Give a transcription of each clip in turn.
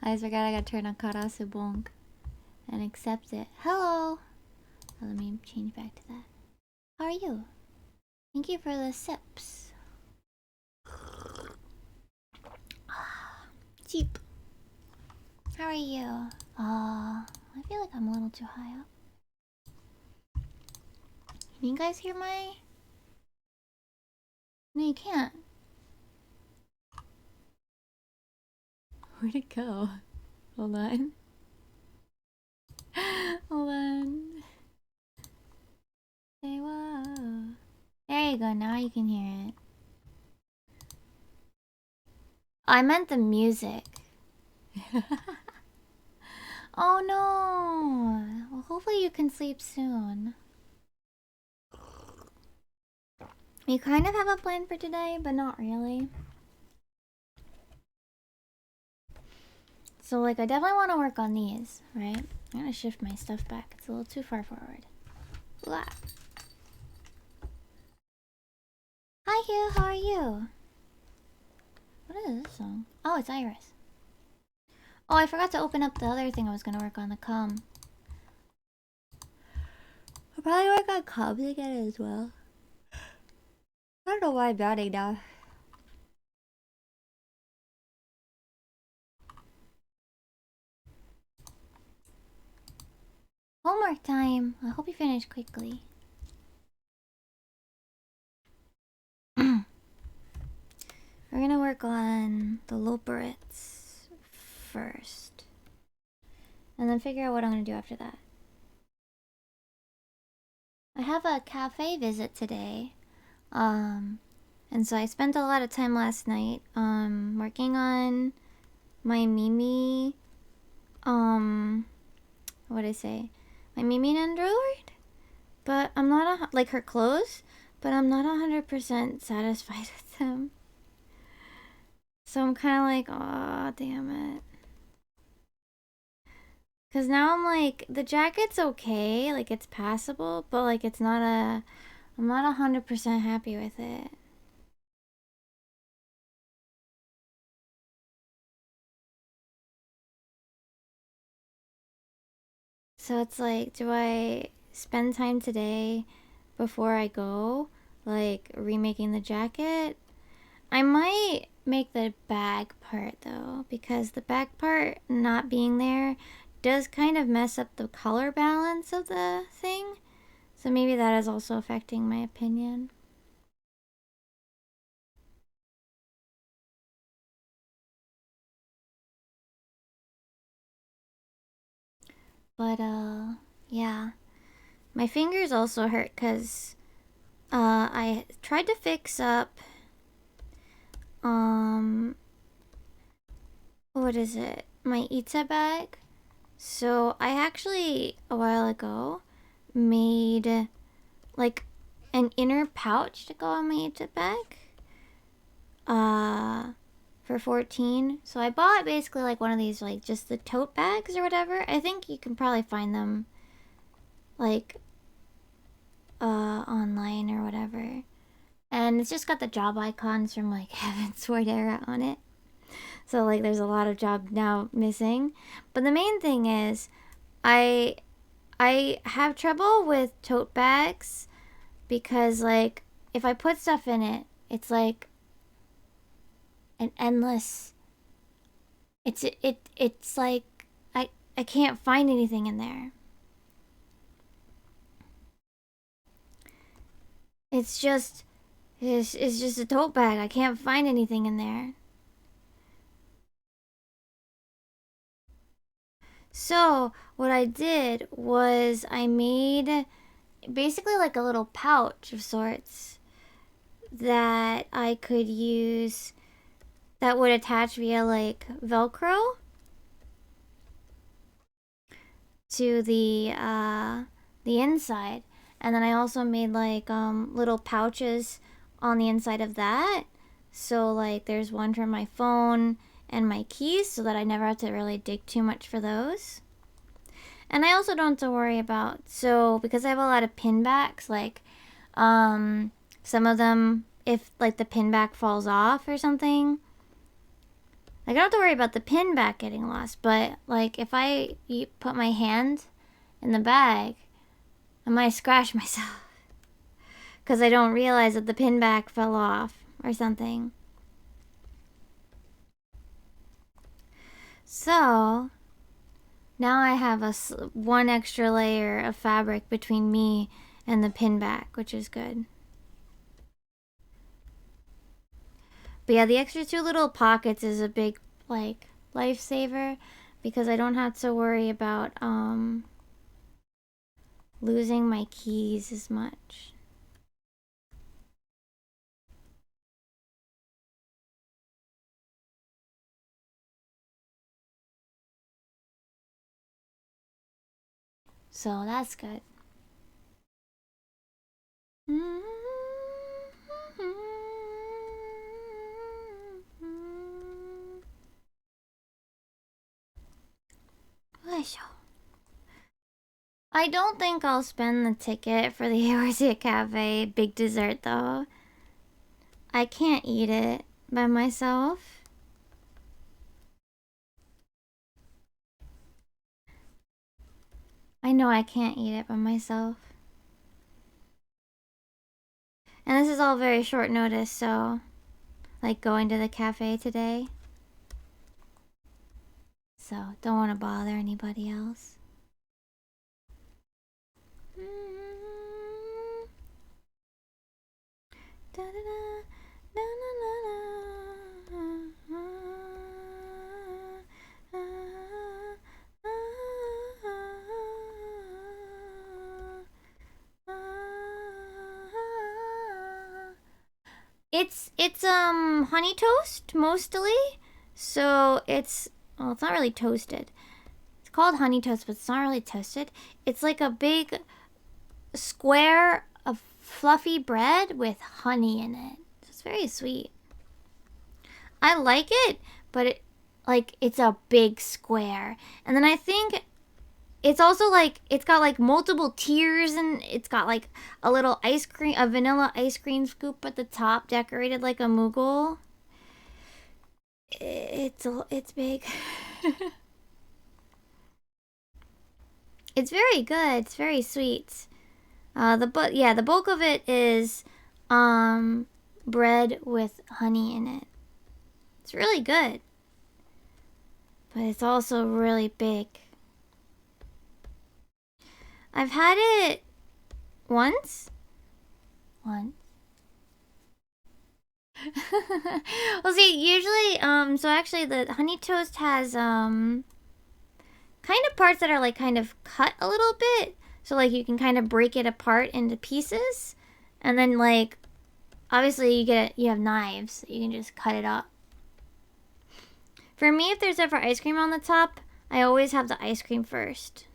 I just forgot I gotta turn on Karasubong and accept it. Hello! Oh, let me change back to that. How are you? Thank you for the sips. Cheap. How are you? I feel like I'm a little too high up. Can you guys hear my... No, you can't. Where'd it go? Hold on. Hold on. Say whoa. There you go, now you can hear it. Oh, I meant the music. Oh no! Well, hopefully you can sleep soon. We kind of have a plan for today, but not really. So, like, I definitely want to work on these, right? I'm gonna shift my stuff back. It's a little too far forward. Blah. Hi, Hugh. How are you? What is this song? Oh, it's Iris. Oh, I forgot to open up the other thing I was gonna work on, the comm. I'll probably work on comms again as well. I don't know why I'm nodding now. Homework time. I hope you finish quickly. We're gonna work on the Loporits first. And then figure out what I'm gonna do after that. I have a cafe visit today. And so I spent a lot of time last night working on my Mimi what did I say? My Mimi Android? But I'm not like her clothes, but I'm not 100% satisfied with them. So I'm kind of like, oh, damn it. Cause now I'm like, the jacket's okay, like it's passable, but like it's not I'm not 100% happy with it. So it's like, do I spend time today before I go, like remaking the jacket? I might make the bag part though, because the back part not being there does kind of mess up the color balance of the thing. So maybe that is also affecting my opinion. But yeah. My fingers also hurt because I tried to fix up what is it? My Ita bag. So I actually a while ago made like an inner pouch to go on my Ita bag. For 14. So I bought basically like one of these like just the tote bags or whatever. I think you can probably find them like online or whatever. And it's just got the job icons from like Heaven Sword Era on it. So like there's a lot of job now missing. But the main thing is I have trouble with tote bags because like if I put stuff in it, it's like an endless it's like I can't find anything in there. It's just a tote bag. I can't find anything in there. So what I did was I made basically like a little pouch of sorts that I could use that would attach via like Velcro to the inside. And then I also made like little pouches on the inside of that. So like there's one for my phone and my keys so that I never have to really dig too much for those. And I also don't have to worry about, so because I have a lot of pin backs, like some of them, if like the pin back falls off or something, Like, I don't have to worry about the pin back getting lost, but, like, if I put my hand in the bag, I might scratch myself. Because I don't realize that the pin back fell off or something. So, now I have one extra layer of fabric between me and the pin back, which is good. But yeah, the extra 2 little pockets is a big, like, lifesaver. Because I don't have to worry about, losing my keys as much. So that's good. I don't think I'll spend the ticket for the Eorzea Cafe big dessert though. I can't eat it by myself. I know I can't eat it by myself. And this is all very short notice, so like going to the cafe today. So don't want to bother anybody else. It's honey toast mostly. So it's it's not really toasted. It's called honey toast, but it's not really toasted. It's like a big square of fluffy bread with honey in it. It's very sweet. I like it, but it's a big square. And then I think it's also like it's got like multiple tiers, and it's got like a little a vanilla ice cream scoop at the top, decorated like a Moogle. It's big. It's very good. It's very sweet. The bulk of it is bread with honey in it. It's really good. But it's also really big. I've had it once. Well, see, usually, so actually the honey toast has, kind of parts that are, like, kind of cut a little bit. So, like, you can kind of break it apart into pieces. And then, like, obviously you have knives. You can just cut it up. For me, if there's ever ice cream on the top, I always have the ice cream first.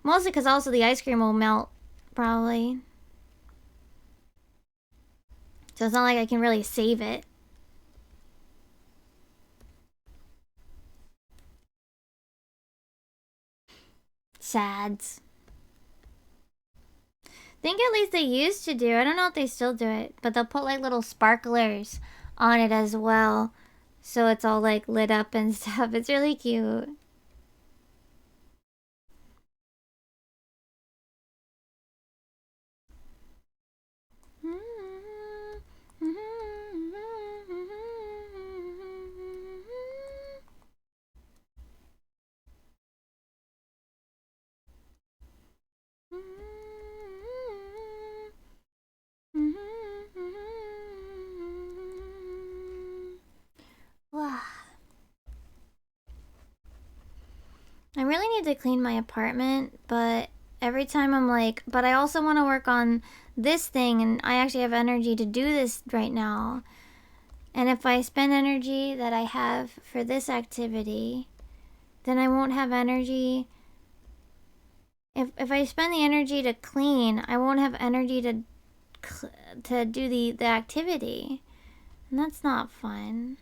Mostly because also the ice cream will melt, probably. So it's not like I can really save it. Sads. I think at least they used to do. I don't know if they still do it. But they'll put like little sparklers on it as well. So it's all like lit up and stuff. It's really cute. I really need to clean my apartment, but every time I'm like, but I also want to work on this thing, and I actually have energy to do this right now. And if I spend energy that I have for this activity, then I won't have energy. If I spend the energy to clean, I won't have energy to do the activity. And that's not fun.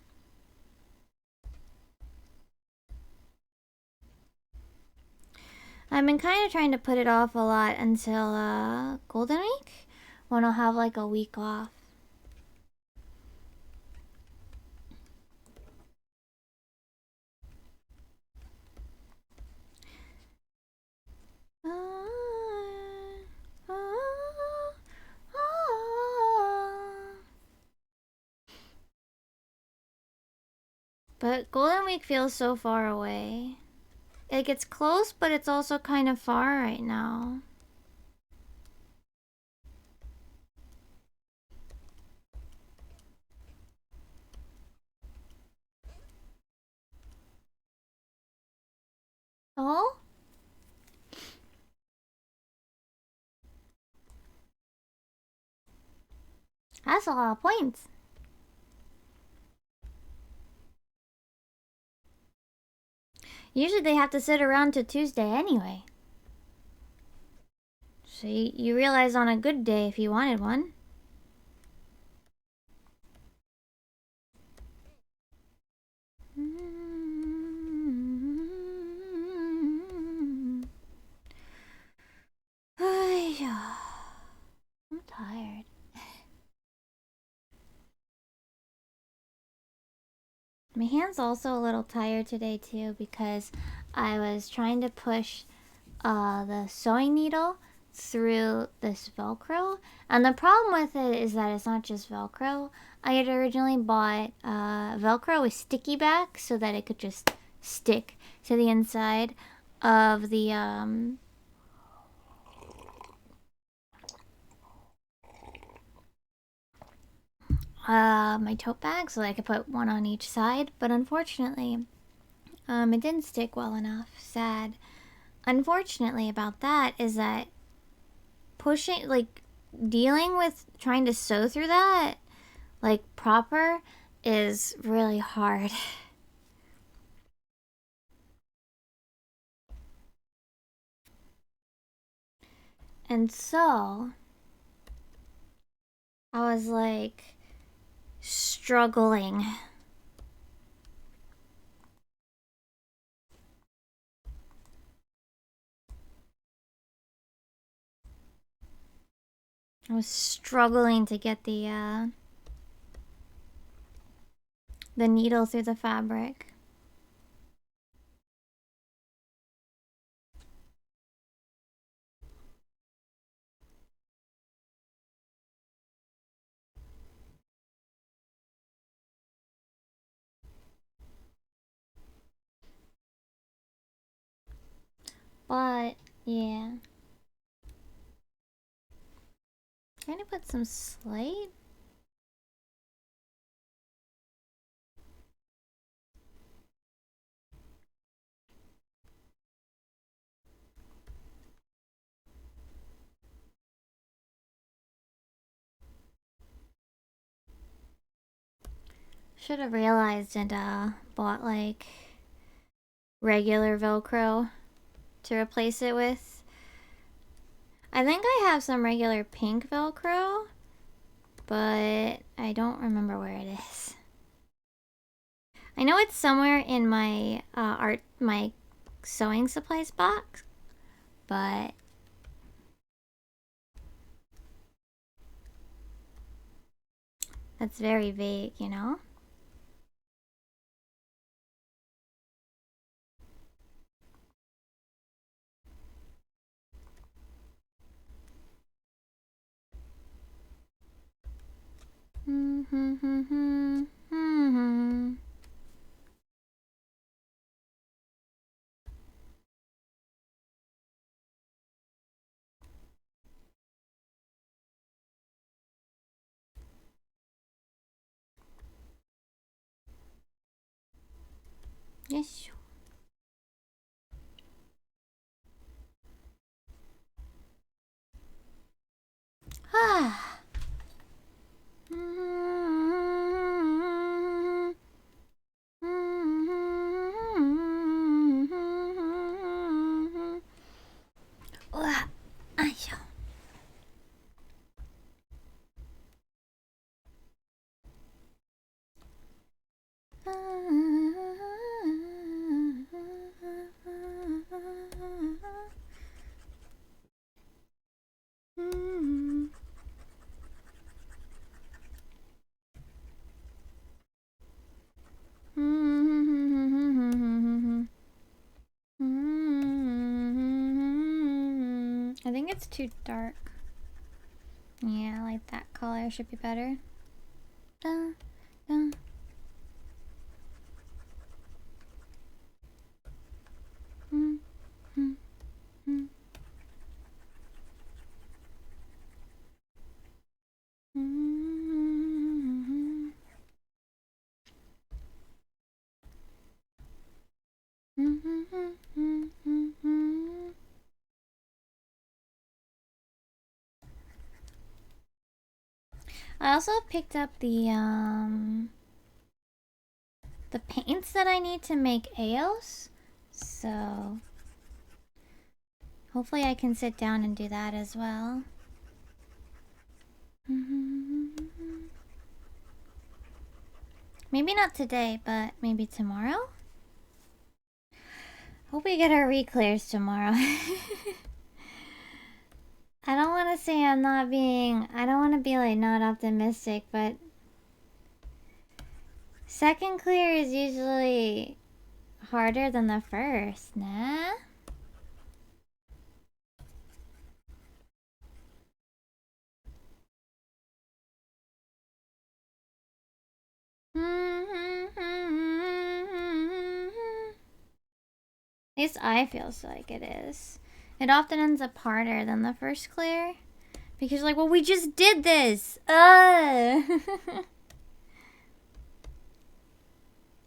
I've been kind of trying to put it off a lot until Golden Week, when I'll have like a week off. But Golden Week feels so far away. It gets close, but it's also kind of far right now. Oh? That's a lot of points. Usually they have to sit around till Tuesday anyway. So you realize on a good day if you wanted one. I'm tired. My hand's also a little tired today too because I was trying to push the sewing needle through this Velcro, and the problem with it is that it's not just Velcro. I had originally bought Velcro with sticky back so that it could just stick to the inside of the my tote bag so that I could put one on each side, but unfortunately it didn't stick well enough. Sad. Unfortunately about that is that pushing, like, dealing with trying to sew through that, like, proper is really hard. And so I was like struggling. I was struggling to get the needle through the fabric. But yeah. Trying to put some slate. Should have realized and bought like regular Velcro to replace it with. I think I have some regular pink Velcro, but I don't remember where it is. I know it's somewhere in my my sewing supplies box, but that's very vague, you know? Yes. Ah. I think it's too dark. Yeah, I like that color. Should be better. I also picked up the paints that I need to make Eos. So hopefully I can sit down and do that as well. Maybe not today, but maybe tomorrow? Hope we get our re-clears tomorrow. I don't want to say I don't want to be like not optimistic, but second clear is usually harder than the first, nah? At least I feel like it is. It often ends up harder than the first clear. Because you're like, well, we just did this!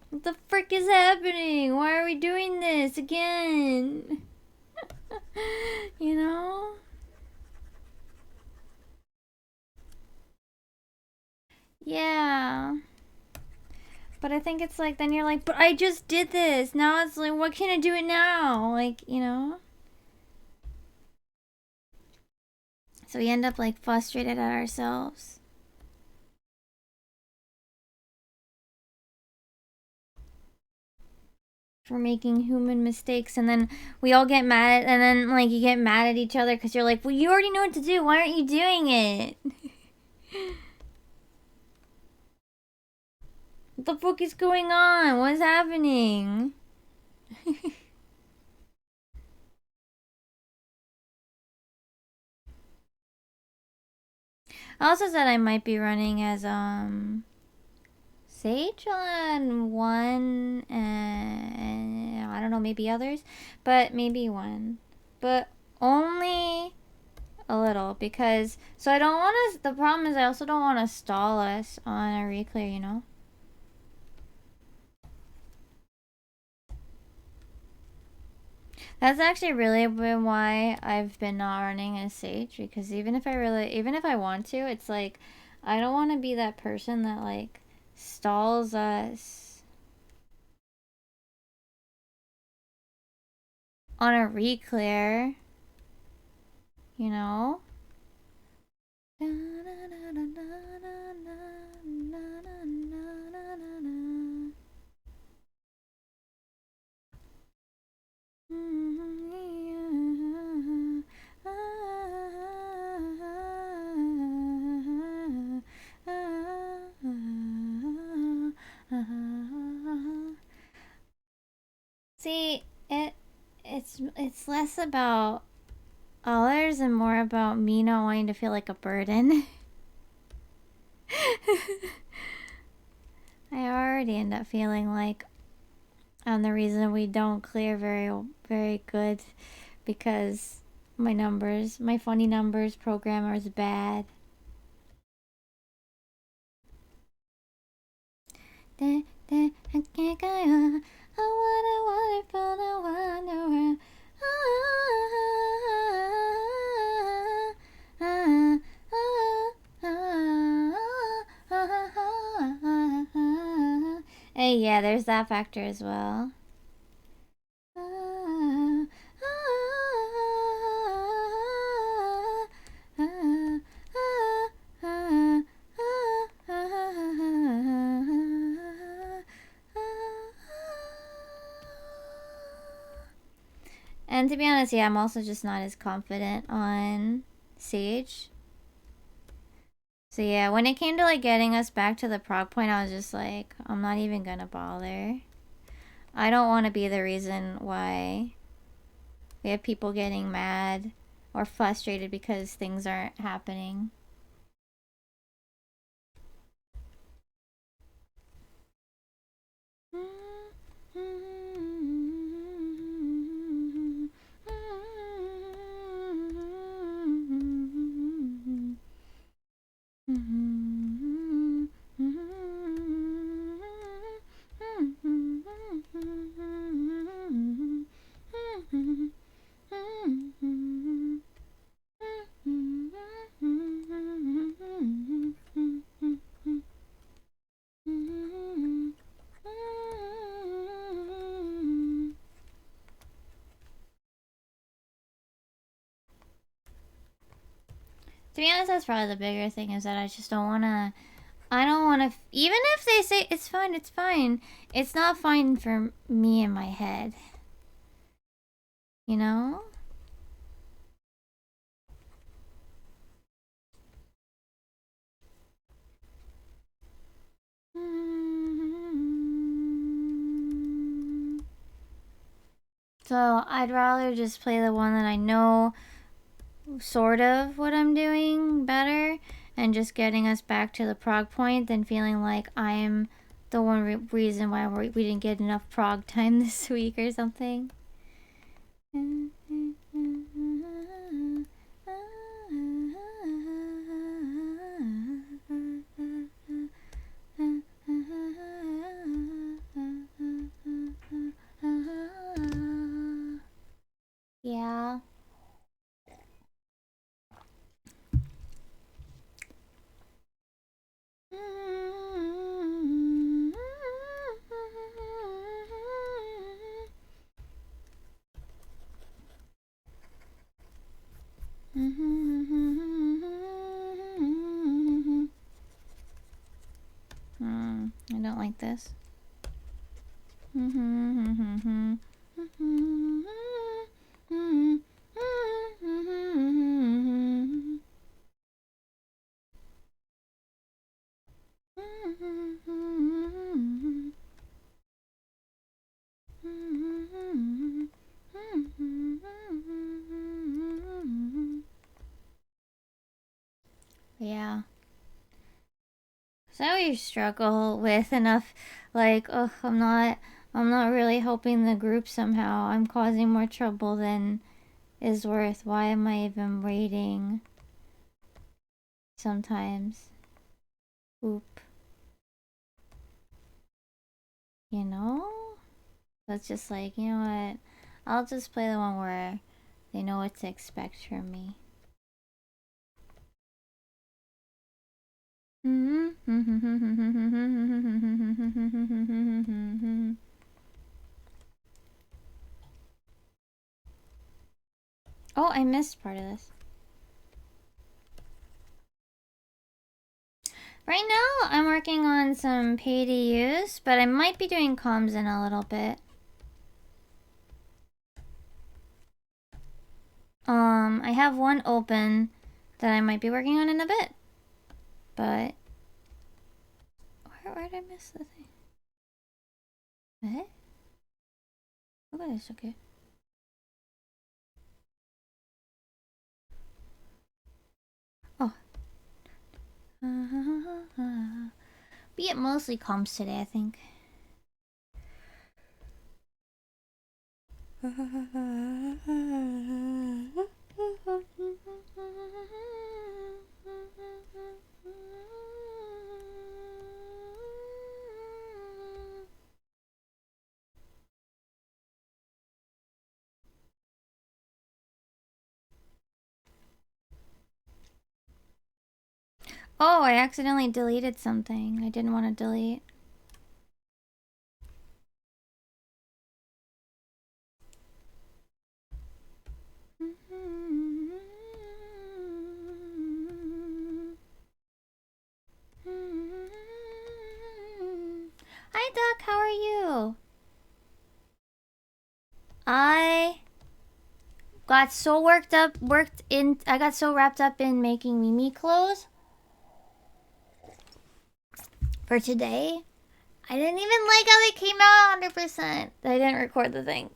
What the frick is happening? Why are we doing this again? You know? Yeah. But I think it's like, then you're like, but I just did this. Now it's like, what can I do it now? Like, you know? So we end up like frustrated at ourselves. For making human mistakes, and then we all get mad at, and then like you get mad at each other because you're like, well, you already know what to do. Why aren't you doing it? What the fuck is going on? What's happening? I also said I might be running as Sage on one, and I don't know, maybe others, but maybe one, but only a little, because so I don't want to. The problem is I also don't want to stall us on a re-clear, you know. That's actually really been why I've been not running as Sage, because even if I want to, it's like I don't want to be that person that like stalls us on a re-clear, you know. See, it's less about others and more about me not wanting to feel like a burden. I already end up feeling like I'm the reason we don't clear very good, because my funny numbers programmer is bad. Hey, yeah, there's that factor as well. And to be honest, yeah, I'm also just not as confident on Sage. So yeah, when it came to like getting us back to the prog point, I was just like, I'm not even gonna bother. I don't want to be the reason why we have people getting mad or frustrated because things aren't happening. To be honest, that's probably the bigger thing, is that I just don't want to. I don't want to. Even if they say it's fine, it's fine. It's not fine for me in my head. You know? So I'd rather just play the one that I know sort of what I'm doing better, and just getting us back to the prog point, than feeling like I'm the one reason why we didn't get enough prog time this week or something. Yeah. I don't like this. Yeah. So I always struggle with enough, like, oh, I'm not really helping the group somehow. I'm causing more trouble than is worth. Why am I even raiding? Sometimes. Oop. You know? So it's just like, you know what? I'll just play the one where they know what to expect from me. Oh, I missed part of this. Right now, I'm working on some pay to use, but I might be doing comms in a little bit. I have one open that I might be working on in a bit. But where did I miss the thing? What? Look at this, okay. Oh. But yeah, mostly comms today, I think. Oh, I accidentally deleted something I didn't want to delete. Hi, Duck. How are you? I got so I got so wrapped up in making Mimi clothes for today. I didn't even like how they came out 100%. I didn't record the thing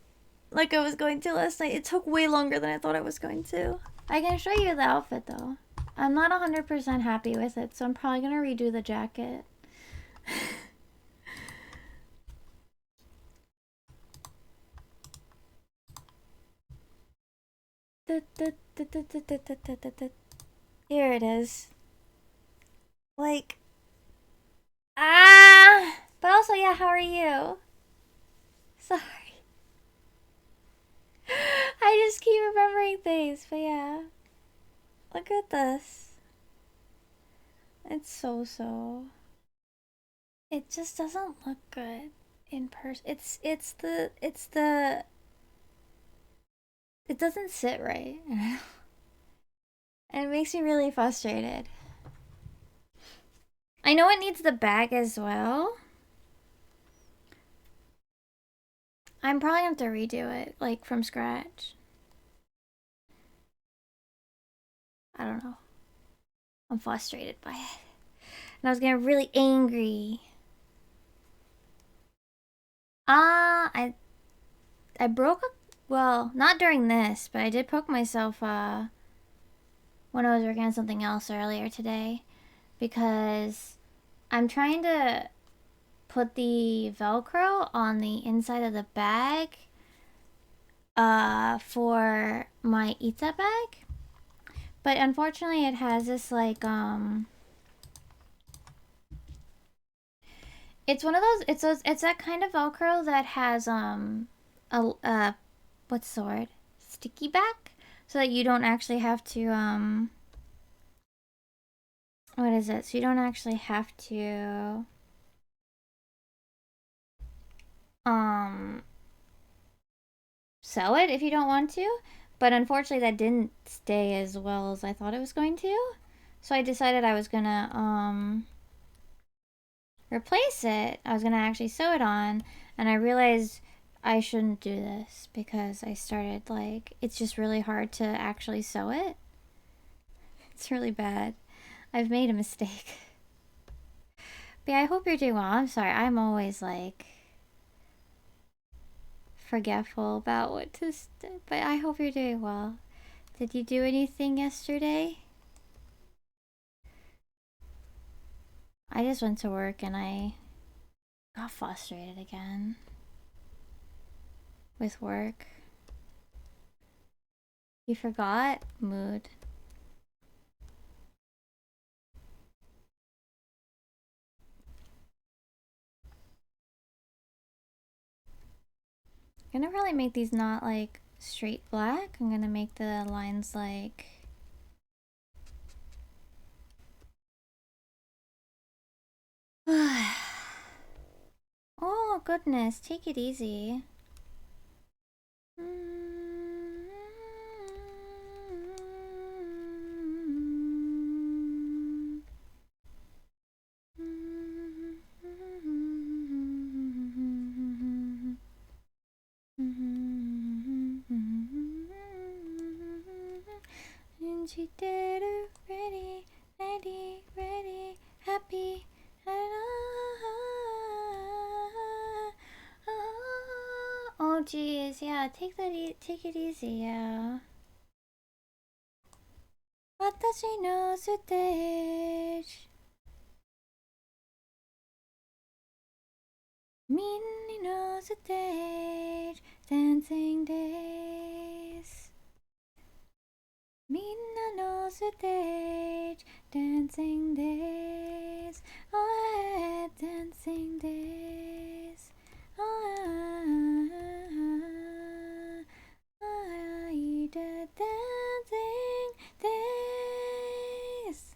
like I was going to last night. It took way longer than I thought I was going to. I can show you the outfit though. I'm not 100% happy with it, so I'm probably gonna redo the jacket. Here it is. Like, but also, yeah, how are you? Sorry. I just keep remembering things, but yeah. Look at this. It's so. It just doesn't look good in person. It doesn't sit right. And makes me really frustrated. I know it needs the bag as well. I'm probably gonna have to redo it, like, from scratch. I don't know. I'm frustrated by it. And I was getting really angry. I broke a... Well, not during this, but I did poke myself, when I was working on something else earlier today. Because I'm trying to put the Velcro on the inside of the bag for my Ita bag. But unfortunately it has this like it's one of those it's that kind of Velcro that has a what's the word? Sticky back? So that you don't actually have to what is it? So you don't actually have to sew it if you don't want to. But unfortunately that didn't stay as well as I thought it was going to. So I decided I was gonna replace it. I was gonna actually sew it on, and I realized I shouldn't do this because I started like it's just really hard to actually sew it. It's really bad. I've made a mistake. But yeah, I hope you're doing well. I'm sorry. I'm always like forgetful about what to but I hope you're doing well. Did you do anything yesterday? I just went to work and I got frustrated again with work. You forgot? Mood. I'm gonna probably make these not like straight black. I'm gonna make the lines like oh goodness, take it easy. And she did it ready, ready, ready, happy. Oh geez, yeah, take take it easy, yeah. 私のステージみんなのステージ Dancing Days みんなのステージ Dancing Days Oh Dancing Days Oh the Dancing Days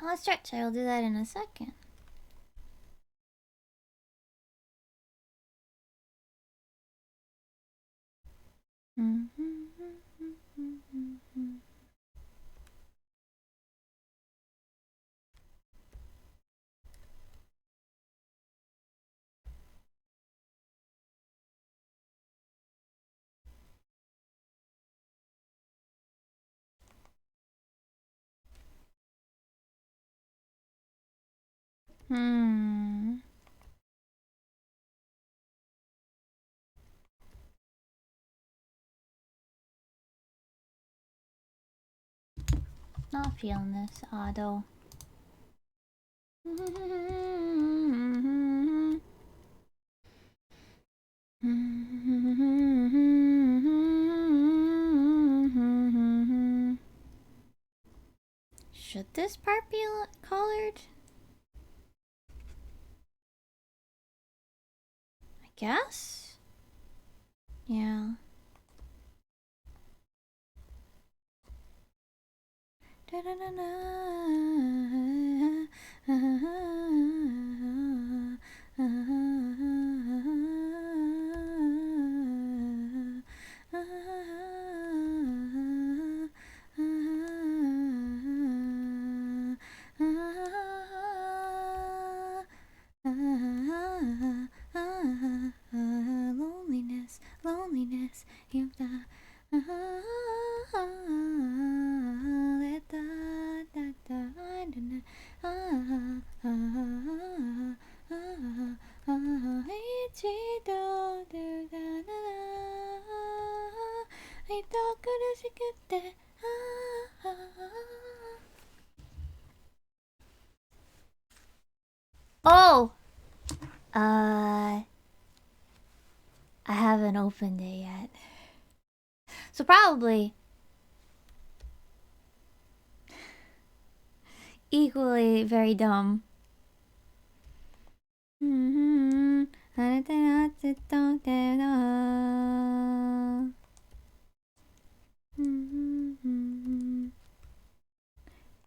I'll stretch. I will do that in a second. Not feeling this, Otto. Should this part be colored? I guess? Yeah. loneliness. You die. Oh! I haven't opened it yet. So probably equally very dumb.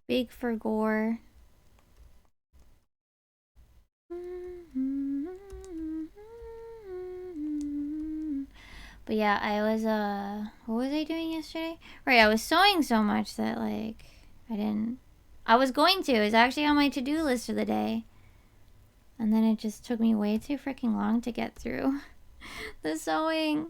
Big for gore. But yeah, I was what was I doing yesterday? Right, I was sewing so much that like I was going to. It's actually on my to-do list for the day. And then it just took me way too freaking long to get through the sewing.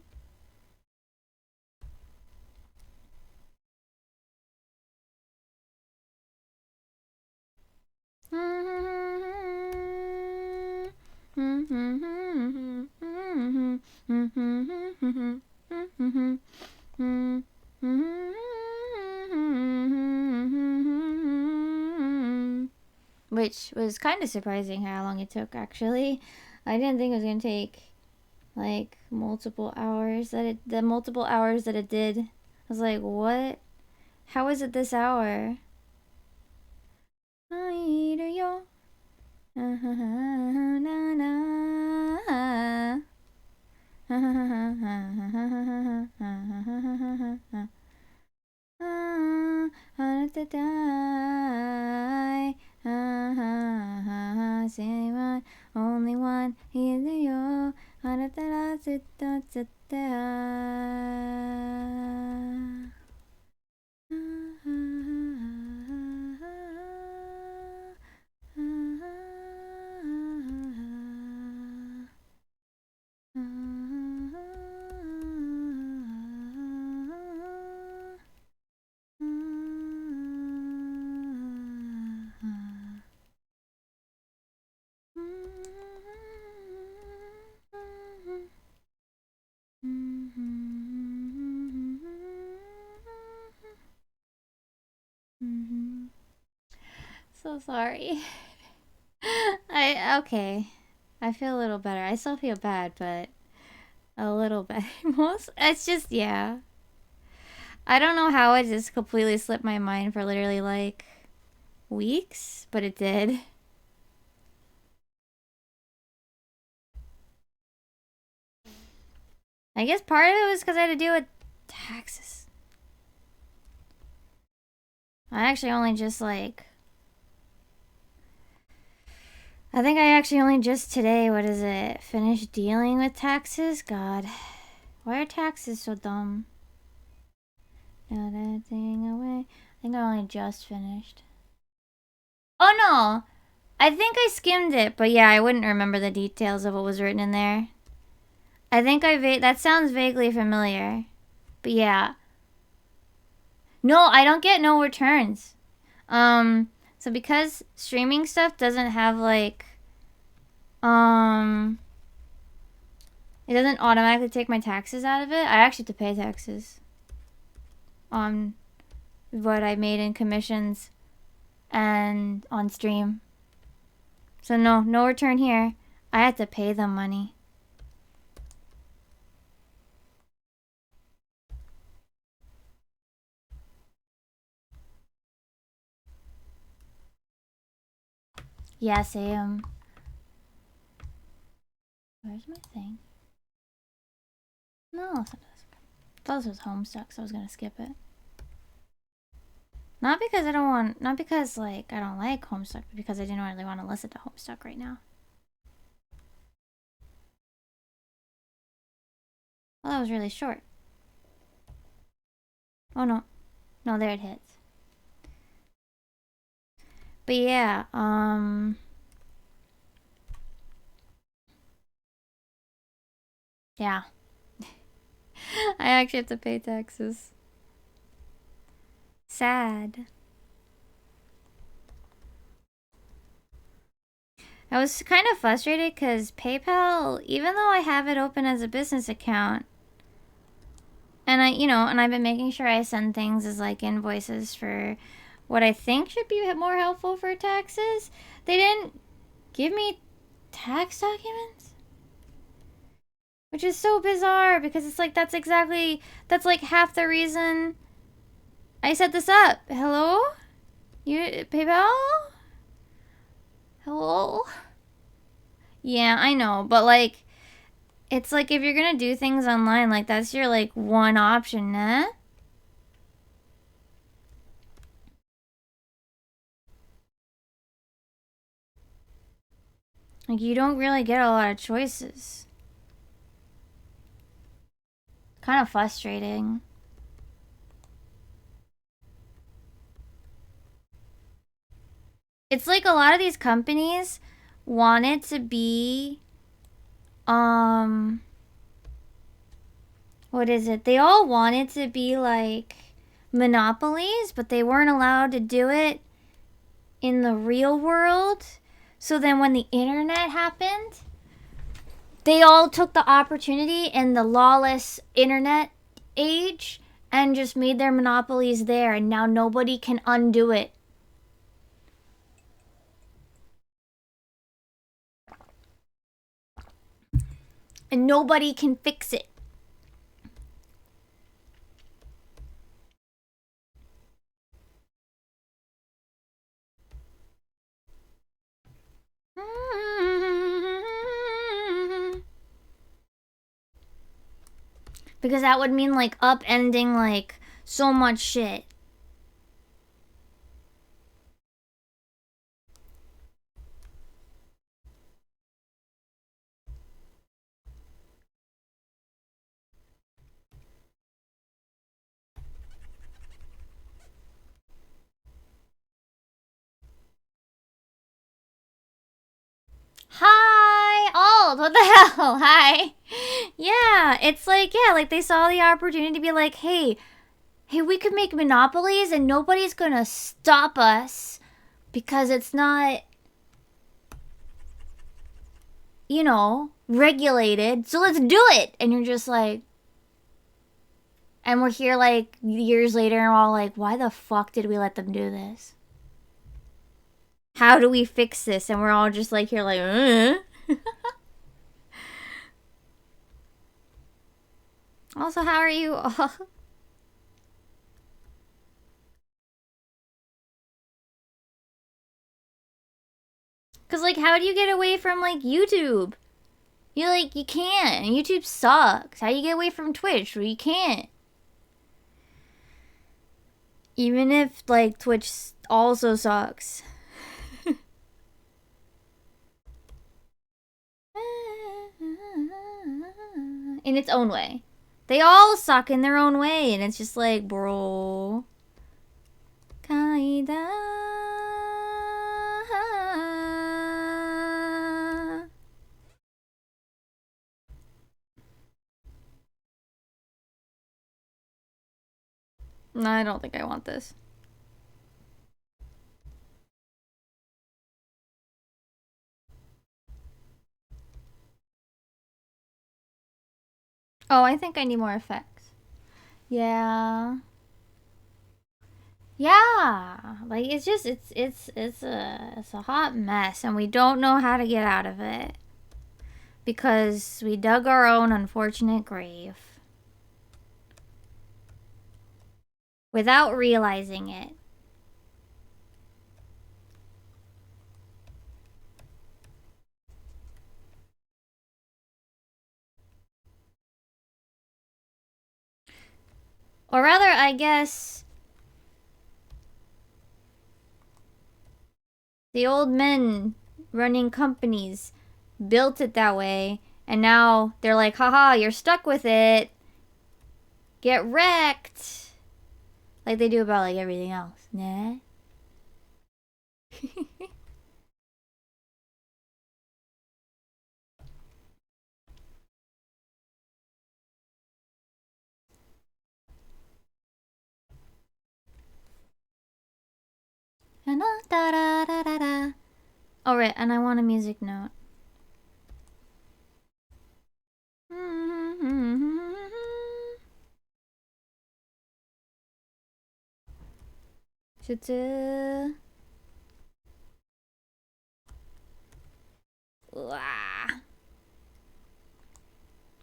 Which was kind of surprising how long it took, actually. I didn't think it was gonna take like multiple hours the multiple hours that it did. I was like, what? How is it this hour? Only one is you. So sorry. Okay. I feel a little better. I still feel bad, but a little better. It's just, yeah. I don't know how it just completely slipped my mind for literally like weeks, but it did. I guess part of it was because I had to deal with taxes. I actually only just like... I think I actually only just today, what is it, finished dealing with taxes? God. Why are taxes so dumb? Now that thing away. I think I only just finished. Oh no! I think I skimmed it, but yeah, I wouldn't remember the details of what was written in there. I think that sounds vaguely familiar. But yeah. No, I don't get no returns. So because streaming stuff doesn't have like, it doesn't automatically take my taxes out of it. I actually have to pay taxes on what I made in commissions and on stream. So no return here. I had to pay them money. Yeah, same. Where's my thing? No, it's not this. I thought this was Homestuck, so I was gonna skip it. Not because I don't like Homestuck, but because I didn't really want to listen to Homestuck right now. Well, that was really short. Oh no. No, there it hits. But yeah, yeah. actually have to pay taxes. Sad. I was kind of frustrated because PayPal, even though I have it open as a business account, and I've been making sure I send things as like invoices for what I think should be more helpful for taxes, they didn't give me tax documents. Which is so bizarre because it's like that's like half the reason I set this up. Hello? You PayPal? Hello? Yeah, I know, but like it's like if you're gonna do things online, like that's your like one option, nah? Like you don't really get a lot of choices. Kind of frustrating. It's like a lot of these companies want it to be what is it? They all want it to be like monopolies, but they weren't allowed to do it in the real world. So then when the internet happened, they all took the opportunity in the lawless internet age and just made their monopolies there, and now nobody can undo it. And nobody can fix it. Because that would mean like upending like so much shit. Hi, Alt. What the hell? Hi. Yeah, it's like, yeah, like they saw the opportunity to be like, hey, we could make monopolies and nobody's gonna stop us because it's not, regulated. So let's do it. And you're just like, and we're here like years later and we're all like, why the fuck did we let them do this? How do we fix this? And we're all just like here like, Also, how are you? Cause like, how do you get away from like YouTube? You can't. YouTube sucks. How do you get away from Twitch? Well, you can't. Even if like Twitch also sucks. In its own way. They all suck in their own way, and it's just like, bro. Kaida. No, I don't think I want this. Oh, I think I need more effects. Yeah. Yeah. Like it's just it's a hot mess and we don't know how to get out of it. Because we dug our own unfortunate grave. Without realizing it. Or rather, I guess, the old men running companies built it that way, and now they're like, haha, you're stuck with it. Get wrecked. Like they do about like everything else. Nah. Oh, right, and I want a music note.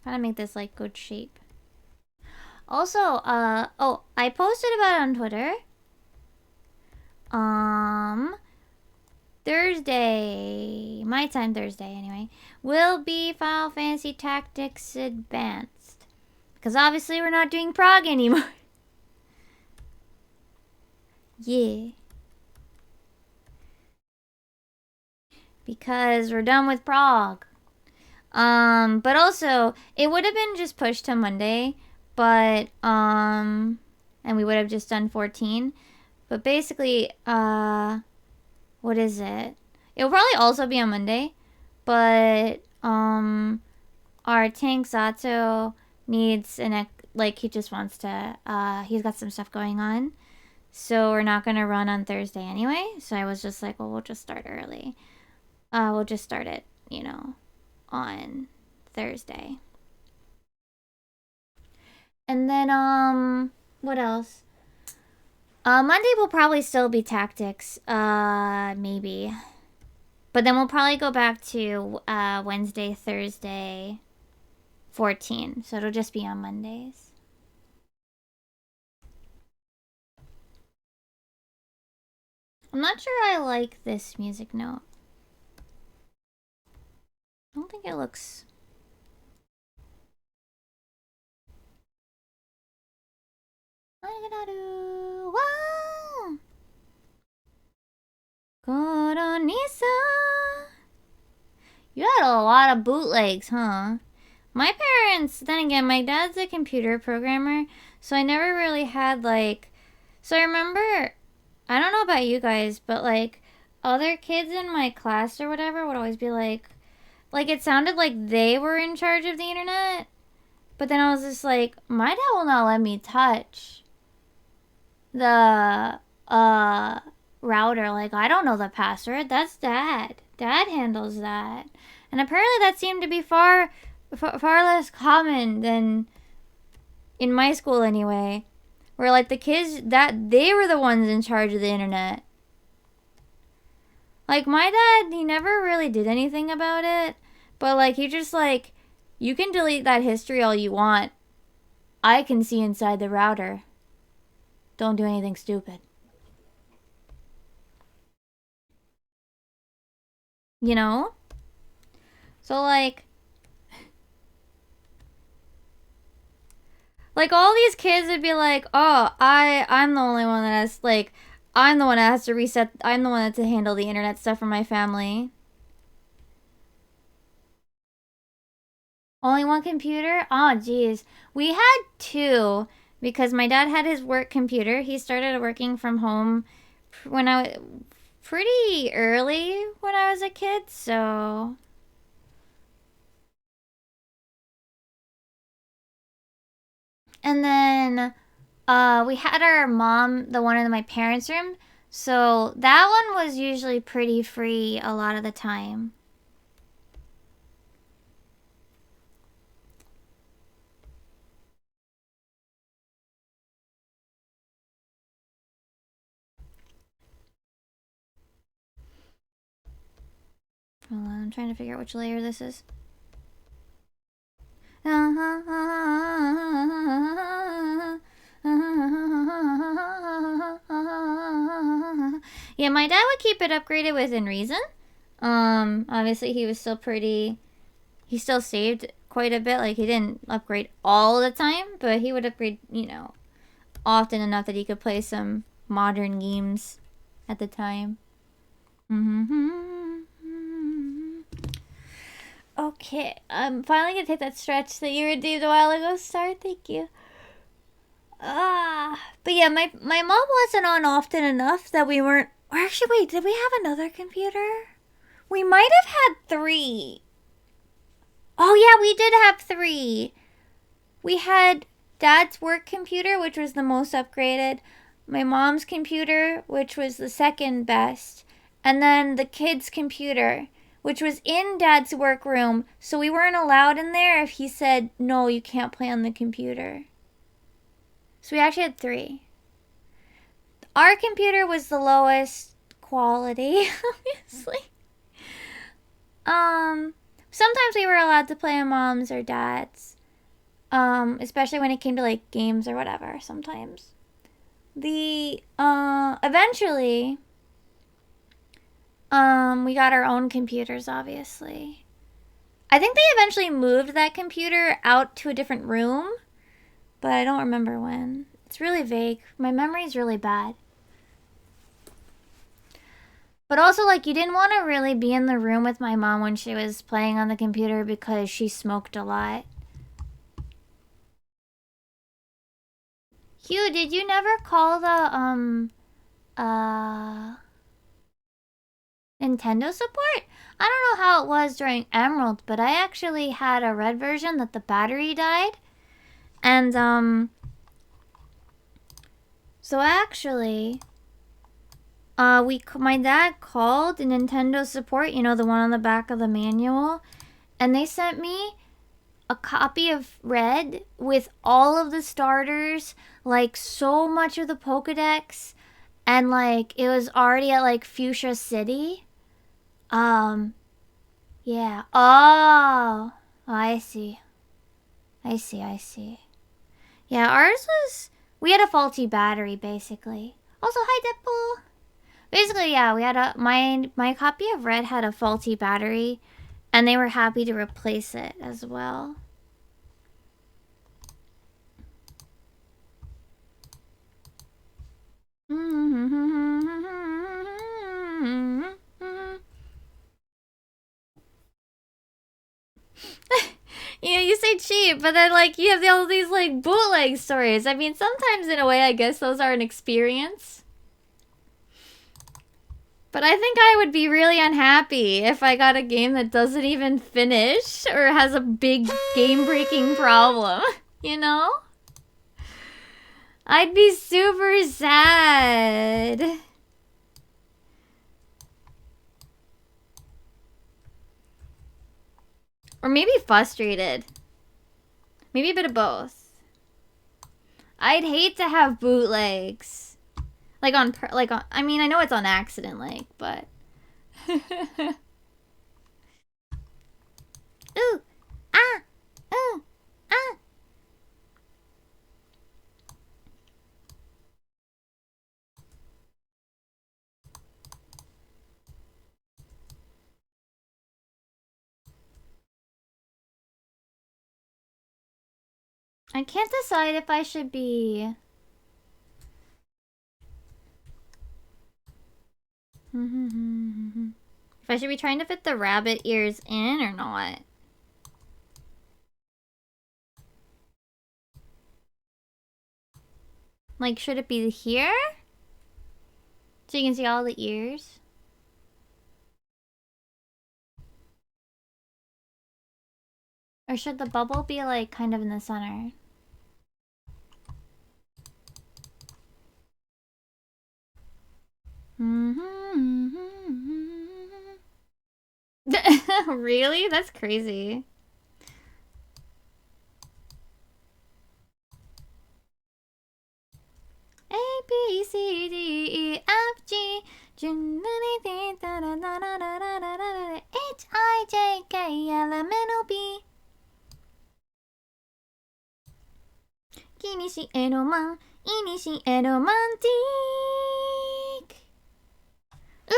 Trying to make this like good shape. Also, oh, I posted about it on Twitter. Thursday, my time Thursday anyway, will be Final Fantasy Tactics Advanced. Because obviously we're not doing Prague anymore. Yeah. Because we're done with Prague. But also, it would have been just pushed to Monday, but, and we would have just done 14. But basically, what is it? It will probably also be on Monday, but, our tank Zato needs like, he just wants to, he's got some stuff going on. So we're not going to run on Thursday anyway. So I was just like, well, we'll just start early. We'll just start it, you know, on Thursday. And then, what else? Monday will probably still be tactics, maybe. But then we'll probably go back to, Wednesday, Thursday, 14. So it'll just be on Mondays. I'm not sure I like this music note. I don't think it looks... You had a lot of bootlegs, huh? My parents, then again, my dad's a computer programmer, so I never really had, like... So I remember, I don't know about you guys, but, like, other kids in my class or whatever would always be like, it sounded like they were in charge of the internet. But then I was just like, my dad will not let me touch the, router. Like, I don't know the password. That's Dad. Dad handles that. And apparently that seemed to be far less common than in my school anyway. Where, like, the kids, that they were the ones in charge of the internet. Like, my dad, he never really did anything about it. But, like, he just, like, you can delete that history all you want. I can see inside the router. Don't do anything stupid. You know? So, like all these kids would be like, oh, I'm the only one that has, like, I'm the one that has to reset, I'm the one that has to handle the internet stuff for my family. Only one computer? Oh, geez. We had two, because my dad had his work computer. He started working from home when I was pretty early when I was a kid, so... And then, we had our mom, the one in my parents' room. So that one was usually pretty free a lot of the time. Hold on, I'm trying to figure out which layer this is. Yeah, my dad would keep it upgraded within reason. Obviously he was still pretty... He still saved quite a bit. Like, he didn't upgrade all the time, but he would upgrade, you know, often enough that he could play some modern games at the time. Okay, I'm finally gonna take that stretch that you redeemed a while ago, Star. Thank you. But yeah, my mom wasn't on often enough that we weren't... Or actually, wait, did we have another computer? We might have had 3. Oh yeah, we did have 3. We had Dad's work computer, which was the most upgraded. my mom's computer, which was the second best, and then the kids' computer, which was in Dad's workroom, so we weren't allowed in there if he said, no, you can't play on the computer. So we actually had 3. Our computer was the lowest quality, obviously. Sometimes we were allowed to play on Mom's or Dad's. Especially when it came to like games or whatever, sometimes. Eventually, we got our own computers, obviously. I think they eventually moved that computer out to a different room, but I don't remember when. It's really vague. My memory's really bad. But also, like, you didn't want to really be in the room with my mom when she was playing on the computer because she smoked a lot. Hugh, did you never call the, Nintendo support? I don't know how it was during Emerald, but I actually had a red version that the battery died. And, so actually, my dad called the Nintendo support, you know, the one on the back of the manual, and they sent me a copy of Red with all of the starters, like so much of the Pokedex, and like it was already at like Fuchsia City. Yeah. Oh, I see. I see. Yeah, ours was, we had a faulty battery basically. Also, hi Deadpool. Basically, yeah, we had my copy of Red had a faulty battery, and they were happy to replace it as well. You know, you say cheap, but then like you have all these like bootleg stories. I mean, sometimes in a way, I guess those are an experience. But I think I would be really unhappy if I got a game that doesn't even finish or has a big game-breaking problem, you know? I'd be super sad. Or maybe frustrated. Maybe a bit of both. I'd hate to have bootlegs. Like on, I mean, I know it's on accident, like, but. Ooh, ah, ooh, ah. I can't decide if I should be. If I should be trying to fit the rabbit ears in or not. Like, should it be here? So you can see all the ears? Or should the bubble be, like, kind of in the center? Really? That's crazy. A, B, C, D, E, F, G, H, I, J, K, L, M, N, O, P. 君しえロマン、いにしえロマンティック。あ、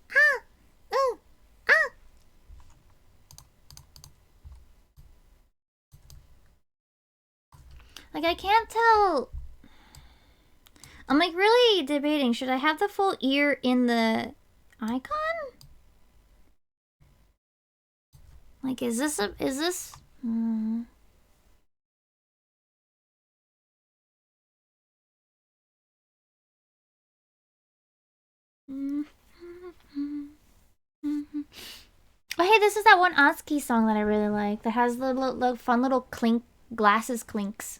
あ。Like, I can't tell. I'm like really debating, should I have the full ear in the icon? Like, is this Oh, hey, this is that one Atsuki song that I really like that has the little fun little clink, glasses clinks.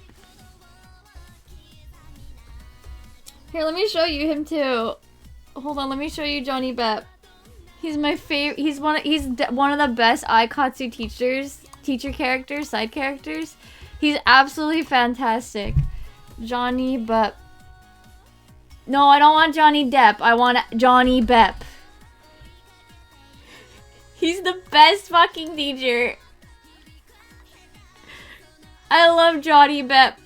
Here, let me show you him too. Hold on, let me show you Johnny Bep. He's my favorite. He's one of the best Aikatsu teacher characters, side characters. He's absolutely fantastic. Johnny Bep. No, I don't want Johnny Depp. I want Johnny Bep. He's the best fucking teacher. I love Johnny Bep.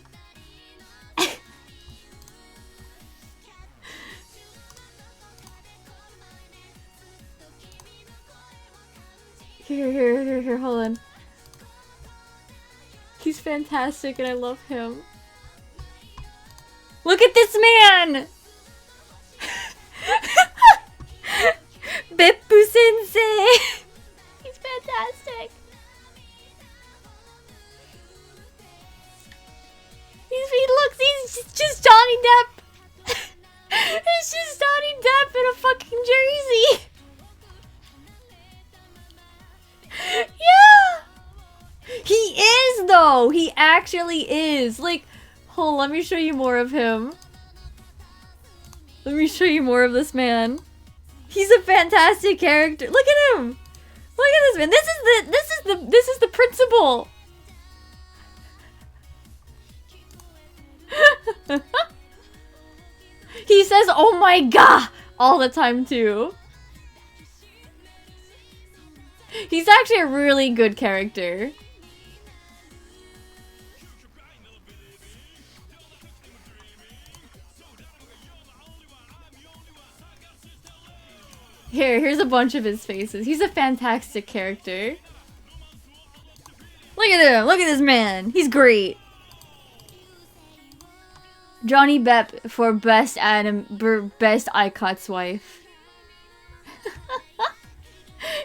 Here, hold on. He's fantastic and I love him. Look at this man! Beppu Sensei! He's fantastic. He's just Johnny Depp. It's just Johnny Depp in a fucking jersey. Yeah! He is though! He actually is! Like, hold on, let me show you more of him. Let me show you more of this man. He's a fantastic character. Look at him! Look at this man. This is the principal. He says, "Oh my god," all the time too. He's actually a really good character. Here's a bunch of his faces. He's a fantastic character. Look at him! Look at this man! He's great! Johnny Bep for best Aikat's wife.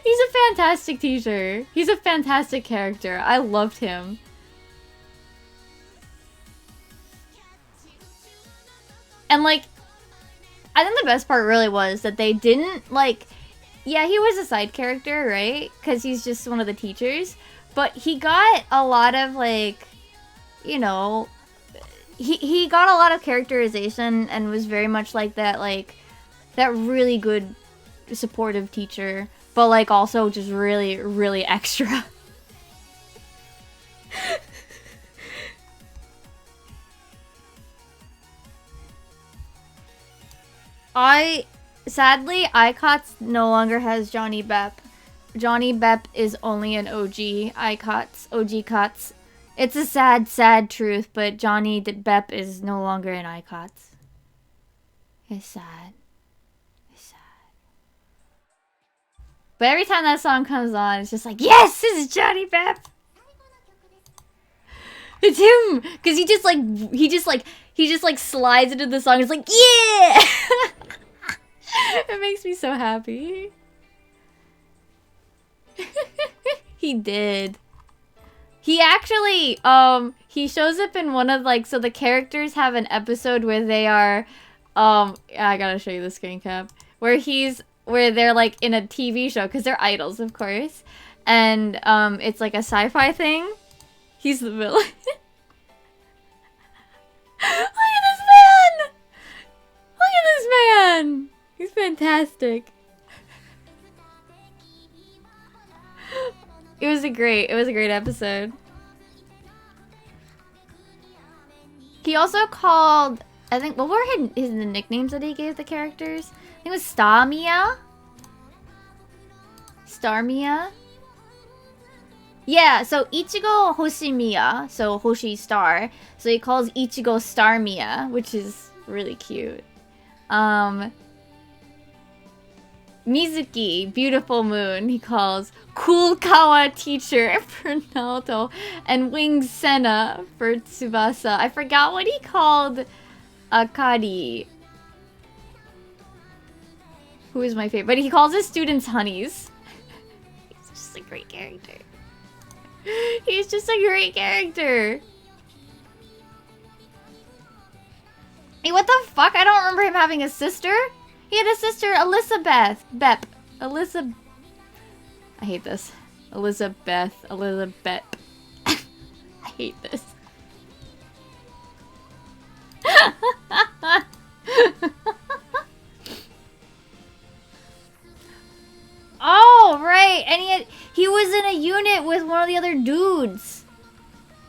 He's a fantastic teacher. He's a fantastic character. I loved him. And like, I think the best part really was that they didn't like, yeah, he was a side character, right? Because he's just one of the teachers. But he got a lot of like, you know, he got a lot of characterization and was very much like that, like, that really good supportive teacher. But like also just really, really extra. Sadly, ICOTS no longer has Johnny Bep. Johnny Bep is only an OG ICOTS, OG COTS. It's a sad, sad truth, but Johnny Bep is no longer in ICOTS. It's sad. It's sad. But every time that song comes on, it's just like, yes, this is Johnny Bep. It's him, cause he just like slides into the song. It's like, yeah. It makes me so happy. He did. He actually, he shows up in one of like, so the characters have an episode where they are, I gotta show you the screen cap, where they're like in a TV show, cause they're idols, of course, and it's like a sci-fi thing. He's the villain. Look at this man! Look at this man! He's fantastic. It was a great episode. He also called, I think, what were the nicknames that he gave the characters? I think it was Starmia? Starmia? Yeah, so Ichigo Hoshimiya, so Hoshi Star. So he calls Ichigo Starmia, which is really cute. Mizuki, Beautiful Moon, he calls Cool Kawa Teacher for Naoto, and Wing Senna for Tsubasa. I forgot what he called Akari, who is my favorite, but he calls his students honeys. He's just a great character. He's just a great character. Hey, what the fuck? I don't remember him having a sister. He had a sister, Elizabeth. I hate this. Elizabeth. I hate this.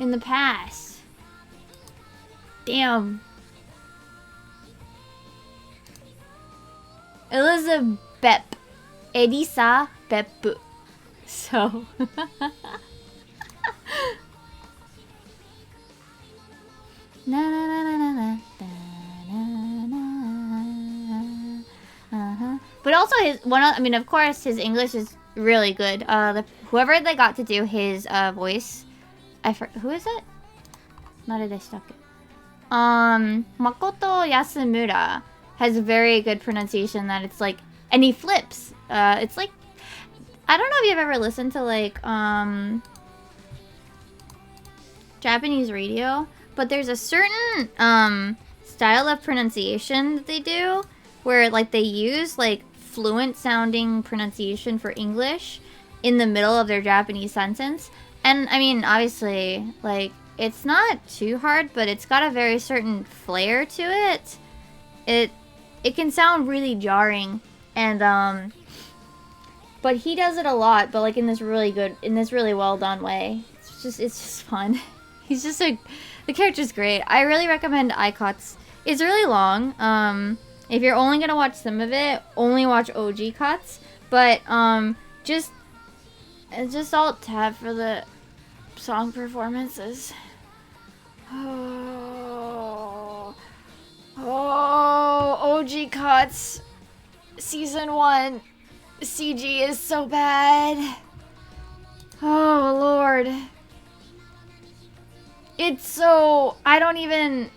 in the past. Damn. Elizabeth. Elisa Bep. So. Na na na na na na. But also I mean, of course, his English is really good. Whoever they got to do his voice, who is it? Makoto Yasumura has a very good pronunciation that it's like, and he flips. It's like, I don't know if you've ever listened to like Japanese radio, but there's a certain style of pronunciation that they do where like they use like fluent sounding pronunciation for English in the middle of their Japanese sentence. And I mean, obviously, like, it's not too hard, but it's got a very certain flair to it. It can sound really jarring, and but he does it a lot, but like in this really well done way. It's just fun. He's just the character's great. I really recommend iCots. It's really long. If you're only gonna watch some of it, only watch OG cuts. But just alt tab for the song performances. Oh, OG cuts, season 1, CG is so bad. Oh Lord, it's so I don't even.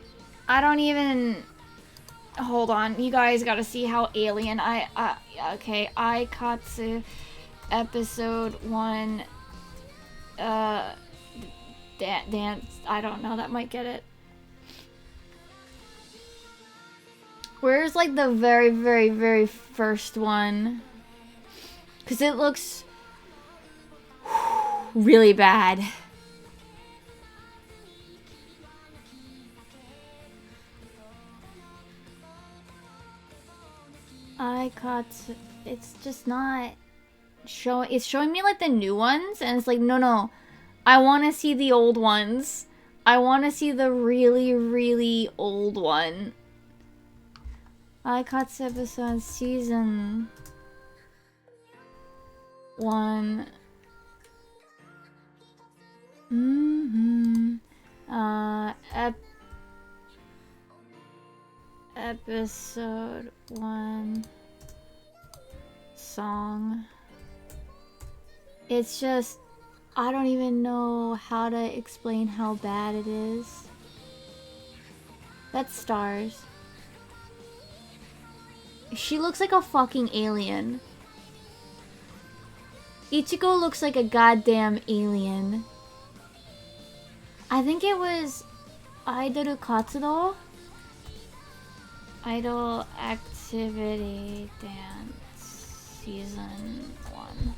Hold on, you guys gotta see how alien okay, Aikatsu episode 1 dance, I don't know, that might get it. Where's like the very, very, very first one? Cause it looks really bad. iCots, it's just not showing. It's showing me like the new ones, and it's like, no, I want to see the old ones. I want to see the really, really old one. iCots episode season 1. Episode 1 song. It's just, I don't even know how to explain how bad it is. That's Stars. She looks like a fucking alien. Ichigo looks like a goddamn alien. I think it was Idol Katsudo? Idol Activity Dance Season 1.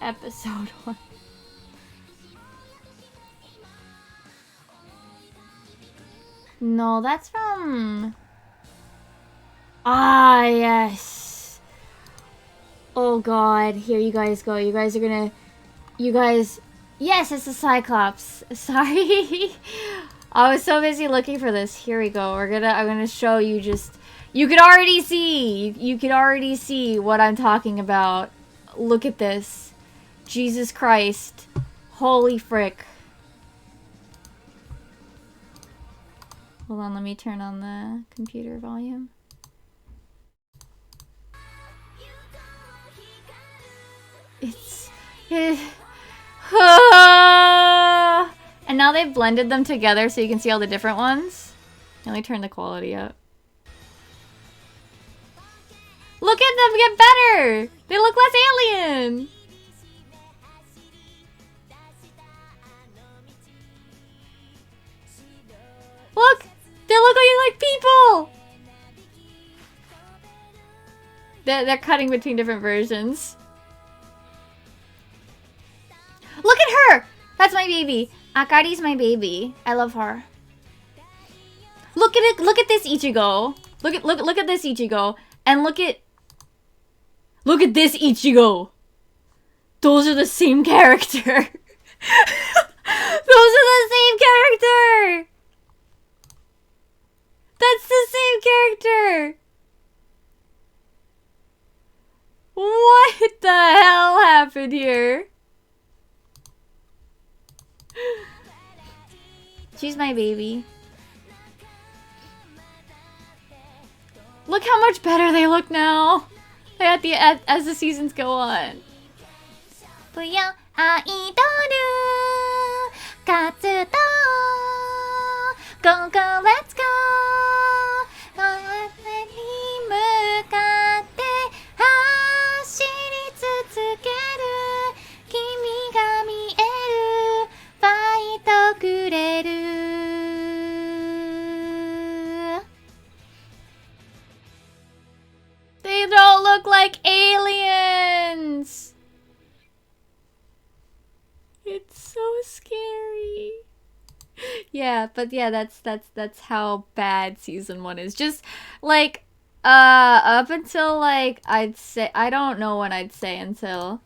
Episode 1. No, that's from... Ah, yes. Oh god, here you guys go. You guys are gonna... You guys... Yes, it's a Cyclops. Sorry. I was so busy looking for this. Here we go. I'm gonna show you just... You could already see! You could already see what I'm talking about. Look at this. Jesus Christ. Holy frick. Hold on, let me turn on the computer volume. It's... And now they've blended them together so you can see all the different ones. Let me turn the quality up. Look at them get better! They look less alien! Look! They're looking like people! They're cutting between different versions. Look at her! That's my baby. Akari's my baby. I love her. Look at it. Look at this Ichigo. Look at this Ichigo. And look at this Ichigo. Those are the same character. happened here? She's my baby. Look how much better they look now. As the seasons go on. Puyo Idol Katsudo. Go go, let's go. に向かって走り続ける君が見えるファイトくれる They don't look like aliens! It's so scary. Yeah, but yeah, that's how bad season 1 is. Just like up until like I'd say I don't know when I'd say until.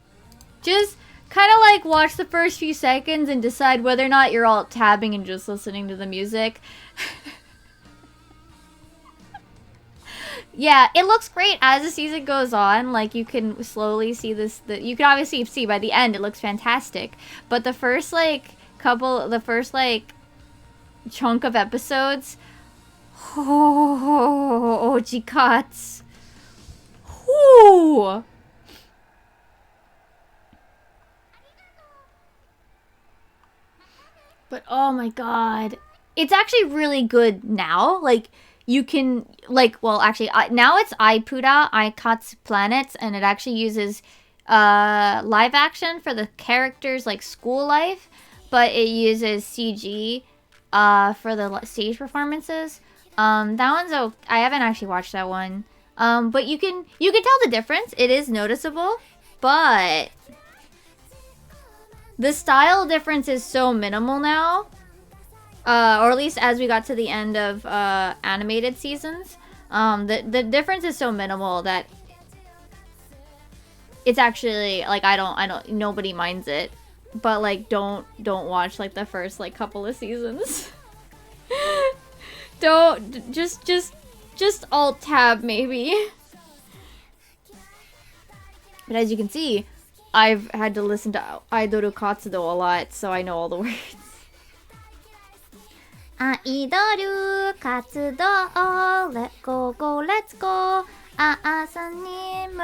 Just kind of like watch the first few seconds and decide whether or not you're all tabbing and just listening to the music. Yeah, it looks great as the season goes on. Like, you can slowly see this. You can obviously see by the end, it looks fantastic. But the first, like, chunk of episodes. Oh, Jikats. Whoo! But, oh my god. It's actually really good now. Like, you can, like, well, actually, now it's Ipura, Aikatsu Planets, and it actually uses live action for the characters, like, school life, but it uses CG for the stage performances. That one's I haven't actually watched that one. But you can tell the difference. It is noticeable, but the style difference is so minimal now. Or at least as we got to the end of animated seasons, the difference is so minimal that it's actually like nobody minds it. But like don't watch like the first like couple of seasons. Don't just alt tab maybe. But as you can see, I've had to listen to Idoru Katsudo a lot, so I know all the words. アイドル活動 Let's go go let's go 朝に向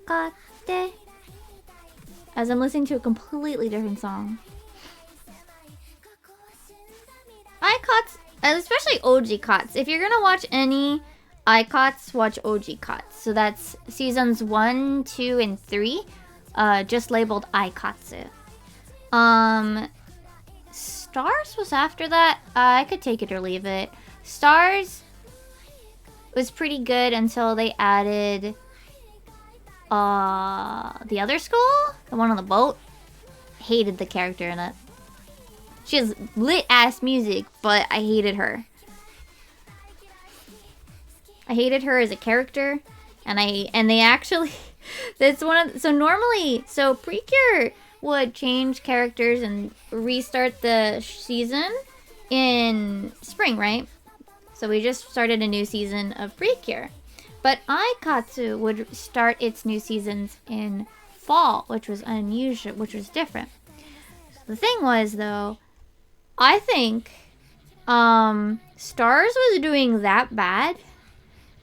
かって As I'm listening to a completely different song. iCots, especially OG Cots. If you're gonna watch any iCots, watch OG Cots. So that's seasons 1, 2, and 3. Just labeled iCotsu. Stars was after that. I could take it or leave it. Stars was pretty good until they added the other school, the one on the boat. Hated the character in it. She has lit ass music, but I hated her. I hated her as a character, and they actually that's one of so Precure would change characters and restart the season in spring, right? So we just started a new season of Precure. But Aikatsu would start its new seasons in fall, which was unusual, which was different. So the thing was, though, I think Stars was doing that bad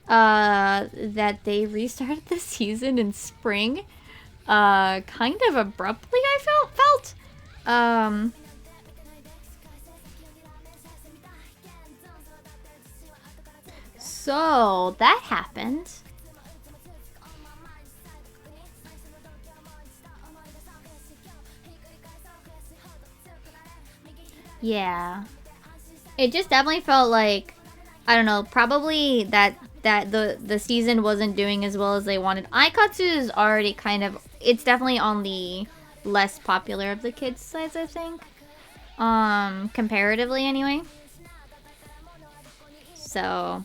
that they restarted the season in spring. Kind of abruptly, I felt. So that happened. Yeah. It just definitely felt like, I don't know, probably that the season wasn't doing as well as they wanted. Aikatsu is already kind of, it's definitely on the less popular of the kids' sides, I think. Comparatively anyway. So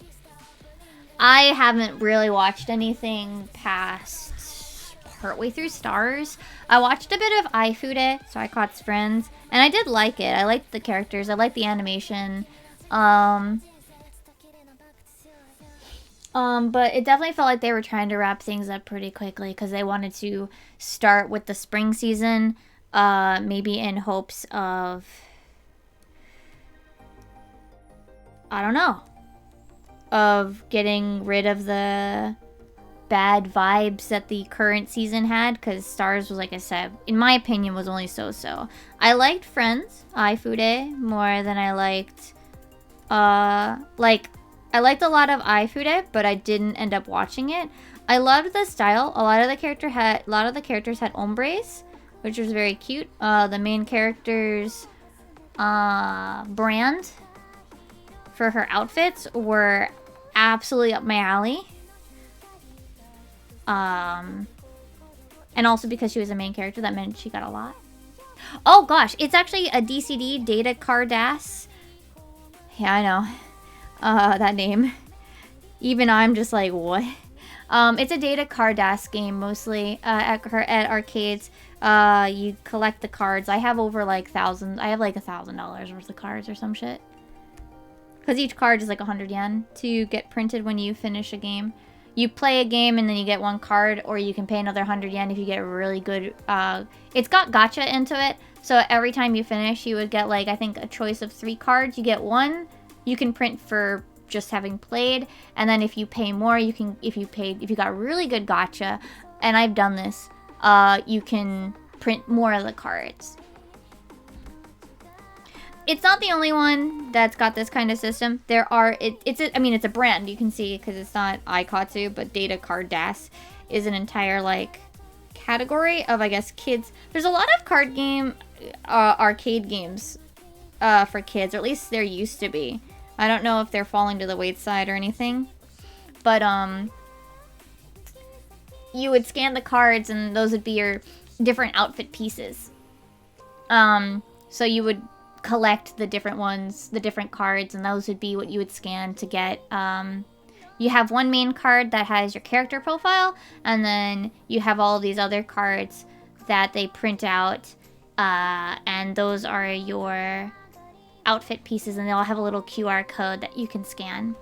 I haven't really watched anything past partway through Stars. I watched a bit of Ifude, so I caught Friends, and I did like it. I liked the characters, I liked the animation. But it definitely felt like they were trying to wrap things up pretty quickly because they wanted to start with the spring season, maybe in hopes of, I don't know, of getting rid of the bad vibes that the current season had, because Stars was, like I said, in my opinion, was only so-so. I liked Friends, iFude, more than I liked, I liked a lot of iFude, but I didn't end up watching it. I loved the style. A lot of the characters had ombres, which was very cute. The main character's brand for her outfits were absolutely up my alley. And also because she was a main character, that meant she got a lot. Oh gosh, it's actually a DCD, Data Cardass. Yeah, I know. That name. Even I'm just like, what? It's a Data Cardass game, mostly, at arcades. You collect the cards. I have over like I have like $1,000 worth of cards or some shit. Because each card is like 100 yen to get printed when you finish a game. You play a game and then you get one card, or you can pay another 100 yen if you get really good. It's got gacha into it, so every time you finish, you would get like, I think, a choice of 3 cards. You get one you can print for just having played, and then if you pay more, you can, if you got really good gacha, and I've done this, you can print more of the cards. It's not the only one that's got this kind of system. There are, I mean, it's a brand, you can see, because it's not Aikatsu, but Data Cardass is an entire, like, category of, I guess, kids. There's a lot of card game, arcade games, for kids, or at least there used to be. I don't know if they're falling to the wayside or anything, but, you would scan the cards, and those would be your different outfit pieces. So you would collect the different ones, the different cards, and those would be what you would scan to get. You have one main card that has your character profile, and then you have all of these other cards that they print out, and those are your outfit pieces, and they all have a little QR code that you can scan.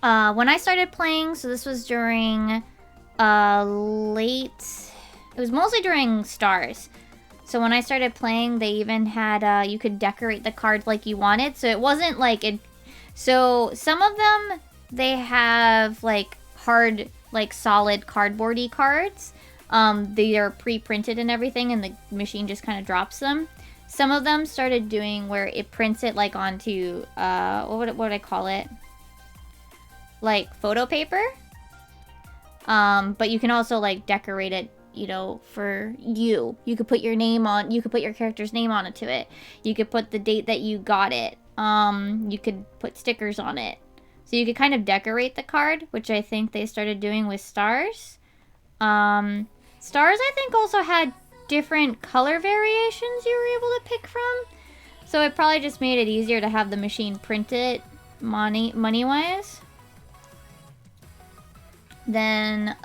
When I started playing, so this was during it was mostly during Stars. So when I started playing, they even had, you could decorate the cards like you wanted. So it wasn't like it. So some of them, they have like hard, like solid cardboardy cards. They are pre-printed and everything, and the machine just kind of drops them. Some of them started doing where it prints it like onto, what would I call it? Like photo paper. But you can also like decorate it, you know, for you. You could put your name on, you could put your character's name onto it. You could put the date that you got it. You could put stickers on it. So you could kind of decorate the card, which I think they started doing with Stars. Stars, I think, also had different color variations you were able to pick from. So it probably just made it easier to have the machine print it money-wise. Then,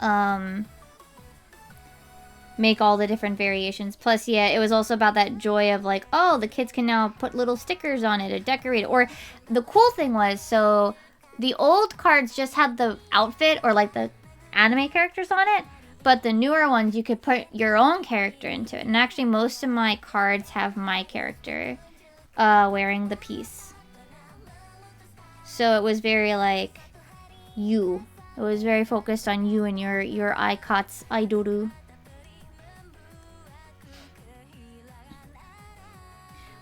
make all the different variations. Plus, yeah, it was also about that joy of like, oh, the kids can now put little stickers on it or decorate it. Or the cool thing was, so the old cards just had the outfit or like the anime characters on it, but the newer ones, you could put your own character into it. And actually, most of my cards have my character wearing the piece. So it was very like you. It was very focused on you and your Aikatsu Aidoru.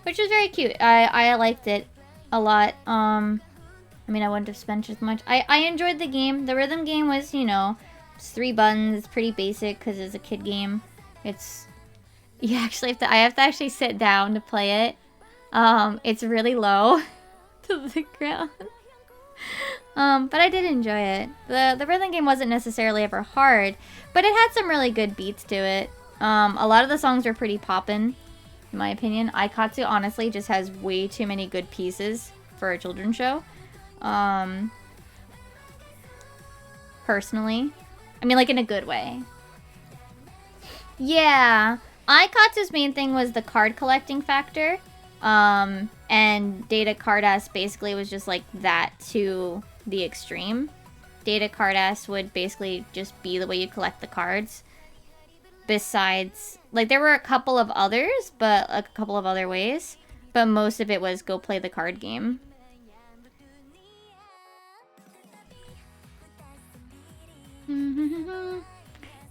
Which was very cute. I liked it a lot. I mean, I wouldn't have spent as much. I enjoyed the game. The rhythm game was, you know, it's 3 buttons. It's pretty basic because it's a kid game. It's, you actually have to, I have to actually sit down to play it. It's really low to the ground. But I did enjoy it. The rhythm game wasn't necessarily ever hard, but it had some really good beats to it. A lot of the songs were pretty poppin'. In my opinion, Aikatsu honestly just has way too many good pieces for a children's show. Personally. I mean, like, in a good way. Yeah. Aikatsu's main thing was the card collecting factor. And Data Card-S basically was just like that to the extreme. Data Card-S would basically just be the way you collect the cards. Besides, like, there were a couple of others, but a couple of other ways. But most of it was go play the card game.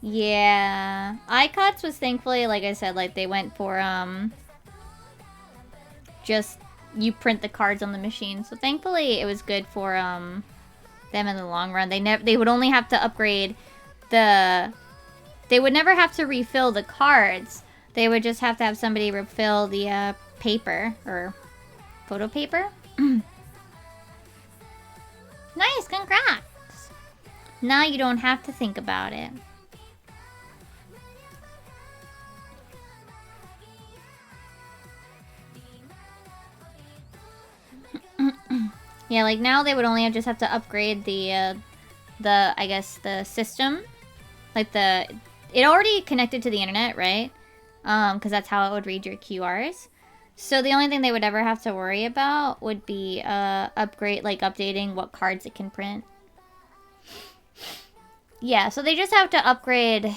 Yeah. iCots was thankfully, like I said, like, they went for, just, you print the cards on the machine. So thankfully, it was good for, them in the long run. They would only have to upgrade the... They would never have to refill the cards. They would just have to have somebody refill the paper or photo paper. Nice, congrats! Now you don't have to think about it. Yeah, like now they would only just have to upgrade the I guess the system, like it already connected to the internet, right? Because that's how it would read your QRs. So the only thing they would ever have to worry about would be updating what cards it can print. Yeah, so they just have to upgrade.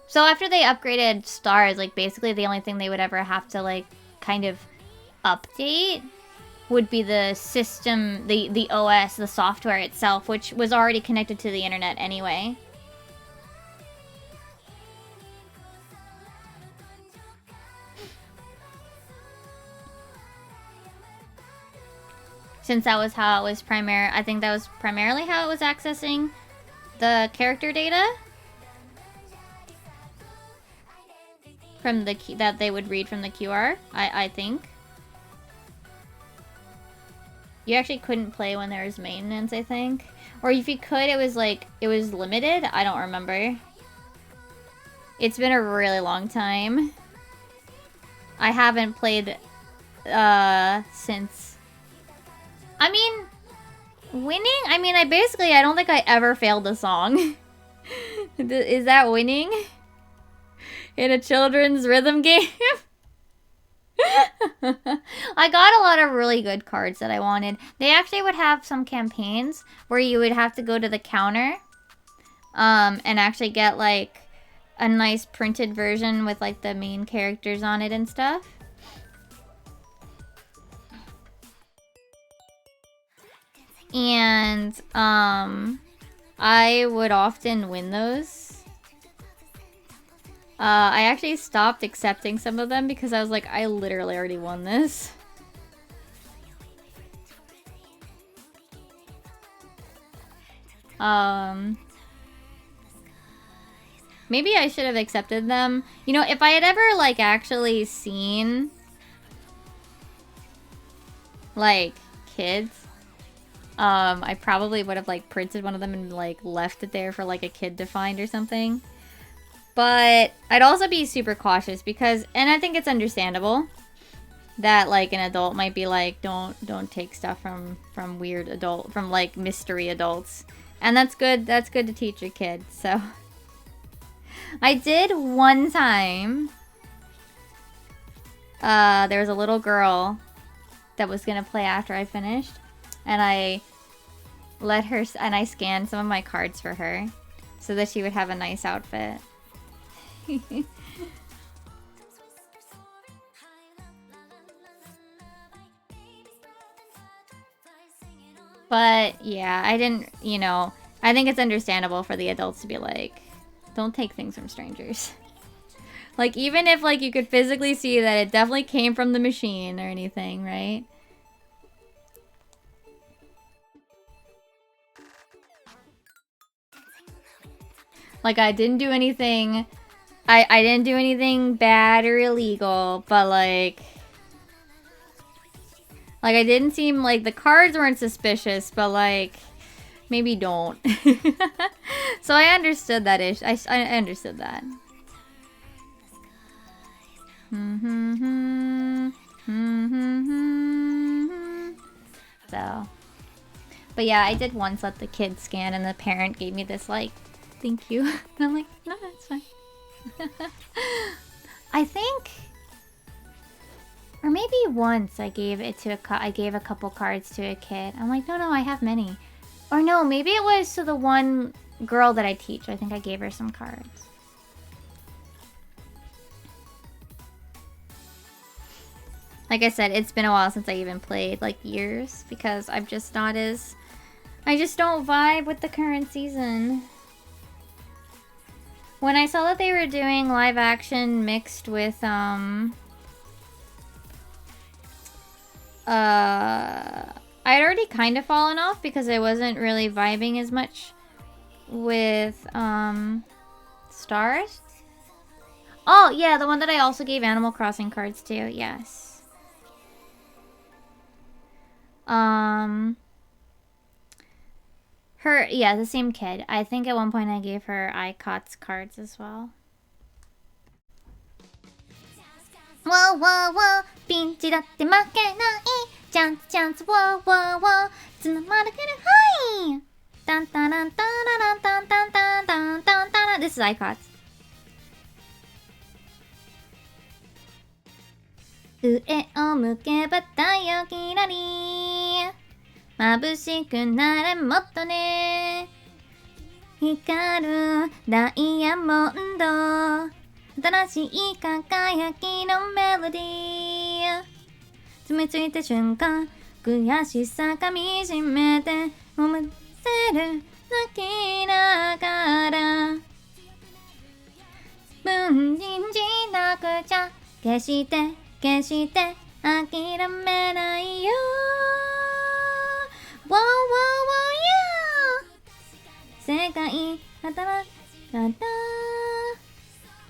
So after they upgraded stars, like basically the only thing they would ever have to like kind of update would be the system, the OS, the software itself, which was already connected to the internet anyway. Since that was how it was I think that was primarily how it was accessing the character data from the key that they would read from the QR. I think you actually couldn't play when there was maintenance, I think, or if you could, it was like it was limited. I don't remember. It's been a really long time. I haven't played since. I mean, winning? I mean, I don't think I ever failed a song. Is that winning? In a children's rhythm game? I got a lot of really good cards that I wanted. They actually would have some campaigns where you would have to go to the counter and actually get like a nice printed version with like the main characters on it and stuff. And I would often win those. I actually stopped accepting some of them because I was like, I literally already won this. Maybe I should have accepted them. You know, if I had ever like actually seen like kids, I probably would have like printed one of them and like left it there for like a kid to find or something. But I'd also be super cautious because, and I think it's understandable that like an adult might be like, don't take stuff from like mystery adults. And that's good to teach your kids. So I did one time. There was a little girl that was gonna play after I finished, and I let her, and I scanned some of my cards for her so that she would have a nice outfit. But yeah, I didn't, you know, I think it's understandable for the adults to be like, don't take things from strangers. Like, even if like you could physically see that it definitely came from the machine or anything, right? Like, I didn't do anything, I didn't do anything bad or illegal, but like I didn't seem like the cards weren't suspicious, but like maybe don't. So I understood that I understood that. So, but yeah, I did once let the kid scan, and the parent gave me this like, thank you. And I'm like, no, that's fine. I think, or maybe once I gave it to I gave a couple cards to a kid. I'm like, no, I have many. Or no, maybe it was to the one girl that I teach. I think I gave her some cards. Like I said, it's been a while since I even played, like years, because I'm just not as... I just don't vibe with the current season. When I saw that they were doing live action mixed with, I'd already kind of fallen off because I wasn't really vibing as much with, Stars. Oh, yeah, the one that I also gave Animal Crossing cards to, yes. Yeah, the same kid. I think at one point I gave her ICOTS cards as well. Whoa, whoa, whoa, ピンチだって負けない。チャンス、チャンス、whoa, whoa, whoa, つままるける、はい。タンタランタラランタンタンタンタンタンタラン。This is ICOTS. 上を向けば太陽きらり。眩しくなれもっとね。光るダイヤモンド。新しい輝きのメロディー。詰めついた瞬間、悔しさかみしめて思いせる泣きながら。分信じなくちゃ決して決して諦めないよ。Wow, wow, wow, yeah! 世界働か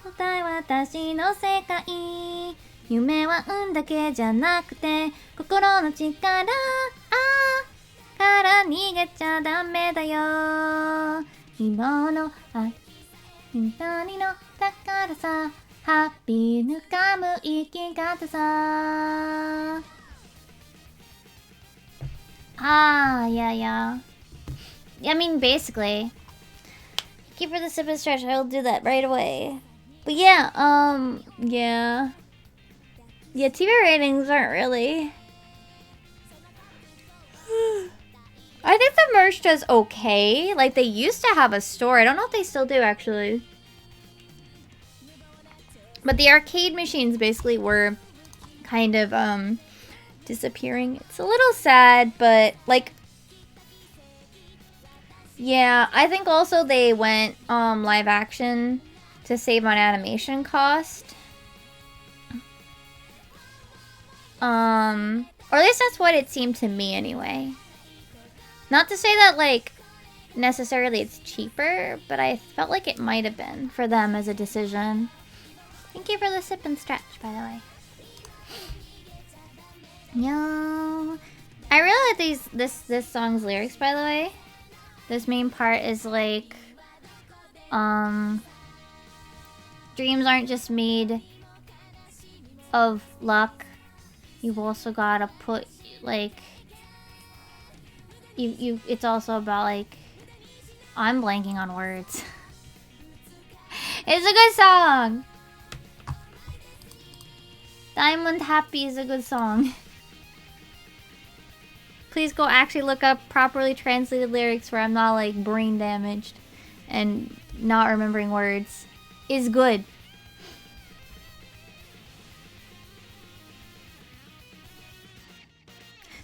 答え私の世界。夢は運だけじゃなくて心の力から逃げちゃダメだよ。今の愛何の宝さ。ハッピーぬかむ生き方さ。Yeah. I mean, basically. Keep for the sip and stretch. I will do that right away. But yeah, yeah. Yeah, TV ratings aren't really... I think the merch does okay. Like, they used to have a store. I don't know if they still do, actually. But the arcade machines basically were kind of, disappearing. It's a little sad, but, like... Yeah, I think also they went, live action to save on animation cost. Or at least that's what it seemed to me anyway. Not to say that, like, necessarily it's cheaper, but I felt like it might have been for them as a decision. Thank you for the sip and stretch, by the way. Yo. I really like this song's lyrics, by the way. This main part is like, dreams aren't just made of luck. You've also gotta put, like, it's also about, like, I'm blanking on words. It's a good song! Diamond Happy is a good song. Please go actually look up properly translated lyrics where I'm not, like, brain damaged and not remembering words. Is good.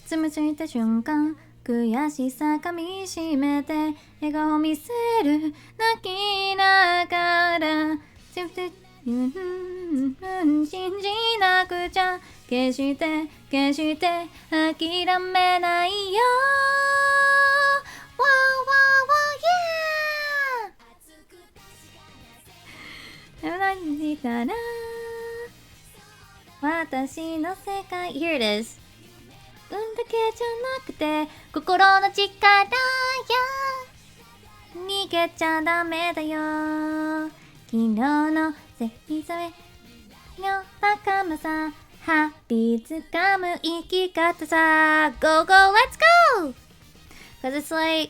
Tsumitsuita shunkan, 悔しさかみしめて笑顔見せる泣きながら信じなくちゃ決して決して諦めないよ Wow, wow, wow, yeah 何したら私の世界 Here it is 運だけじゃなくて心の力や逃げちゃダメだよ昨日のせいぞえの仲間さハッピーつかむ生き方さ Go go let's go Cause it's like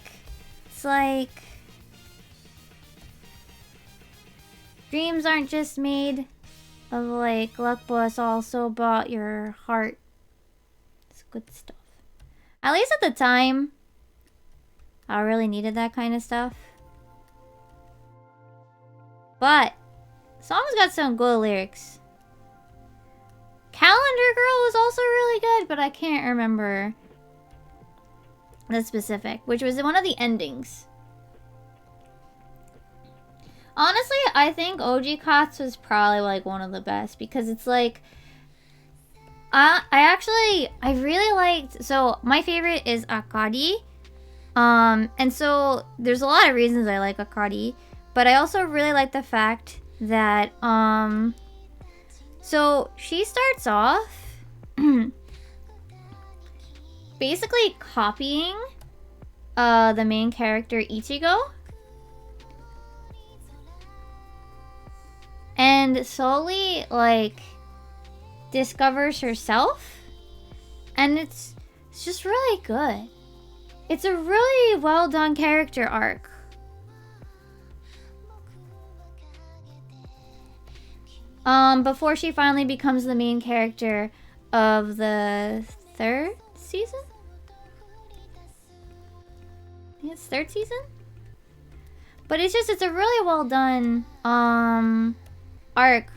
dreams aren't just made of like luck boss also bought your heart. It's good stuff. At least at the time, I really needed that kind of stuff. But song's got some good lyrics. Calendar Girl was also really good, but I can't remember the specific, which was one of the endings. Honestly, I think OG Cots was probably like one of the best because it's like I really liked, so my favorite is Akari. And so there's a lot of reasons I like Akari, but I also really like the fact that so she starts off basically copying the main character Ichigo. And slowly, like, discovers herself. And it's just really good. It's a really well done character arc. Before she finally becomes the main character of the 3rd season? I think it's 3rd season? But it's a really well done, arc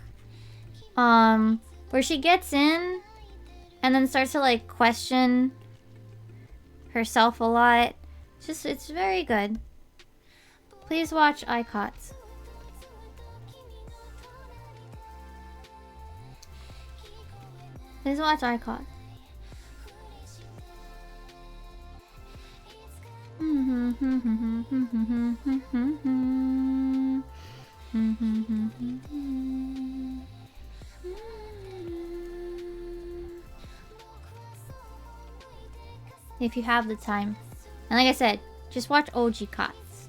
where she gets in and then starts to like question herself a lot. It's very good. Please watch iCots. Please watch iCots. If you have the time. And like I said, just watch OG Cots.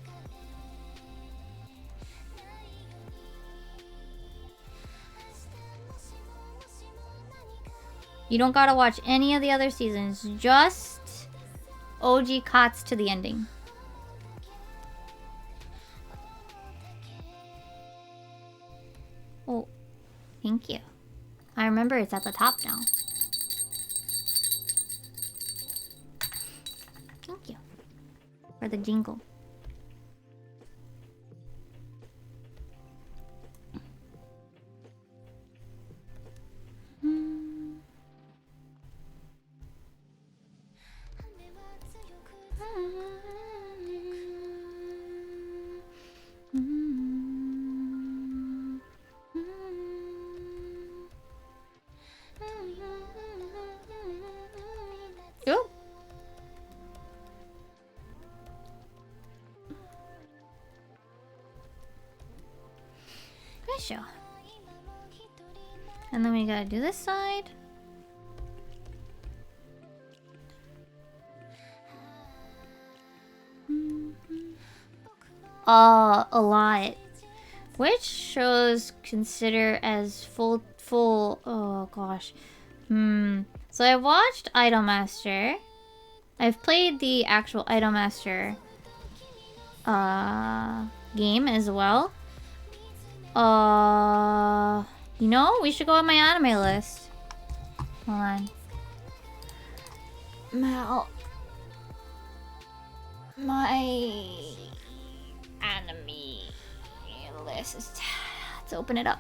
You don't gotta watch any of the other seasons, just OG Cots to the ending. Oh, thank you. I remember it's at the top now. Thank you for the jingle. Oh. Sure. And then we gotta do this side. A lot. Which shows consider as full, oh gosh. So I watched Idolmaster. I've played the actual Idolmaster game as well. You know, we should go on my anime list. Hold on. My anime list. Let's open it up.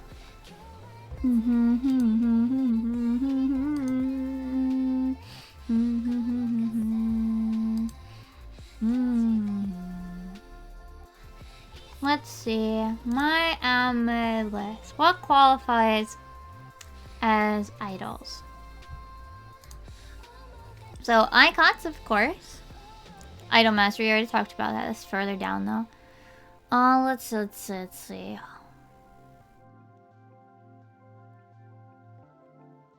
Let's see. My anime list. What qualifies as idols? So, icons, of course. Idolmaster, we already talked about that. That's further down, though. Let's see.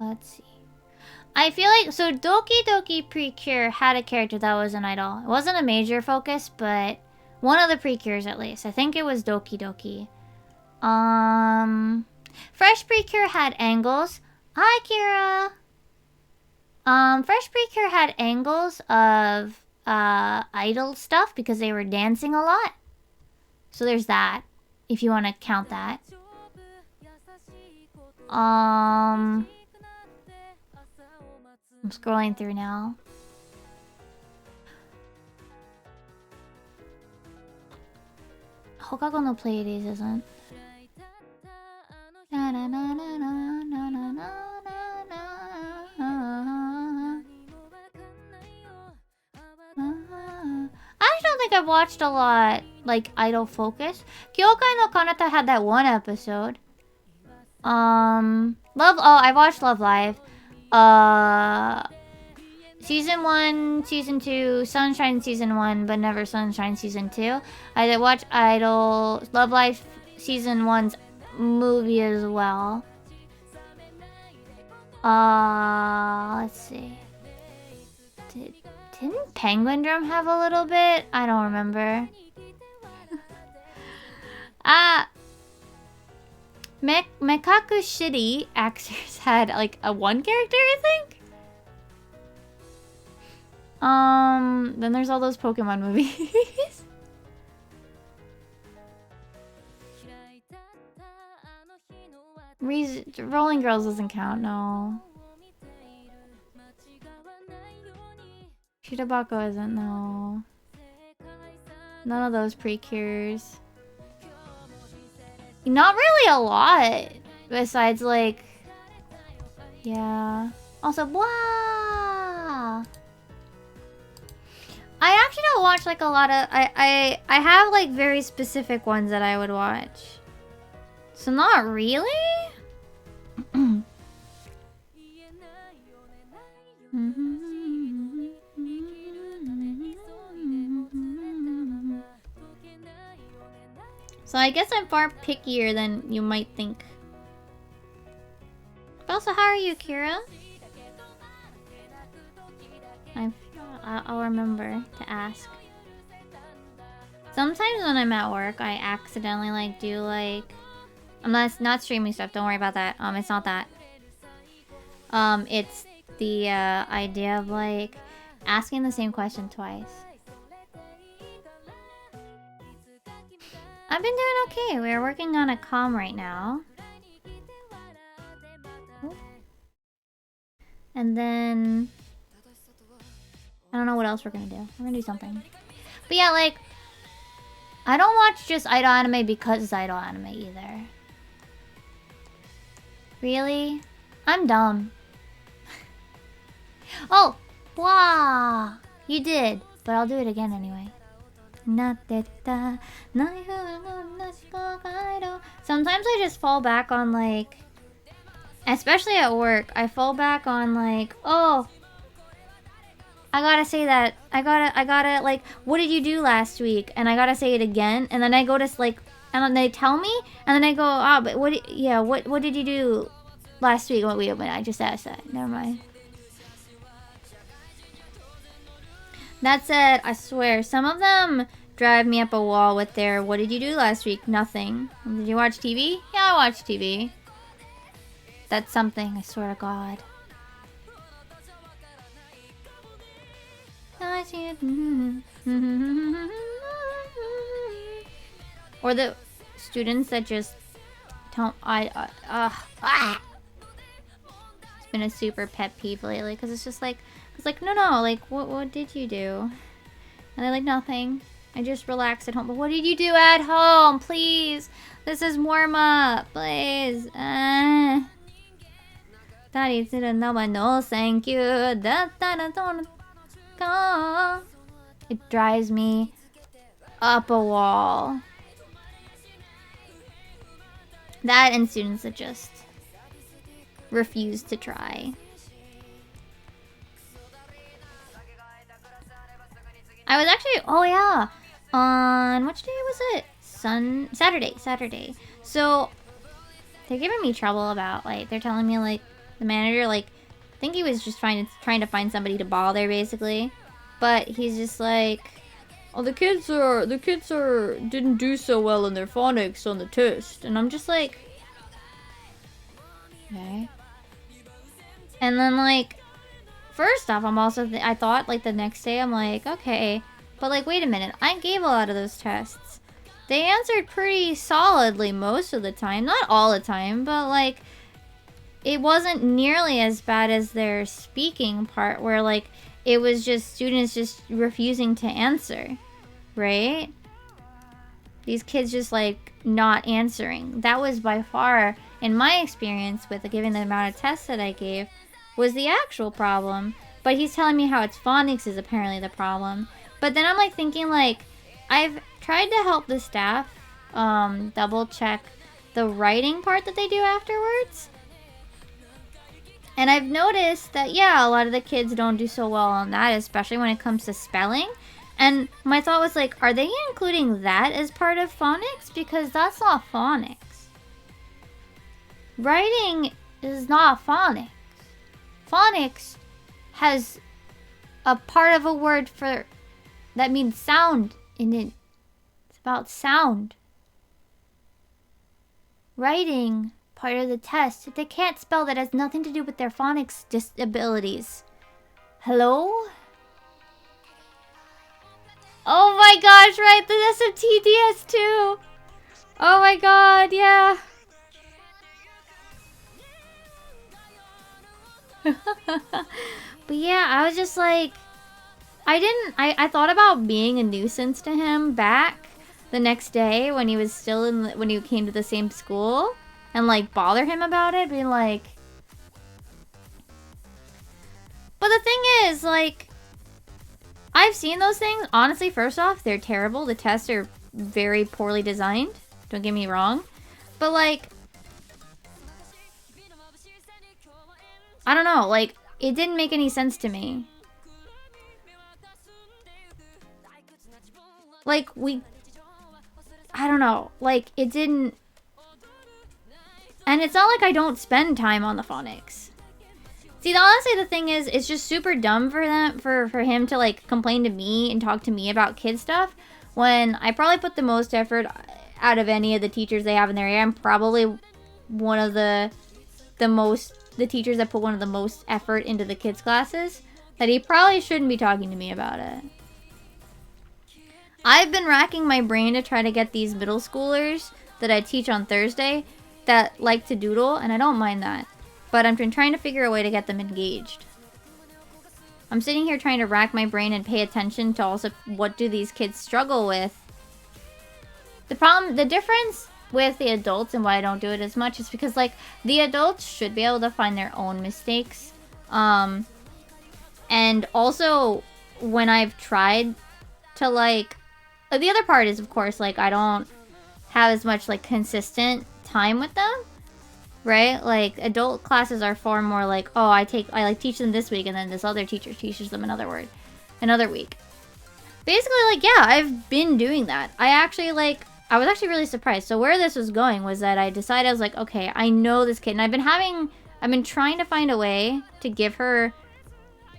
Let's see. I feel like, so Doki Doki Precure had a character that was an idol. It wasn't a major focus, but one of the Precures at least. I think it was Doki Doki. Fresh Precure had angles. Hi, Kira. Fresh Precure had angles of idol stuff because they were dancing a lot. So there's that, if you want to count that. I'm scrolling through now. Hokago no Pleiades isn't. I don't think I've watched a lot, like, Idol Focus. Kyokai no Kanata had that one episode. I watched Love Live. Season 1, Season 2, Sunshine Season 1, but never Sunshine Season 2. I did watch Idol, Love Live Season 1's movie as well. Let's see. Didn't Penguin Drum have a little bit? I don't remember. Mekaku Shitty actors had like a one character, I think. Then there's all those Pokemon movies. Rolling Girls doesn't count, no. Shitabako isn't, no. None of those Precures. Not really a lot. Besides, like... Yeah. Also, blah! I actually don't watch, like, a lot of... I have, like, very specific ones that I would watch. So not really? So I guess I'm far pickier than you might think. But also, how are you, Kira? I'll remember to ask. Sometimes when I'm at work, I accidentally like do like... I'm not streaming stuff, don't worry about that. It's not that. It's the idea of like asking the same question twice. I've been doing okay. We're working on a comm right now. And then... I don't know what else we're gonna do. We're gonna do something. But yeah, like... I don't watch just idol anime because it's idol anime either. Really? I'm dumb. Oh! Wow! You did. But I'll do it again anyway. Sometimes I just fall back on like... Especially at work, I fall back on like... Oh! I gotta say that. I gotta like... What did you do last week? And I gotta say it again. And then I go to like... And then they tell me. And then I go, ah, but what did you do last week? Wait, I just asked that. Never mind. That said, I swear, some of them drive me up a wall with their, what did you do last week? Nothing. Did you watch TV? Yeah, I watched TV. That's something, I swear to God. Or the students that just don't, It's been a super pet peeve lately, because it's just like, no, like, what did you do? And they're like, nothing. I just relaxed at home. But what did you do at home? Please. This is warm up. Please. Daddy didn't know, but no, thank you. It drives me up a wall. That and students that just refuse to try. I was actually, oh yeah, on, which day was it? Saturday. So, they're giving me trouble about, like, they're telling me, like, the manager, like, I think he was just trying to find somebody to bother, basically. But he's just like, oh, the kids didn't do so well in their phonics on the test. And I'm just like, okay. And then, like, first off, I thought, like, the next day, I'm like, okay. But, like, wait a minute. I gave a lot of those tests. They answered pretty solidly most of the time. Not all the time, but, like, it wasn't nearly as bad as their speaking part, where like it was just students just refusing to answer, right? These kids just like not answering. That was by far, in my experience with given the amount of tests that I gave, was the actual problem. But he's telling me how it's phonics is apparently the problem. But then I'm like thinking like, I've tried to help the staff double check the writing part that they do afterwards. And I've noticed that, yeah, a lot of the kids don't do so well on that, especially when it comes to spelling. And my thought was like, are they including that as part of phonics? Because that's not phonics. Writing is not phonics. Phonics has a part of a word for that means sound in it. It's about sound. Writing, part of the test. If they can't spell, that has nothing to do with their phonics disabilities. Hello? Oh my gosh, right, the SMTDS too. Oh my god, yeah. But yeah, I was just like, I thought about being a nuisance to him back the next day when he was still when he came to the same school, and like bother him about it, being like, but the thing is, like, I've seen those things. Honestly, first off, they're terrible. The tests are very poorly designed. Don't get me wrong. But, like, I don't know. Like, it didn't make any sense to me. Like, I don't know. Like, it didn't... And it's not like I don't spend time on the phonics. See, honestly, the thing is, it's just super dumb for them, for him to, like, complain to me and talk to me about kid stuff when I probably put the most effort out of any of the teachers they have in their area. I'm probably one of the teachers that put one of the most effort into the kids' classes, that he probably shouldn't be talking to me about it. I've been racking my brain to try to get these middle schoolers that I teach on Thursday that like to doodle, and I don't mind that. But I'm trying to figure a way to get them engaged. I'm sitting here trying to rack my brain and pay attention to also what do these kids struggle with. The difference with the adults and why I don't do it as much is because, like, the adults should be able to find their own mistakes. And also, when I've tried to, like... The other part is, of course, like, I don't have as much, like, consistent time with them. Right? Like, adult classes are far more like, oh, I teach them this week, and then this other teacher teaches them another week. Basically, like, yeah, I've been doing that. I was actually really surprised. So where this was going was that I decided, I was like, okay, I know this kid, and I've been trying to find a way to give her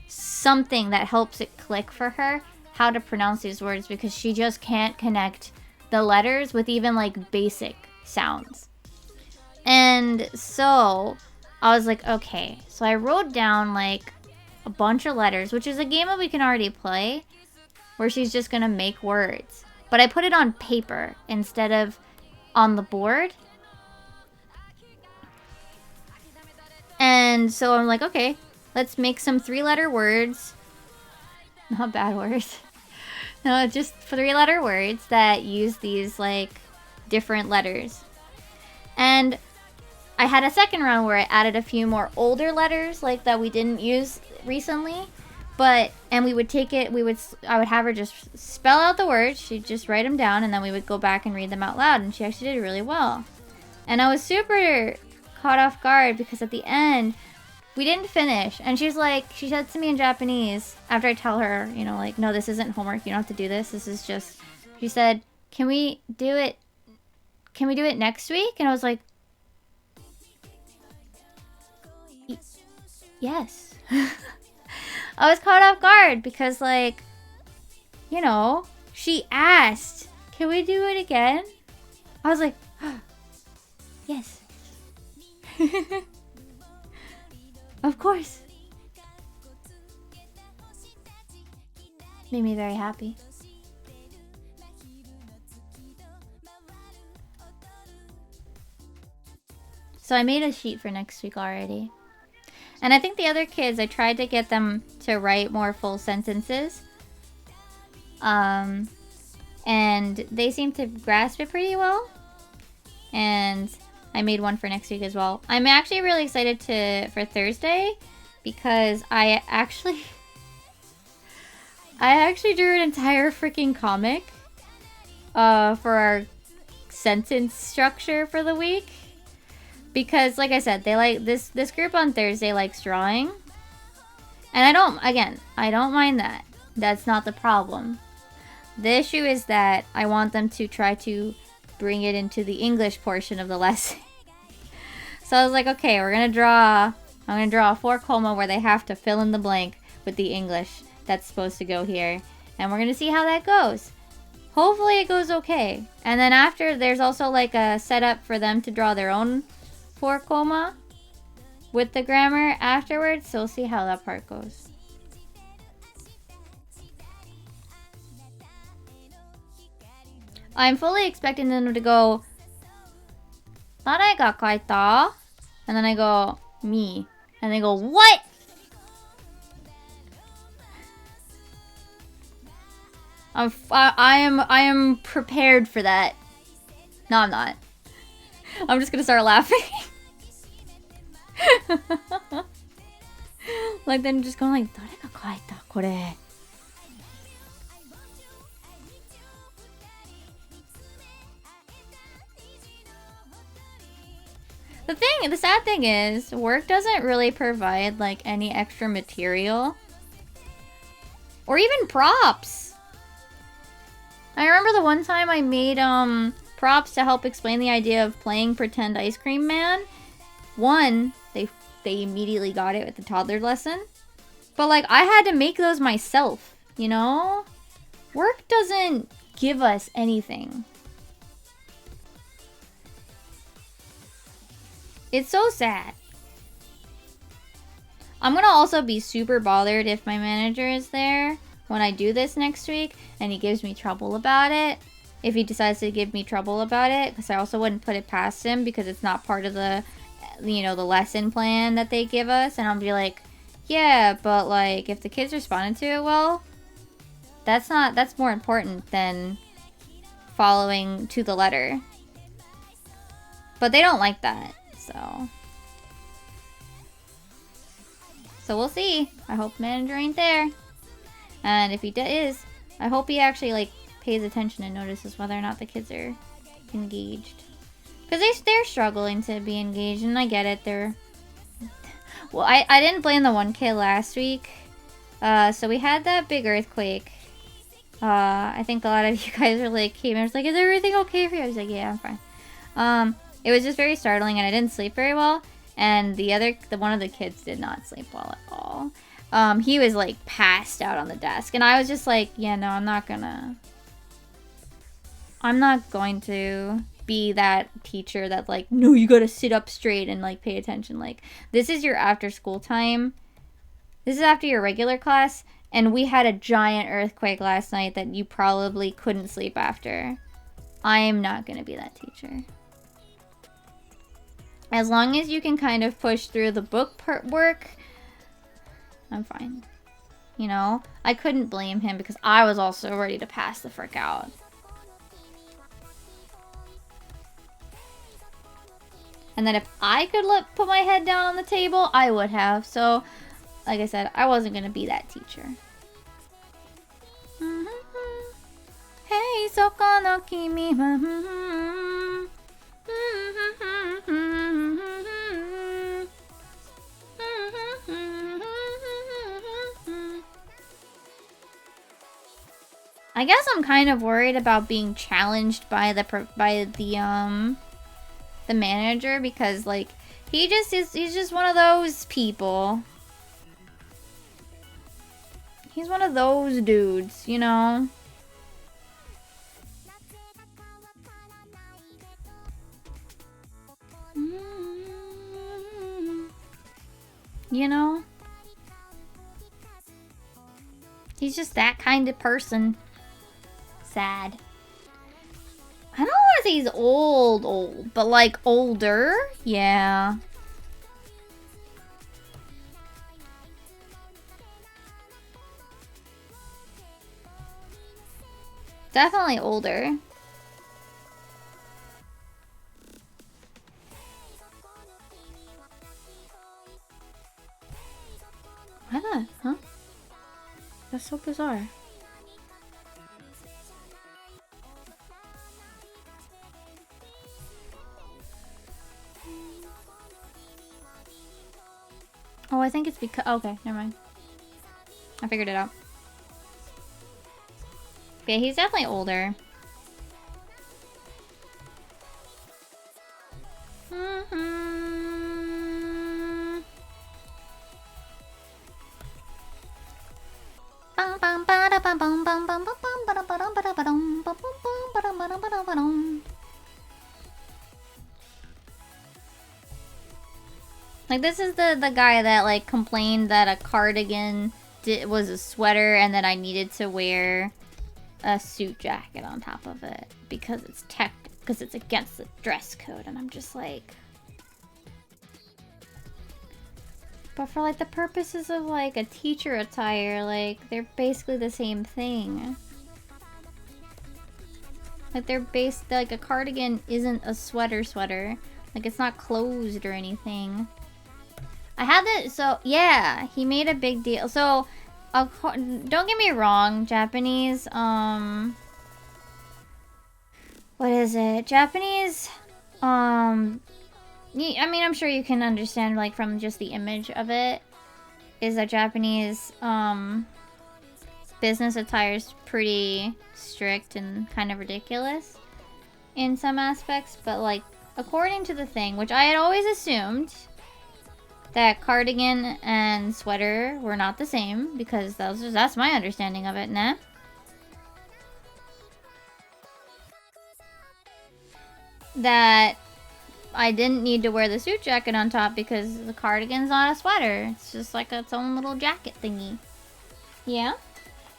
something that helps it click for her how to pronounce these words, because she just can't connect the letters with even, like, basic sounds. And so I was like, okay. So I wrote down, like, a bunch of letters, which is a game that we can already play, where she's just gonna make words. But I put it on paper instead of on the board. And so I'm like, okay, let's make some 3-letter words. Not bad words. No, just 3-letter words that use these, like, different letters. And I had a second round where I added a few more older letters, like, that we didn't use recently. And we would take it, I would have her just spell out the words, she'd just write them down, and then we would go back and read them out loud, and she actually did really well. And I was super caught off guard, because at the end, we didn't finish, and she said to me in Japanese, after I tell her, you know, like, no, this isn't homework, you don't have to do this is just, she said, can we do it next week? And I was like, yes. I was caught off guard because, like, you know, she asked, can we do it again? I was like, oh, yes. Of course. Made me very happy. So I made a sheet for next week already. And I think the other kids, I tried to get them to write more full sentences. And they seem to grasp it pretty well. And I made one for next week as well. I'm actually really excited for Thursday because I actually drew an entire freaking comic for our sentence structure for the week. Because, like I said, they like this group on Thursday likes drawing. And I don't mind that. That's not the problem. The issue is that I want them to try to bring it into the English portion of the lesson. So I was like, okay, I'm gonna draw a 4 coma where they have to fill in the blank with the English that's supposed to go here. And we're gonna see how that goes. Hopefully it goes okay. And then after, there's also like a setup for them to draw their own 4 coma with the grammar afterwards. So we'll see how that part goes. I'm fully expecting them to go, 誰が書いた? And then I go, me. And they go, what? I am prepared for that. No, I'm not. I'm just gonna start laughing. Like them just going like, 誰が書いたこれ? The sad thing is, work doesn't really provide like any extra material. Or even props. I remember the one time I made props to help explain the idea of playing pretend ice cream man. One, they immediately got it with the toddler lesson. But like I had to make those myself, you know? Work doesn't give us anything. It's so sad. I'm gonna also be super bothered if my manager is there when I do this next week and he gives me trouble about it. If he decides to give me trouble about it, because I also wouldn't put it past him because it's not part of the, you know, the lesson plan that they give us. And I'll be like, yeah, but like if the kids responded to it well, that's more important than following to the letter. But they don't like that. So we'll see. I hope manager ain't there. And if he is, I hope he actually like pays attention and notices whether or not the kids are engaged. Because they're struggling to be engaged, and I get it. Well, I didn't blame the one kid last week. So we had that big earthquake. I think a lot of you guys are like, came and was like, is everything okay for you? I was like, yeah, I'm fine. It was just very startling, and I didn't sleep very well. And one of the kids did not sleep well at all. He was like passed out on the desk, and I was just like, yeah, no, I'm not going to be that teacher that like, no, you gotta sit up straight and like pay attention. Like, this is your after school time. This is after your regular class, and we had a giant earthquake last night that you probably couldn't sleep after. I am not gonna be that teacher. As long as you can kind of push through the book work, I'm fine. You know? I couldn't blame him because I was also ready to pass the frick out. And then if I could put my head down on the table, I would have. So, like I said, I wasn't going to be that teacher. Hey, soko no kimi wa I guess I'm kind of worried about being challenged by the manager, because like he's just one of those people. He's one of those dudes, you know? You know? He's just that kind of person. Sad. I don't want to say he's old, but like older? Yeah. Definitely older. Why not? Huh? That's so bizarre. Oh, I think it's because... Okay, never mind. I figured it out. Yeah, he's definitely older. Like, this is the guy that, like, complained that a cardigan was a sweater and that I needed to wear a suit jacket on top of it because it's against the dress code, and I'm just like... But for, like, the purposes of, like, a teacher attire, like, they're basically the same thing. Like, like, a cardigan isn't a sweater. Like, it's not closed or anything. I had it, so, yeah, he made a big deal. So, don't get me wrong, Japanese, what is it? Japanese, I mean, I'm sure you can understand, like, from just the image of it, is that Japanese, business attire is pretty strict and kind of ridiculous in some aspects, but, like, according to the thing, which I had always assumed that cardigan and sweater were not the same, because that's my understanding of it, nah? That I didn't need to wear the suit jacket on top because the cardigan's not a sweater. It's just like its own little jacket thingy. Yeah?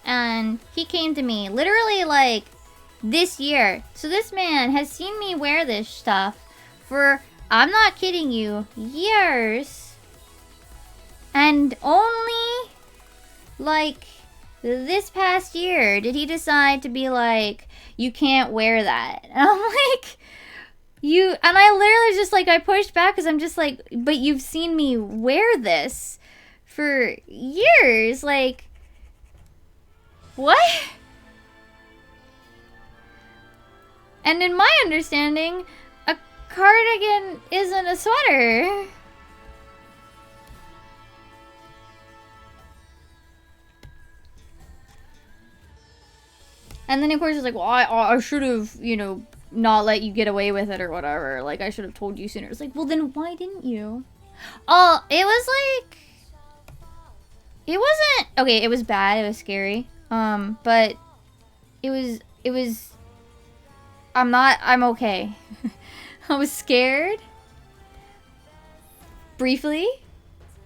And he came to me literally like this year. So this man has seen me wear this stuff for, I'm not kidding you, years. And only like this past year did he decide to be like, you can't wear that. And I'm like, and I literally just like, I pushed back because I'm just like, but you've seen me wear this for years. Like, what? And in my understanding, a cardigan isn't a sweater. And then of course it's like, well, I should have, you know, not let you get away with it or whatever. Like, I should have told you sooner. It's like, well, then why didn't you? Oh, it was like... It wasn't... Okay, it was bad. It was scary. But it was... I'm okay. I was scared. Briefly.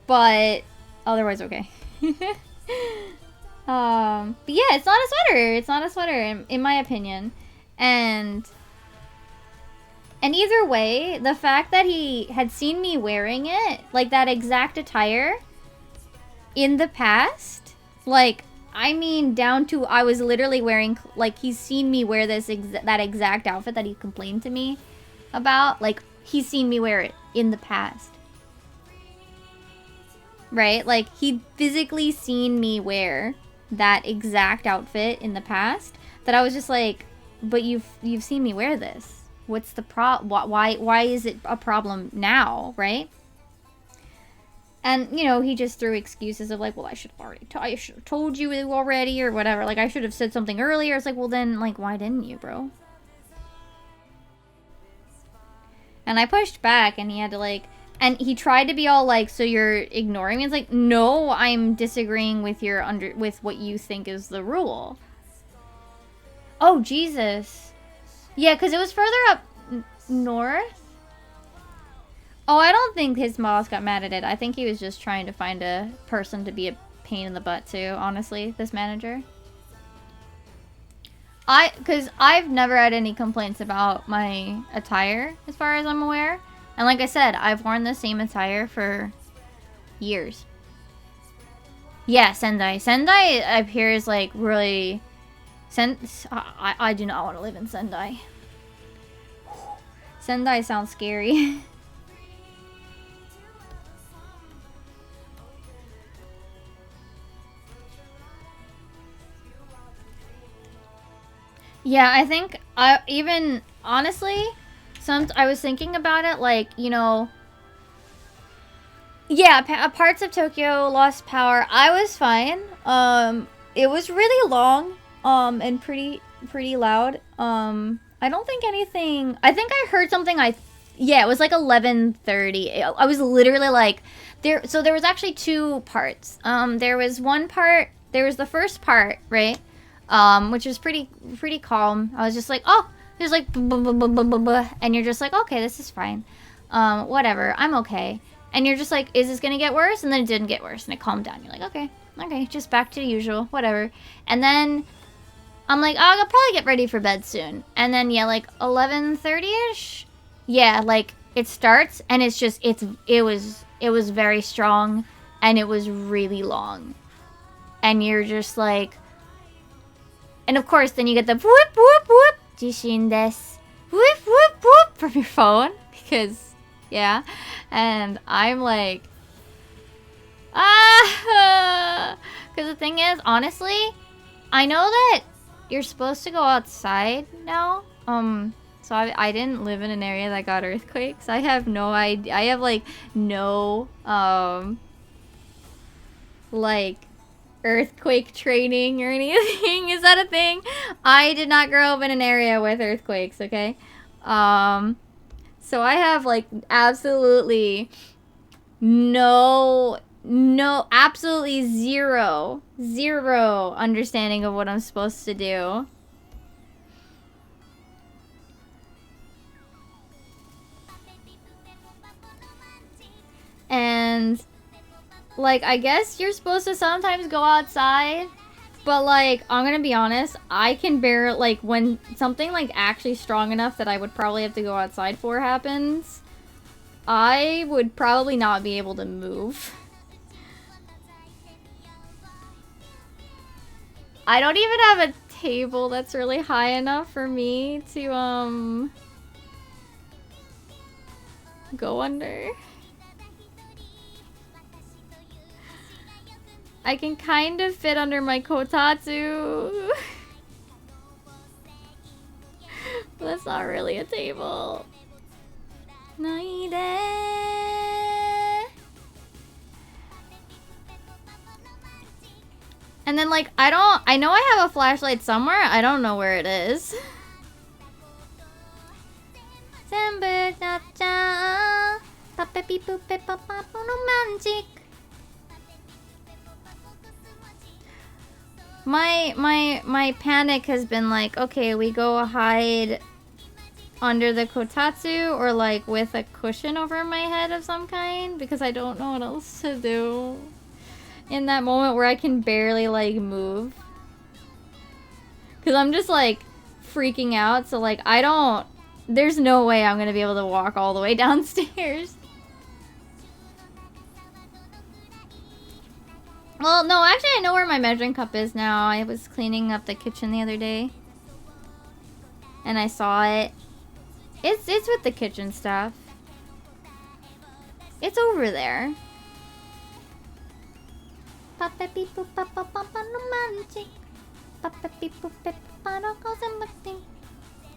But otherwise okay. But yeah, it's not a sweater. It's not a sweater, in my opinion. And either way, the fact that he had seen me wearing it, like that exact attire, in the past, like, I mean, down to I was literally wearing, like, he's seen me wear that exact outfit that he complained to me about. Like, he's seen me wear it in the past. Right? Like, he'd physically seen me wear that exact outfit in the past, that I was just like, but you've seen me wear this. What's the why is it a problem now, right? And, you know, he just threw excuses of like, well, I should have told you already or whatever. Like, I should have said something earlier. It's like, well, then, like, why didn't you, bro? And I pushed back, and he had to, like... And he tried to be all like, so you're ignoring me? It's like, no, I'm disagreeing with with what you think is the rule. Oh, Jesus. Yeah, because it was further up north. Oh, I don't think his boss got mad at it. I think he was just trying to find a person to be a pain in the butt to, honestly, this manager. Because I've never had any complaints about my attire, as far as I'm aware. And like I said, I've worn the same attire for years. Yeah, Sendai. Sendai appears like really... I do not want to live in Sendai. Sendai sounds scary. Yeah, I think even honestly, I was thinking about it, like, you know, yeah, parts of Tokyo lost power. I was fine. It was really long, and pretty loud. I don't think anything. I think I heard something. Yeah, it was like 11:30. I was literally like, there. So there was actually two parts. There was one part. There was the first part, right? Which was pretty calm. I was just like, oh, there's like, and you're just like, okay, this is fine. Whatever, I'm okay. And you're just like, is this gonna get worse? And then it didn't get worse, and it calmed down. You're like, okay, just back to usual, whatever. And then I'm like, oh, I'll probably get ready for bed soon. And then yeah, like 11:30ish. Yeah, like it starts, and it's just it was very strong, and it was really long, and you're just like. And of course, then you get the whoop, whoop, whoop, jishin desu, whoop, whoop, whoop from your phone. Because, yeah. And I'm like, ah. Because the thing is, honestly, I know that you're supposed to go outside now. So I didn't live in an area that got earthquakes. I have no idea. I have, like, no, like, earthquake training or anything. Is that a thing? I did not grow up in an area with earthquakes, okay? So I have like absolutely absolutely zero understanding of what I'm supposed to do. And like, I guess you're supposed to sometimes go outside, but like, I'm gonna be honest, I can bear, like, when something like actually strong enough that I would probably have to go outside for happens, I would probably not be able to move. I don't even have a table that's really high enough for me to, go under. I can kind of fit under my kotatsu. But that's not really a table. And then like, I know I have a flashlight somewhere. I don't know where it is. My panic has been like, okay, we go hide under the kotatsu or like with a cushion over my head of some kind, because I don't know what else to do in that moment where I can barely like move. Cause I'm just like freaking out, so like there's no way I'm gonna be able to walk all the way downstairs. Well, no, actually I know where my measuring cup is now. I was cleaning up the kitchen the other day, and I saw it. It's with the kitchen stuff. It's over there. It's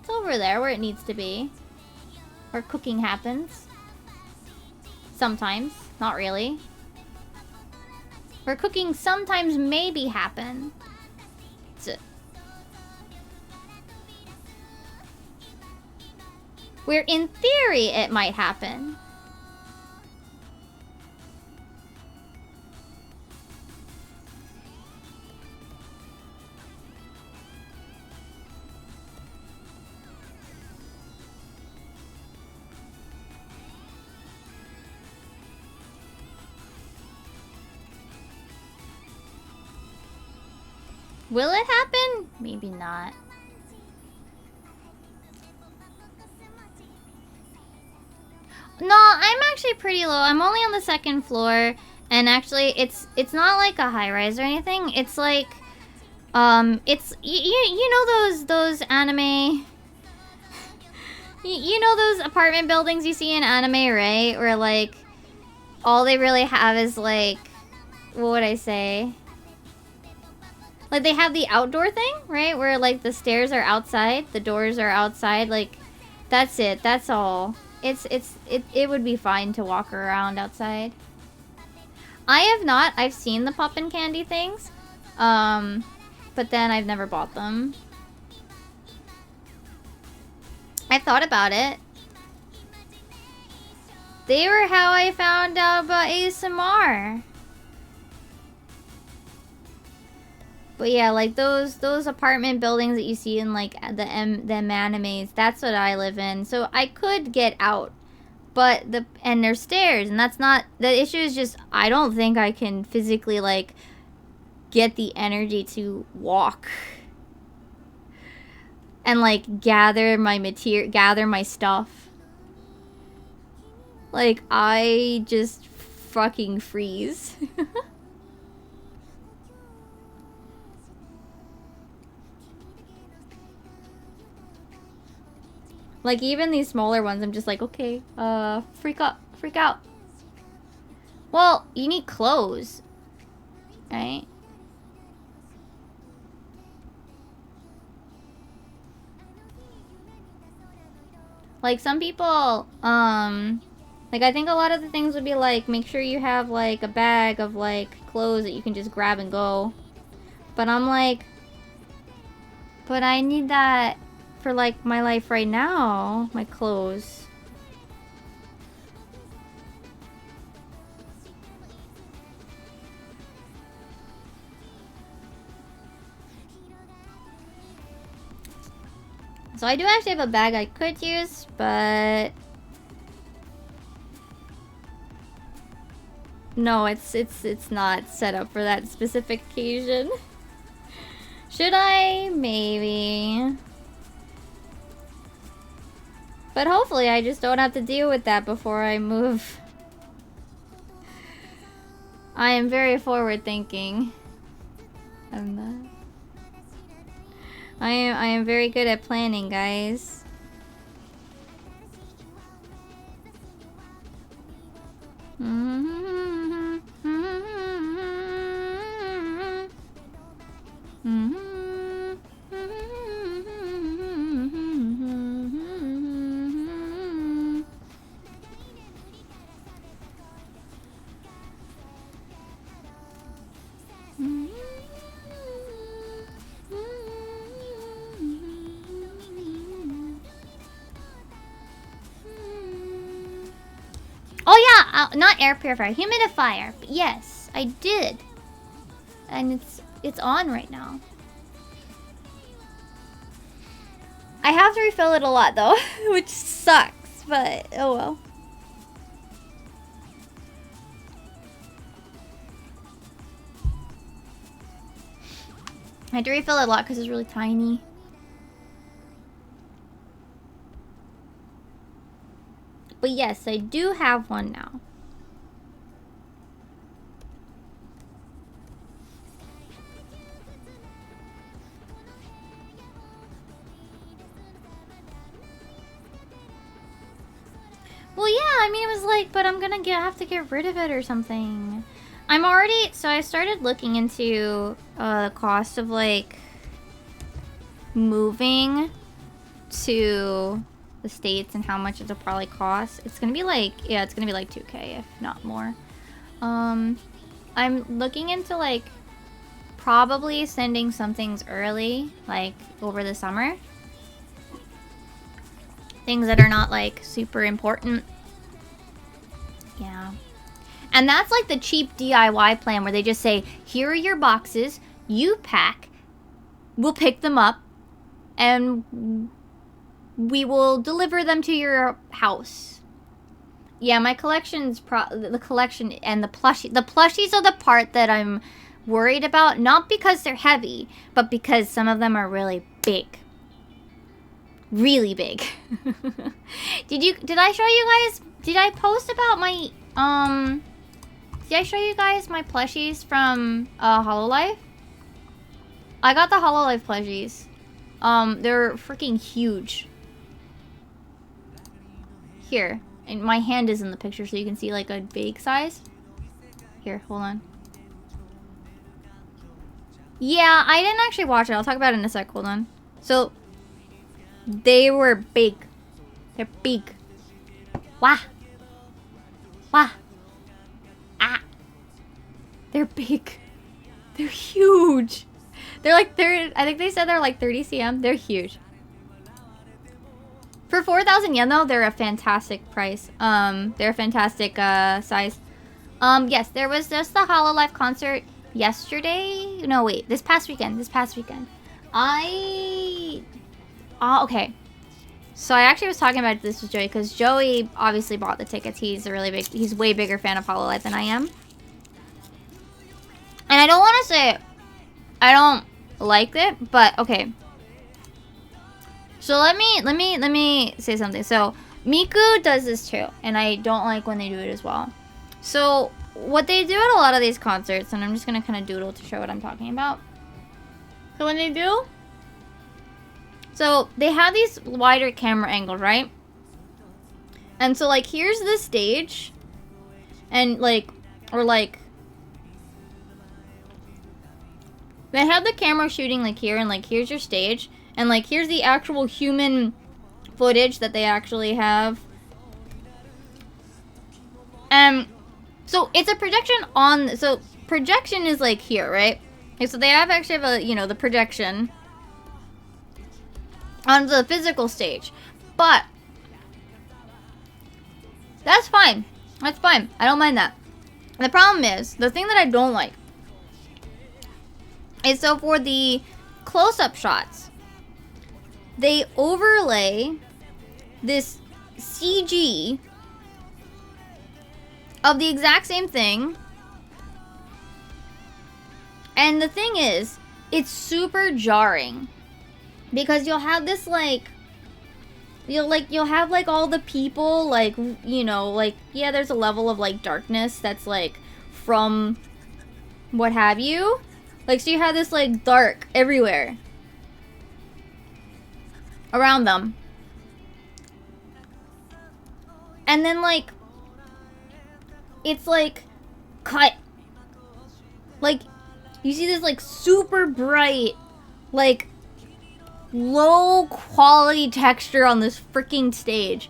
over there where it needs to be. Where cooking happens. Sometimes. Not really. Where cooking sometimes maybe happen. Where in theory it might happen. Will it happen? Maybe not. No, I'm actually pretty low. I'm only on the 2nd floor, and actually, it's not like a high rise or anything. It's like, it's you know those anime. You know those apartment buildings you see in anime, right? Where like all they really have is like, what would I say? Like they have the outdoor thing, right? Where like the stairs are outside, the doors are outside. Like that's it. That's all. It would be fine to walk around outside. I have not. I've seen the poppin' candy things, but then I've never bought them. I thought about it. They were how I found out about ASMR. But yeah, like those apartment buildings that you see in like them animes, that's what I live in. So I could get out. But and there's stairs, and that's not the issue. Is just I don't think I can physically like get the energy to walk and like gather my stuff. Like I just fucking freeze. Like even these smaller ones, I'm just like, okay, freak out. Well, you need clothes, right? Like some people, like I think a lot of the things would be like, make sure you have like a bag of like clothes that you can just grab and go. But I'm like, but I need that for like my life right now, my clothes. So I do actually have a bag I could use, but no, it's not set up for that specific occasion. Should I? Maybe. But hopefully I just don't have to deal with that before I move. I am very forward thinking. I'm not. I am very good at planning, guys. Oh yeah, not air purifier, humidifier. But yes, I did, and it's on right now. I have to refill it a lot though, which sucks. But oh well. I had to refill it a lot because it's really tiny. But yes, I do have one now. Well, yeah, I mean, it was like, but I'm gonna have to get rid of it or something. I'm already, so I started looking into the cost of like moving to the States and how much it'll probably cost. It's gonna be like, yeah, it's gonna be like 2K, if not more. I'm looking into like probably sending some things early, like over the summer. Things that are not like super important. Yeah. And that's like the cheap DIY plan where they just say, here are your boxes, you pack, we'll pick them up, and we will deliver them to your house. Yeah, my collection's the collection and the plushies are the part that I'm worried about, not because they're heavy, but because some of them are really big. Really big. Did I show you guys Did I post about my, did I show you guys my plushies from, Hololive? I got the Hololive plushies. They're freaking huge. Here. And my hand is in the picture so you can see, like, a big size. Here, hold on. Yeah, I didn't actually watch it. I'll talk about it in a sec. Hold on. So, they were big. They're big. Wah. Wah. Ah. They're big. They're huge. They're like, I think they said they're like 30 cm. They're huge. For 4,000 yen though, they're a fantastic price. They're a fantastic size. Yes, there was just the Hololive concert yesterday. No, wait, this past weekend. Okay. So I actually was talking about this with Joey because Joey obviously bought the tickets. He's he's way bigger fan of Hololive than I am. And I don't want to say I don't like it, but okay. So let me say something. So Miku does this too, and I don't like when they do it as well. So what they do at a lot of these concerts, and I'm just gonna kind of doodle to show what I'm talking about. So when they do, so they have these wider camera angles, right? And so like here's the stage, and like, or like, they have the camera shooting like here, and like here's your stage. And, like, here's the actual human footage that they actually have. So, it's a projection on... So, projection is, like, here, right? Okay, so they actually have a, you know, the projection on the physical stage. But, that's fine. That's fine. I don't mind that. The problem is, the thing that I don't like is, so for the close-up shots, they overlay this CG of the exact same thing. And the thing is, it's super jarring. Because you'll have this, like... You'll have, like, all the people, like, you know, like... Yeah, there's a level of, like, darkness that's, like, from... what have you. Like, so you have this, like, dark everywhere around them. And then, like, it's, like, cut. Like, you see this, like, super bright, like, low quality texture on this freaking stage.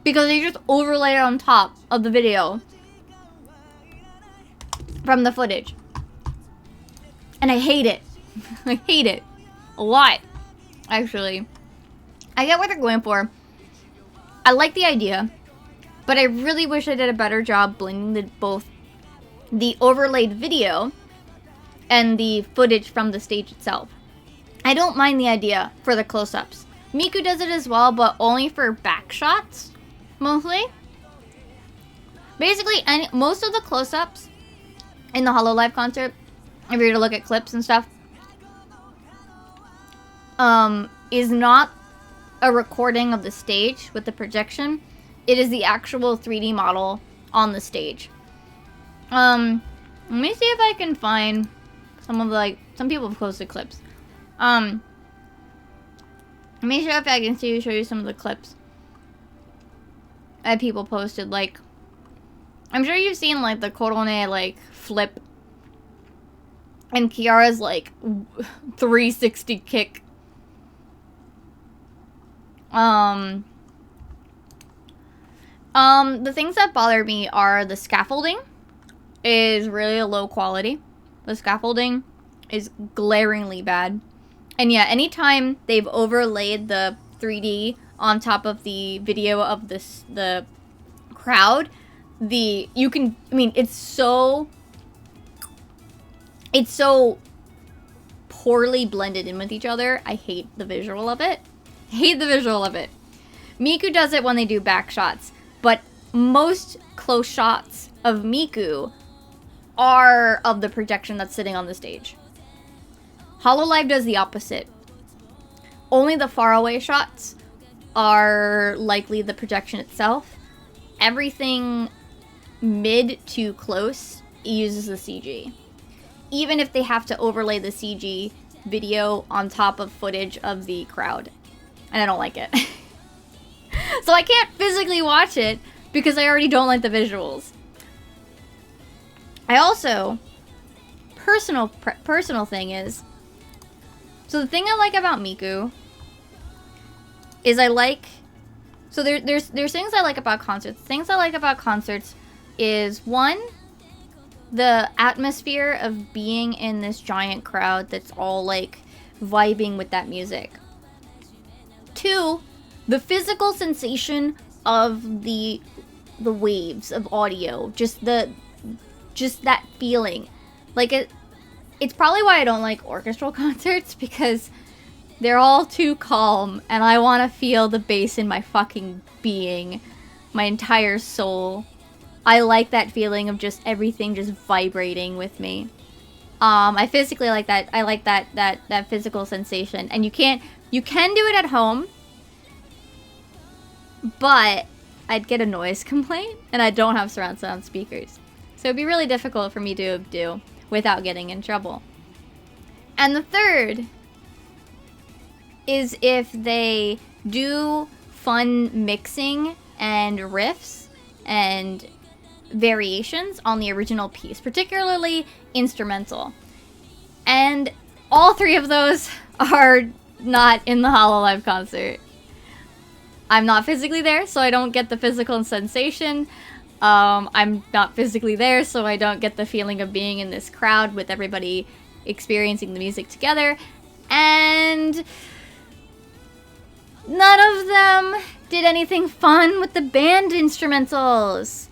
Because they just overlay it on top of the video from the footage. And I hate it. I hate it. A lot, actually. I get what they're going for. I like the idea, but I really wish I did a better job blending both the overlaid video and the footage from the stage itself. I don't mind the idea for the close-ups. Miku does it as well, but only for back shots, mostly. Basically, most of the close-ups in the Hololive concert, if you were to look at clips and stuff, is not a recording of the stage with the projection. It is the actual 3D model on the stage. Let me see if I can find some of the, like, some people have posted clips. Let me see if I can show you some of the clips that people posted. Like, I'm sure you've seen, like, the Korone, like, flip. And Kiara's, like, 360 kick. The things that bother me are the scaffolding is really low quality. The scaffolding is glaringly bad. And yeah, anytime they've overlaid the 3D on top of the video of the crowd, it's so poorly blended in with each other. I hate the visual of it. Miku does it when they do back shots, but most close shots of Miku are of the projection that's sitting on the stage. Hololive does the opposite. Only the faraway shots are likely the projection itself, everything mid to close uses the CG. Even if they have to overlay the CG video on top of footage of the crowd. And I don't like it. So I can't physically watch it because I already don't like the visuals. I also, personal thing is, so the thing I like about Miku is so there's things I like about concerts. Things I like about concerts is, one, the atmosphere of being in this giant crowd that's all like vibing with that music. Two, the physical sensation of the waves of audio, just that feeling. Like it's probably why I don't like orchestral concerts, because they're all too calm and I want to feel the bass in my fucking being, my entire soul. I like that feeling of just everything just vibrating with me. I physically like that. I like that physical sensation. And you can do it at home, but I'd get a noise complaint and I don't have surround sound speakers. So it'd be really difficult for me to do without getting in trouble. And the third is if they do fun mixing and riffs and variations on the original piece, particularly instrumental. And all three of those are not in the Hololive concert. I'm not physically there, so I don't get the physical sensation. I'm not physically there, so I don't get the feeling of being in this crowd with everybody experiencing the music together. And none of them did anything fun with the band instrumentals.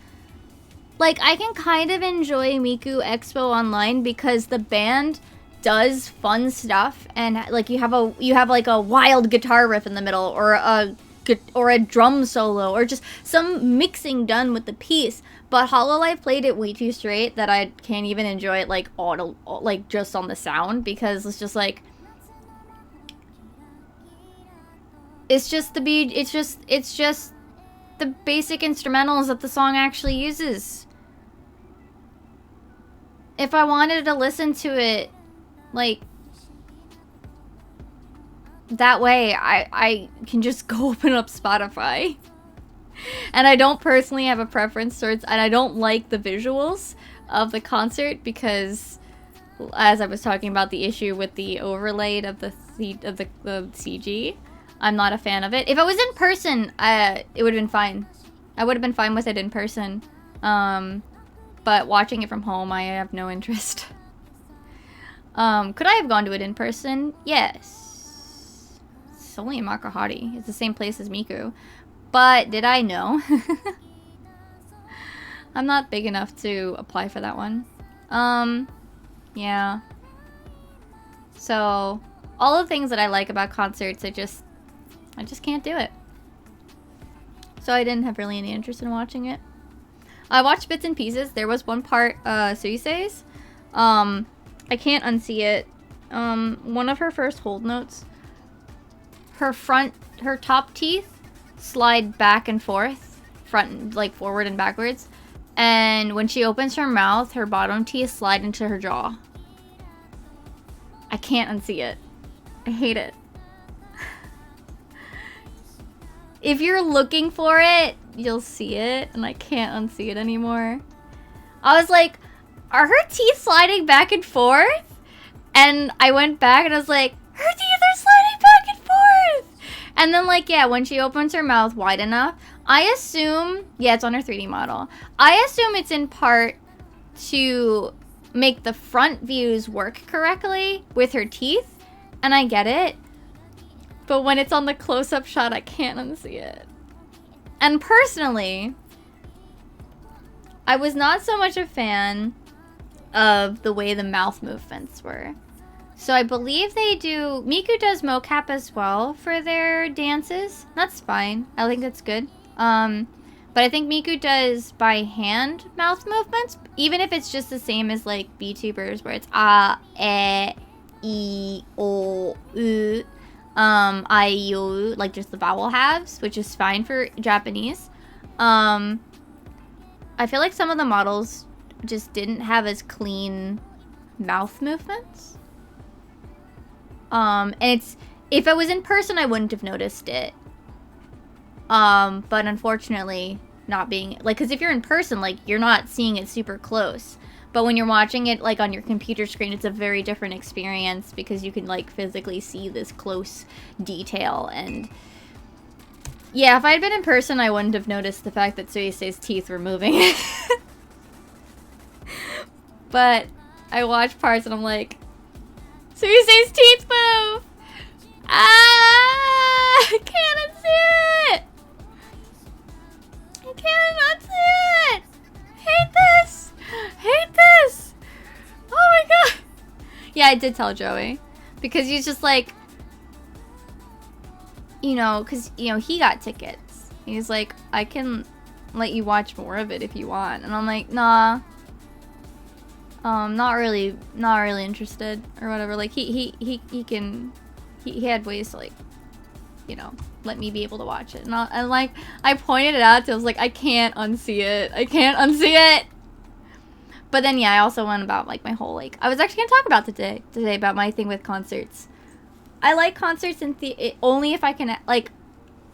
Like, I can kind of enjoy Miku Expo Online because the band does fun stuff, and like you have like a wild guitar riff in the middle, or a drum solo, or just some mixing done with the piece. But Hololive played it way too straight that I can't even enjoy it like like just on the sound, because it's just like it's just the basic instrumentals that the song actually uses. If I wanted to listen to it like that way, I can just go open up Spotify. And I don't personally have a preference towards, and I don't like the visuals of the concert because, as I was talking about the issue with the overlay of the CG, I'm not a fan of it. If it was in person, it would have been fine. I would have been fine with it in person. But watching it from home, I have no interest. Could I have gone to it in person? Yes. It's only in Makahari. It's the same place as Miku. But did I know? I'm not big enough to apply for that one. Yeah. So, all the things that I like about concerts, I just can't do it. So I didn't have really any interest in watching it. I watched bits and pieces. There was one part, Suisei's. I can't unsee it. One of her first hold notes, her top teeth slide back and forth, like forward and backwards. And when she opens her mouth, her bottom teeth slide into her jaw. I can't unsee it. I hate it. If you're looking for it, you'll see it, and I can't unsee it anymore. I was like, are her teeth sliding back and forth? And I went back and I was like, her teeth are sliding back and forth! And then, like, yeah, when she opens her mouth wide enough, I assume, yeah, it's on her 3D model. I assume it's in part to make the front views work correctly with her teeth, and I get it. But when it's on the close-up shot, I can't unsee it. And personally, I was not so much a fan of the way the mouth movements were. So I believe Miku does mocap as well for their dances. That's fine. I think that's good. But I think Miku does by hand mouth movements, even if it's just the same as like VTubers, where it's a, e, o, u, I, u, like just the vowel halves, which is fine for Japanese. I feel like some of the models just didn't have as clean mouth movements. And if I was in person, I wouldn't have noticed it. But unfortunately, not being, like, because if you're in person, like, you're not seeing it super close. But when you're watching it, like, on your computer screen, it's a very different experience because you can, like, physically see this close detail. And yeah, if I had been in person, I wouldn't have noticed the fact that Suise's teeth were moving. But I watch parts and I'm like, Suise's teeth move! Ah! I can't see it! I cannot see it! Hate this! Hate this! Oh my god! Yeah, I did tell Joey. Because he's just like, you know, because, you know, he got tickets. He's like, I can let you watch more of it if you want. And I'm like, nah. Not really interested or whatever. Like, he had ways to, like, you know, let me be able to watch it. And like, I pointed it out to him. I was like, I can't unsee it. I can't unsee it. But then, yeah, I also went about, like, my whole, like, I was actually gonna talk about today about my thing with concerts. I like concerts only if I can, like,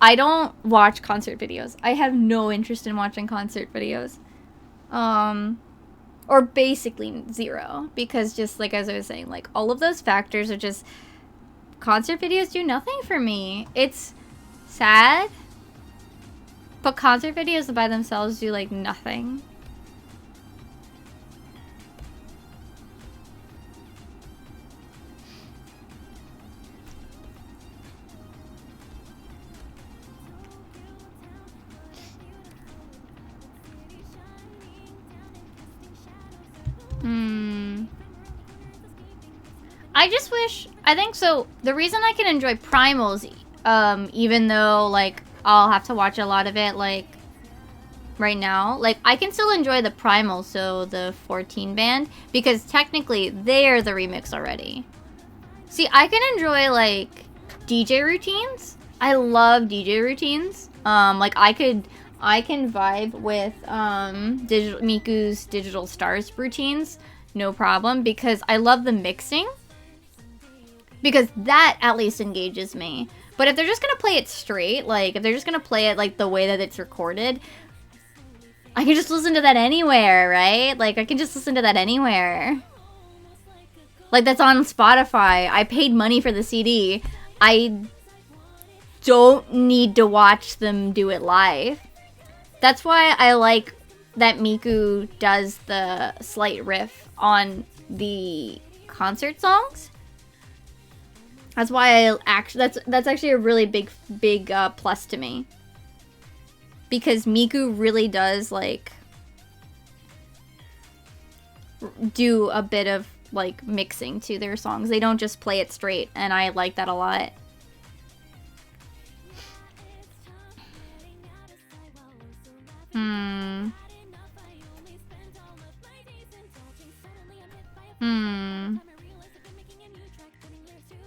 I don't watch concert videos. I have no interest in watching concert videos. Or basically zero. Because just, like, as I was saying, like, all of those factors are just, concert videos do nothing for me. It's sad. But concert videos by themselves do, like, nothing. I just wish, I think so, the reason I can enjoy Primals, even though, like, I'll have to watch a lot of it, like, right now, like, I can still enjoy the Primals, so the 14 band, because technically, they're the remix already. See, I can enjoy, like, DJ routines. I love DJ routines. Like, I can vibe with, Miku's Digital Stars routines, no problem, because I love the mixing. Because that at least engages me. But if they're just gonna play it straight, like, if they're just gonna play it, like, the way that it's recorded, I can just listen to that anywhere, right? Like, I can just listen to that anywhere. Like, that's on Spotify. I paid money for the CD. I don't need to watch them do it live. That's why I like that Miku does the slight riff on the concert songs. That's why I actually, that's actually a really big plus to me. Because Miku really does, like, do a bit of, like, mixing to their songs. They don't just play it straight, and I like that a lot.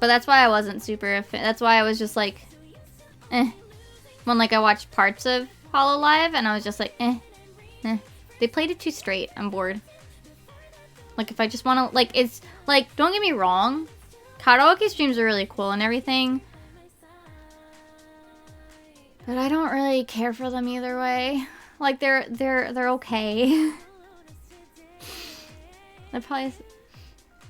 But that's why I wasn't super that's why I was just like, eh. When, like, I watched parts of Hololive, and I was just like, eh. They played it too straight. I'm bored. Like, if I just want to, like, it's, like, don't get me wrong. Karaoke streams are really cool and everything. But I don't really care for them either way. Like, they're okay. They're probably...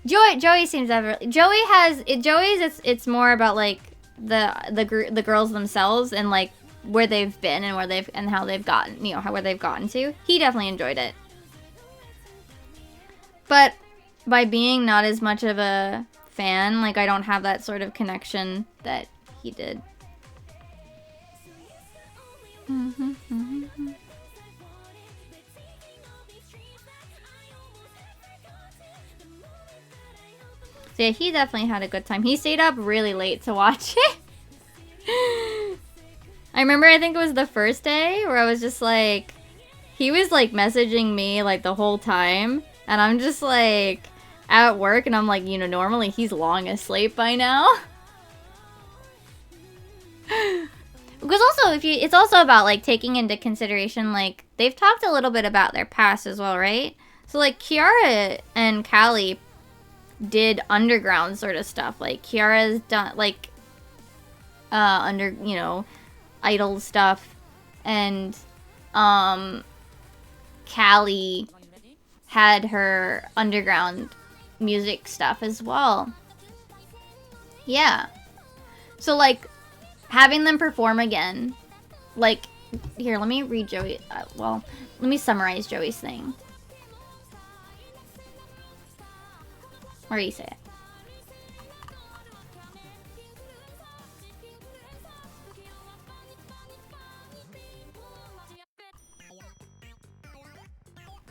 Joey seems ever... It's more about, like, the girls themselves and, like, where they've been and how they've gotten, you know, where they've gotten to. He definitely enjoyed it. But by being not as much of a fan, like, I don't have that sort of connection that he did. So yeah, he definitely had a good time. He stayed up really late to watch it. I remember, I think it was the first day where I was just like, he was like messaging me like the whole time, and I'm just like at work, and I'm like, you know, normally he's long asleep by now. Because also, it's also about like taking into consideration, like they've talked a little bit about their past as well, right? So like Kiara and Callie did underground sort of stuff. Like Kiara's done like idol stuff, and Callie had her underground music stuff as well. Yeah. So like having them perform again, like here, let me read Joey. Well, let me summarize Joey's thing. Where do you say it?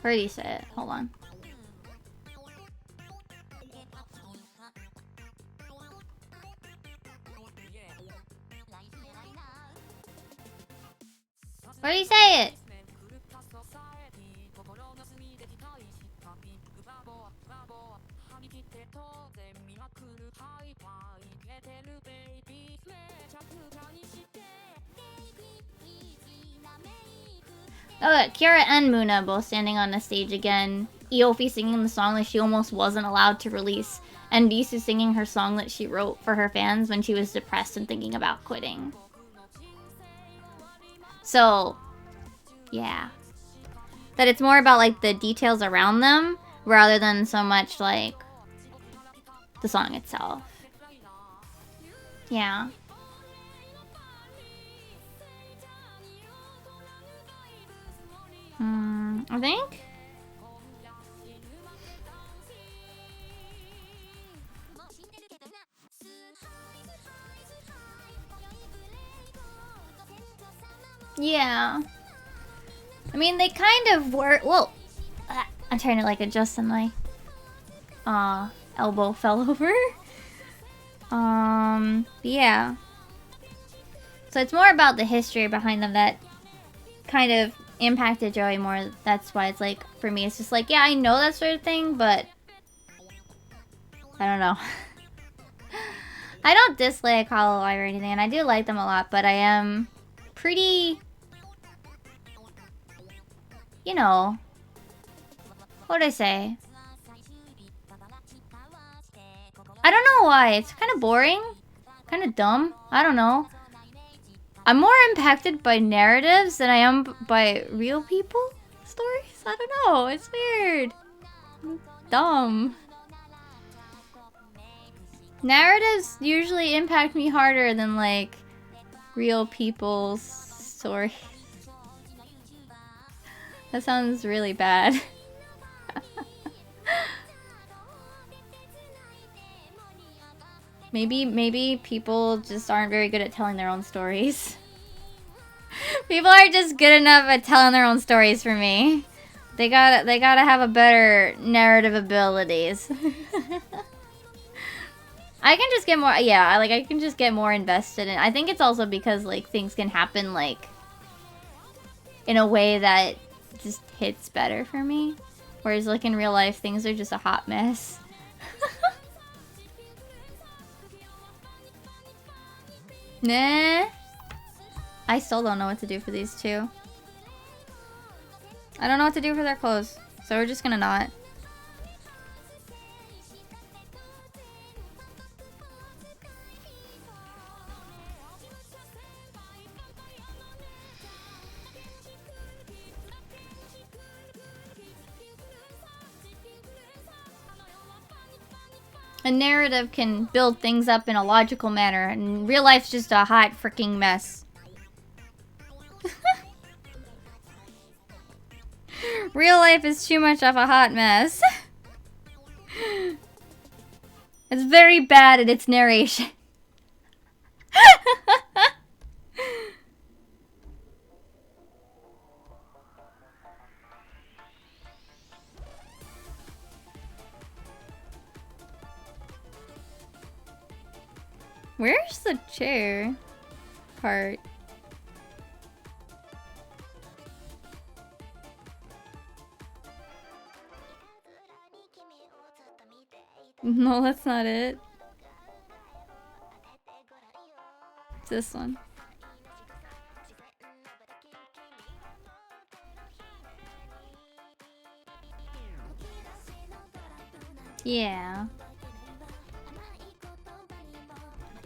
Where do you say it? Hold on. Where do you say it? Oh, Kira and Muna both standing on the stage again. Eofi singing the song that she almost wasn't allowed to release. And Bisu singing her song that she wrote for her fans when she was depressed and thinking about quitting. So, yeah. That it's more about, like, the details around them rather than so much, like, the song itself. Yeah. I think? Yeah. I mean, they kind of were. Well, I'm trying to like adjust and my elbow fell over. Yeah. So it's more about the history behind them that kind of impacted Joey more. That's why it's like, for me, it's just like, yeah, I know that sort of thing, but I don't know. I don't dislike Hollow Eye or anything, and I do like them a lot, but I am pretty, you know, what would I say? I don't know why. It's kind of boring. Kind of dumb. I don't know. I'm more impacted by narratives than I am by real people stories. I don't know. It's weird. Dumb. Narratives usually impact me harder than, like, real people's stories. That sounds really bad. Maybe people just aren't very good at telling their own stories. People are just good enough at telling their own stories for me. They gotta have a better narrative abilities. I can just get more, yeah, like I can just get more invested in. I think it's also because like things can happen like in a way that just hits better for me. Whereas like in real life, things are just a hot mess. Nah. I still don't know what to do for these two. I don't know what to do for their clothes, so we're just gonna not. A narrative can build things up in a logical manner, and real life's just a hot freaking mess. Real life is too much of a hot mess. It's very bad at its narration. Where's the chair part? No, that's not it. It's this one. Yeah.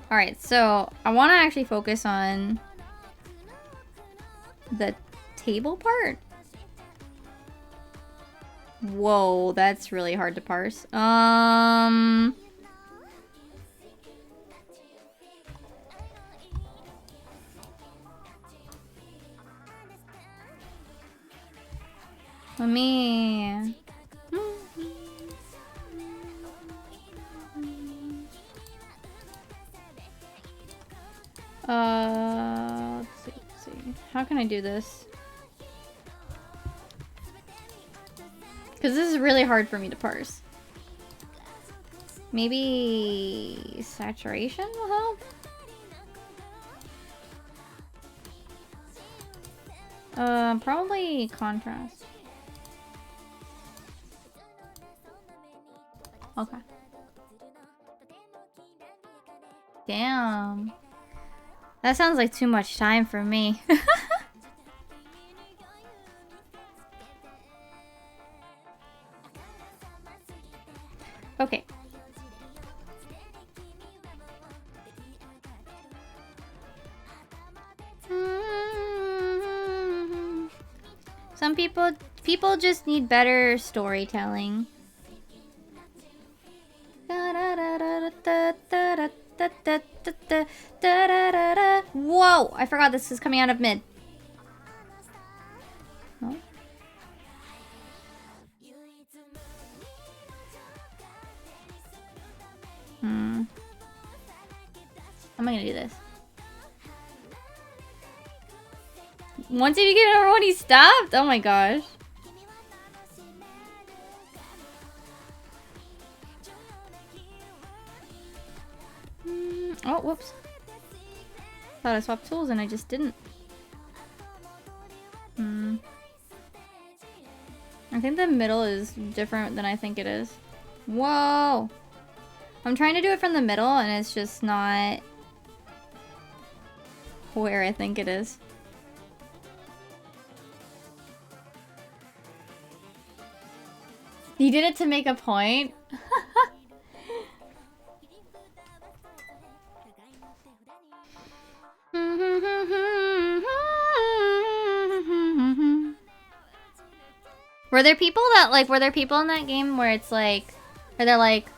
Alright, so I want to actually focus on the table part. Whoa, that's really hard to parse. Let me... let's see. How can I do this? Because this is really hard for me to parse. Maybe saturation will help? Probably contrast. Okay. Damn. That sounds like too much time for me. Okay. Some people just need better storytelling. Whoa! I forgot this is coming out of mid. Oh. How am I gonna do this? Once you get everyone, he stopped? Oh my gosh. Oh, whoops. Thought I swapped tools and I just didn't. I think the middle is different than I think it is. Whoa! I'm trying to do it from the middle and it's just not where I think it is. You did it to make a point? Were there people in that game where it's like, where they're like,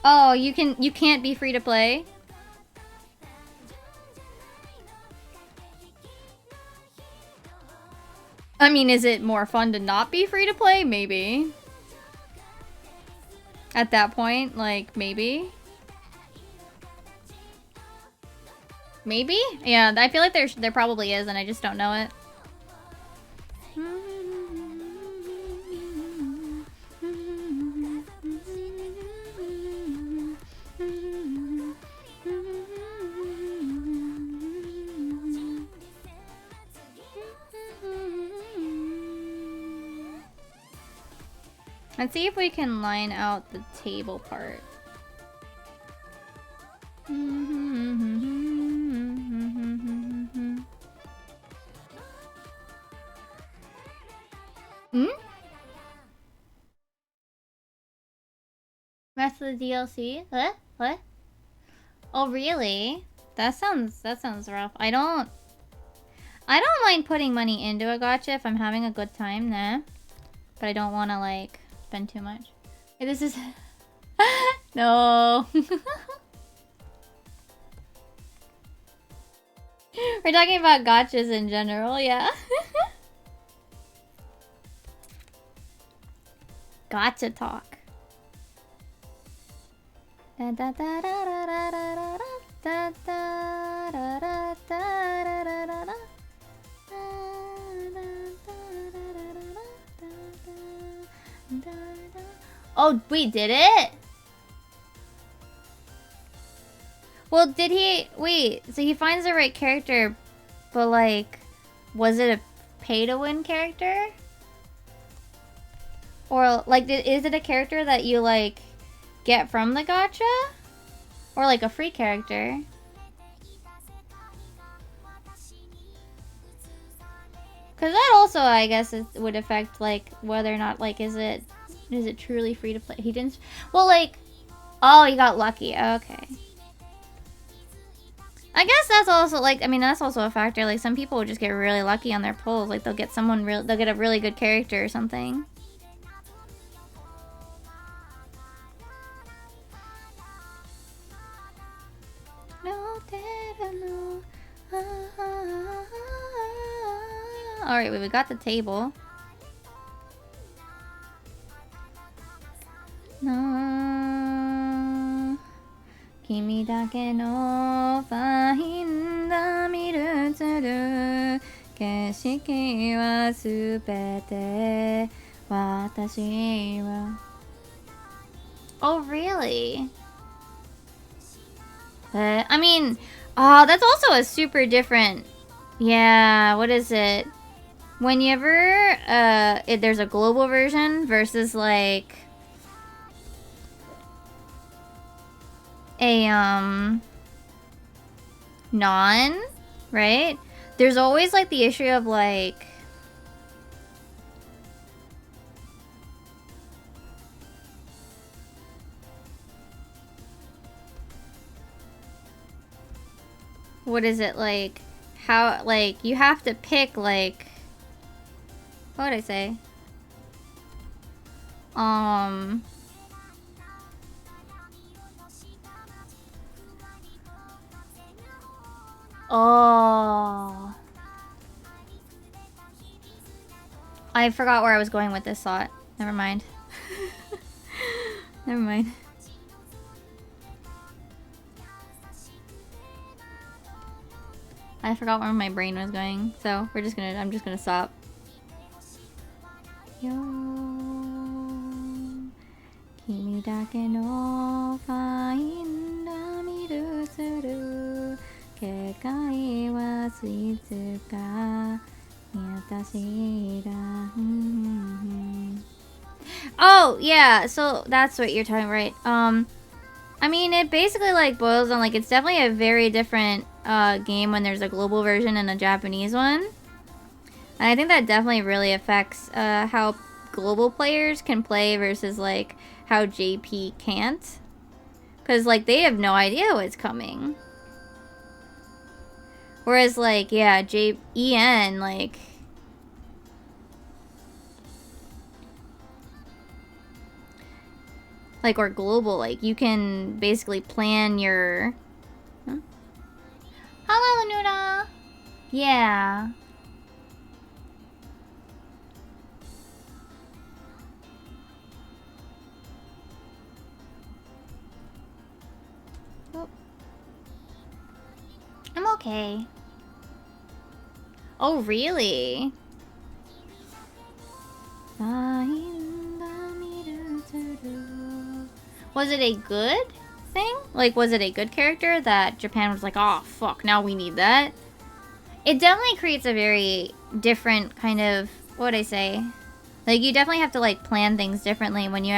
oh, you can't be free to play? I mean, is it more fun to not be free to play? Maybe. At that point, like, maybe. Maybe? Yeah, I feel like there probably is and I just don't know it. Let's see if we can line out the table part. Rest of the DLC? What? What? Oh, really? That sounds rough. I don't mind putting money into a gacha if I'm having a good time, nah. But I don't want to, like, spend too much. Hey, this is... No. We're talking about gachas in general, yeah. Gacha talk. Oh, wait, did it? Well, did he... Wait, so he finds the right character, but, like, was it a pay-to-win character? Or, like, is it a character that you, like, get from the gacha? Or, like, a free character? Because that also, I guess, would affect, like, whether or not, like, is it Is it truly free to play? He didn't... Well, like... Oh, he got lucky. Okay. I guess that's also, like... I mean, that's also a factor. Like, some people will just get really lucky on their pulls. Like, they'll get someone real... They'll get a really good character or something. Alright, we got the table. No, 君だけのファインダ見るつる景色はすべて私は Oh, really? I mean, oh, that's also a super different... Yeah, what is it? Whenever there's a global version versus, like... a non, right? There's always like the issue of like what is it, like how, like you have to pick, like what would I say, oh, I forgot where I was going with this thought. Never mind. Never mind. I forgot where my brain was going, so I'm just gonna stop. Yo, 君だけのファインダ見るする世界はいつか私が Oh, yeah, so that's what you're talking, right? I mean, it basically like boils on like it's definitely a very different game when there's a global version and a Japanese one. And I think that definitely really affects how global players can play versus like how JP can't. Because like they have no idea what's coming. Whereas like, yeah, EN, like... Like, or global, like, you can basically plan your... Huh? Hello, Luna! Yeah. Oh. I'm okay. Oh, really? Was it a good thing? Like, was it a good character that Japan was like, oh, fuck, now we need that? It definitely creates a very different kind of, what would I say? Like, you definitely have to, like, plan things differently when you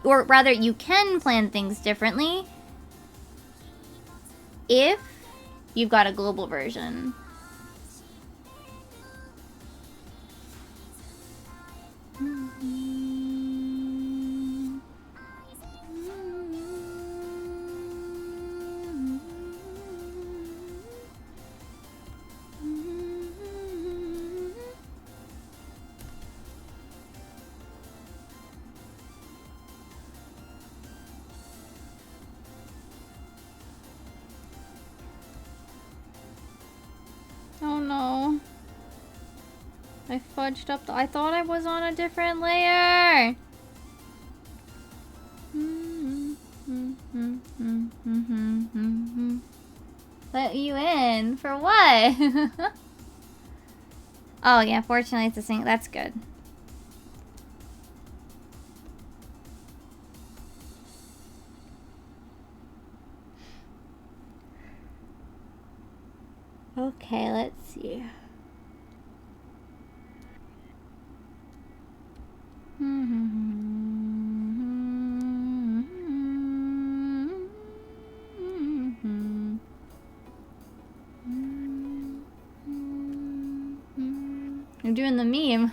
or rather, you can plan things differently if you've got a global version. Oh no. I fudged up I thought I was on a different layer. Let you in? For what? Oh yeah, fortunately it's a single. That's good. Okay, let's see. I'm doing the meme.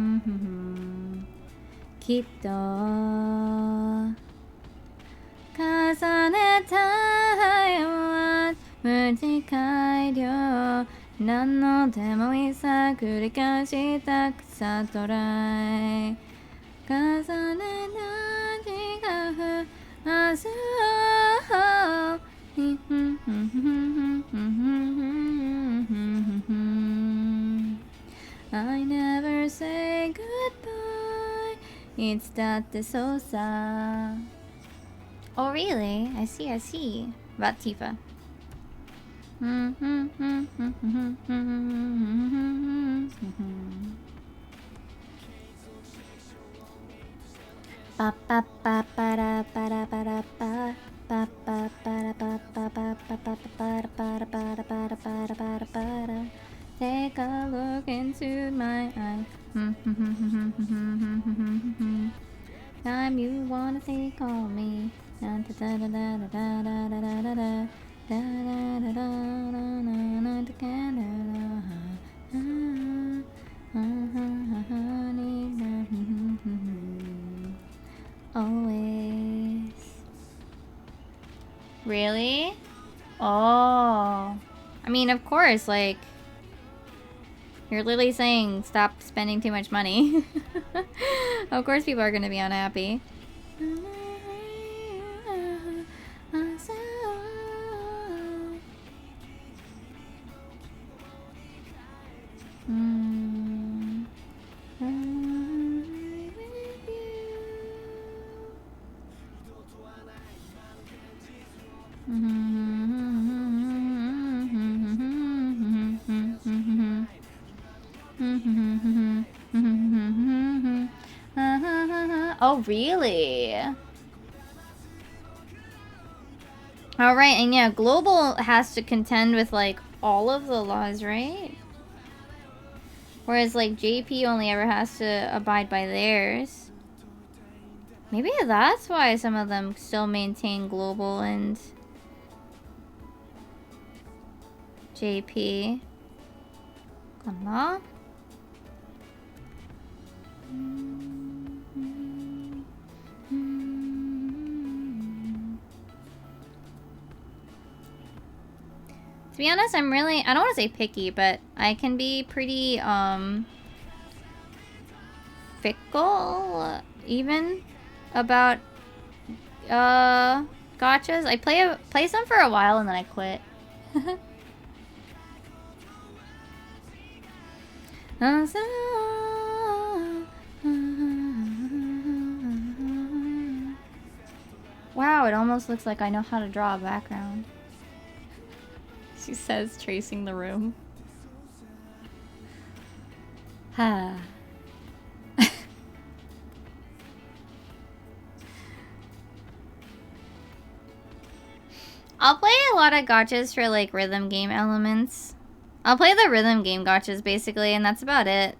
きっと重ねたよは短い量何のでもいいさ繰り返した草とらい重ねた違うはず I never say goodbye It's that the so sad Oh really? I see About Tifa Pa pa pa para para para pa pa pa para pa pa pa pa pa para para para para para para para Take a look into my eyes Time you wanna say call me da da da da da da da da da da da da da da Always. Really? Oh. I mean, of course, like, you're literally saying stop spending too much money. Of course people are gonna be unhappy. Oh, really? Alright, and yeah, global has to contend with, like, all of the laws, right? Whereas, like, JP only ever has to abide by theirs. Maybe that's why some of them still maintain global and JP. Kanna? To be honest, I don't want to say picky, but I can be pretty, fickle, even, about, gachas. I play some for a while and then I quit. Wow, it almost looks like I know how to draw a background. She says, tracing the room. Ha. I'll play a lot of gachas for, like, rhythm game elements. I'll play the rhythm game gachas, basically, and that's about it.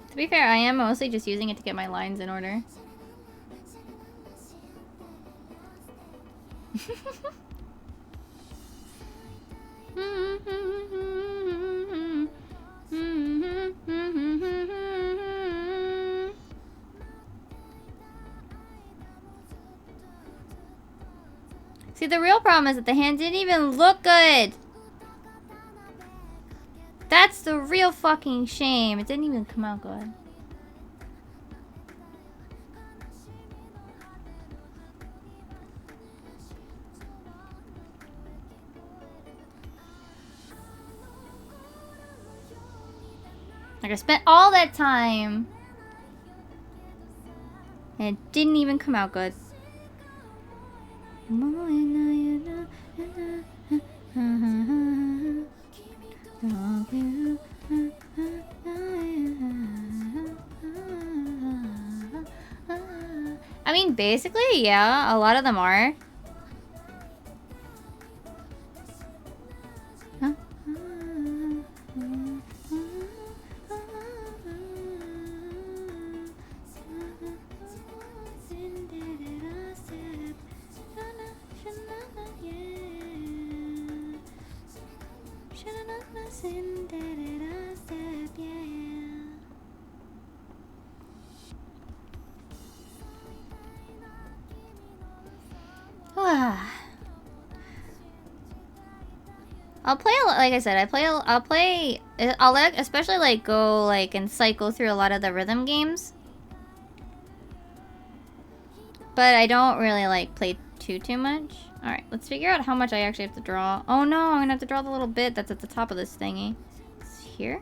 To be fair, I am mostly just using it to get my lines in order. See, the real problem is that the hand didn't even look good. That's the real fucking shame. It didn't even come out good. Like, I spent all that time and it didn't even come out good. basically, yeah, a lot of them are. Huh? I'll play, like I said, I'll like, especially like go like and cycle through a lot of the rhythm games. But I don't really like play too much. Alright, let's figure out how much I actually have to draw. Oh no, I'm gonna have to draw the little bit that's at the top of this thingy. It's here.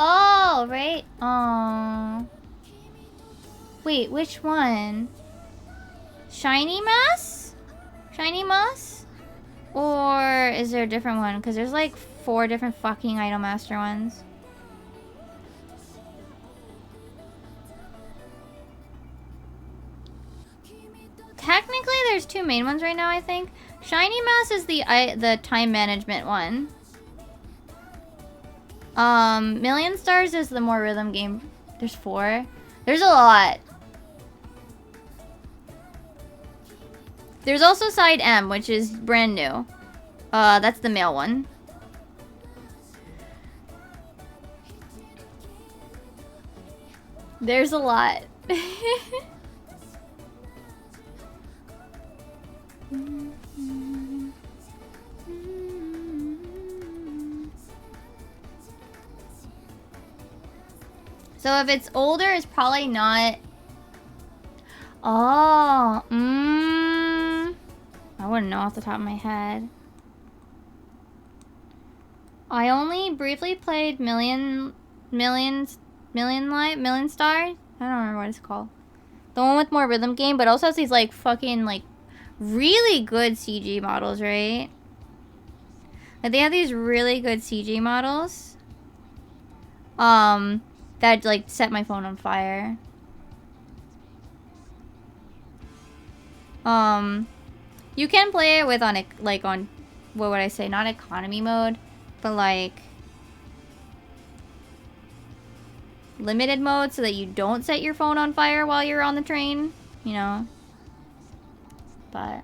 Oh, right? Oh. Wait, which one? Shiny Mass? Shiny Moss? Or is there a different one? Because there's like 4 different fucking Idolmaster ones. Technically, there's 2 main ones right now, I think. Shiny Mass is the time management one. Million Stars is the more rhythm game. There's 4. There's a lot. There's also Side M, which is brand new. That's the male one. There's a lot. So if it's older, it's probably not... Oh, I wouldn't know off the top of my head. I only briefly played Million Stars? I don't remember what it's called. The one with more rhythm game, but also has these like fucking like really good CG models, right? Like they have these really good CG models. That like set my phone on fire. You can play it with on what would I say, not economy mode, but like limited mode so that you don't set your phone on fire while you're on the train, you know. But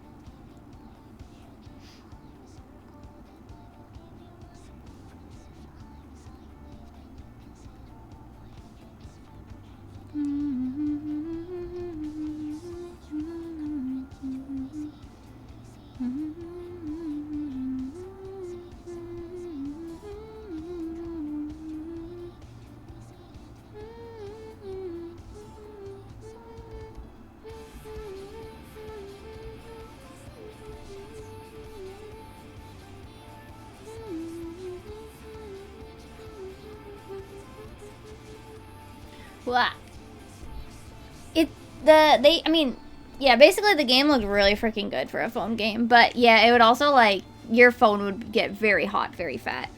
I mean, yeah, basically the game looked really freaking good for a phone game, but yeah, it would also like your phone would get very hot, very fat.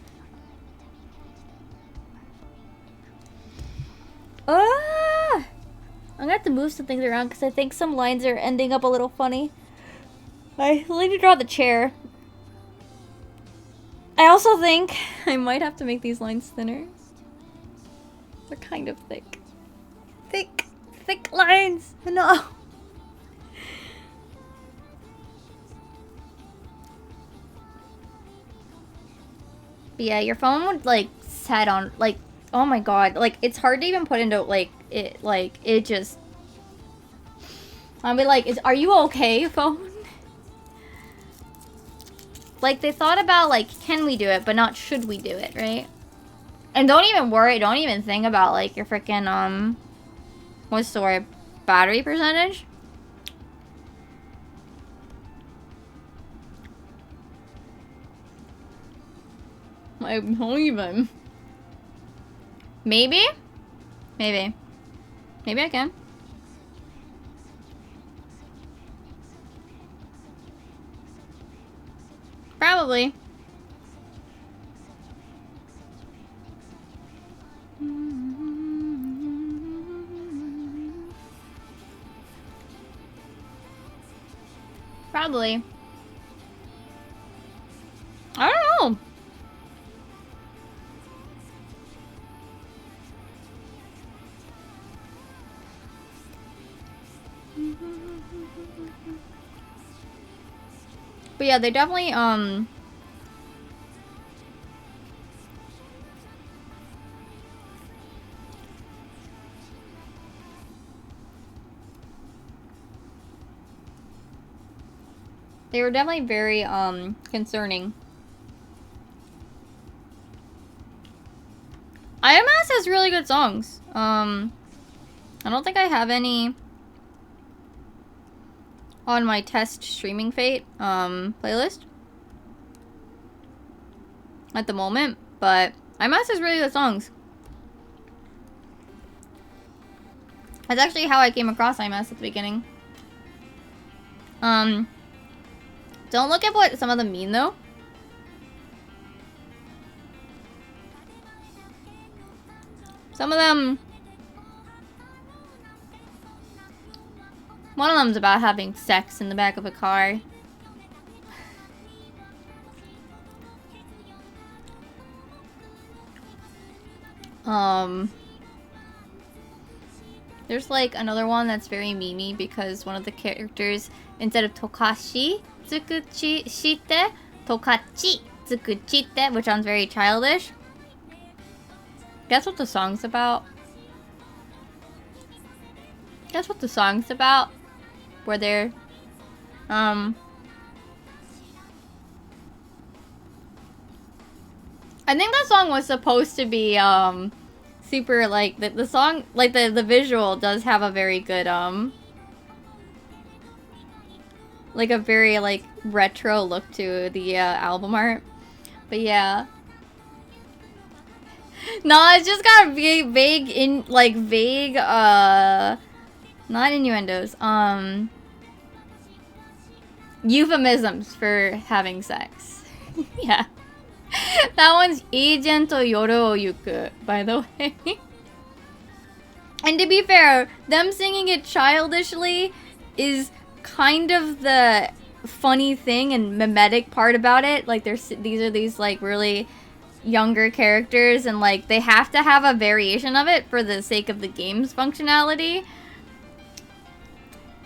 I'm gonna have to move some things around because I think some lines are ending up a little funny. I need to draw the chair. I also think I might have to make these lines thinner. They're kind of thick. Thick lines! No! But yeah, your phone would like set on like, oh my god, like it's hard to even put into like it just I'll be like, are you okay, phone? Like they thought about like, can we do it, but not should we do it, right? And don't even worry, don't even think about, like, your freaking, what's the word? Battery percentage? I don't even. Maybe? Maybe. Maybe I can. Probably. Probably. I don't know. But yeah, they definitely, they were definitely very, concerning. IMS has really good songs. I don't think I have any on my test streaming fate, playlist at the moment, but IMS has really good songs. That's actually how I came across IMS at the beginning. Don't look at what some of them mean, though. Some of them... One of them's about having sex in the back of a car. There's like another one that's very memey because one of the characters, instead of tokashi tsukushite, tokachi tsukushite, which sounds very childish. Guess what the song's about? Guess what the song's about? Where they're, I think that song was supposed to be, super, like, the song, like, the visual does have a very good, like, a very, like, retro look to the, album art. But yeah. No, it's just got vague, not innuendos, euphemisms for having sex. Yeah. That one's Agent Yoru o Yuku, by the way. And to be fair, them singing it childishly is kind of the funny thing and mimetic part about it. Like, these are these, like, really younger characters, and, like, they have to have a variation of it for the sake of the game's functionality.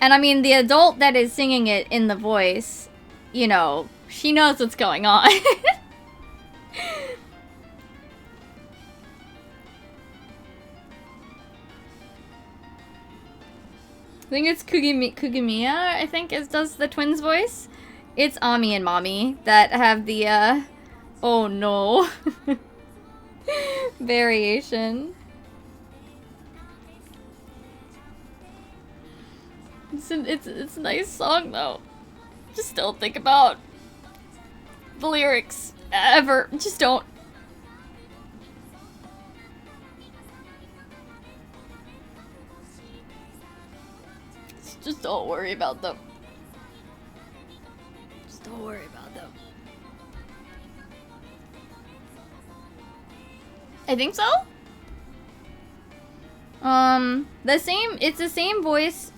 And, I mean, the adult that is singing it in the voice, you know, she knows what's going on. I think it's Kugimiya, I think, does the twins' voice. It's Ami and Mommy that have the, oh no, variation. It's a nice song, though. Just don't think about the lyrics, ever. Just don't. Just don't worry about them. Just don't worry about them. I think so? It's the same voice,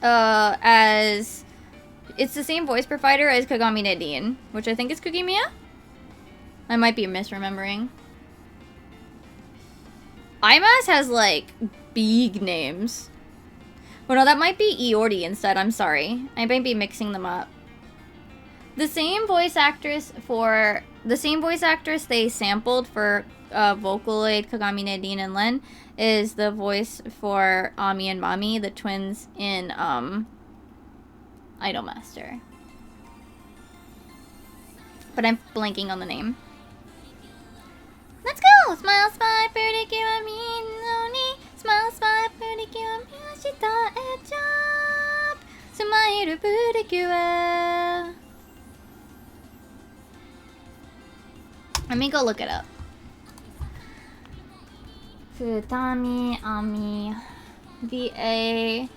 it's the same voice provider as Kagami Nadine, which I think is Kugimiya? I might be misremembering. IMAS has, like, big names. Oh no, that might be Iori instead, I'm sorry. I might be mixing them up. The same voice actress they sampled for Vocaloid, Kagami Nadine, and Len is the voice for Ami and Mami, the twins in Idolmaster. But I'm blanking on the name. Let's go! Smile, smile, pretty cute, I mean, no need. Smile, smile, pretty cute, I mean, she thought a job. Smile, pretty cute. Let me go look it up. Futami, Ami, VA.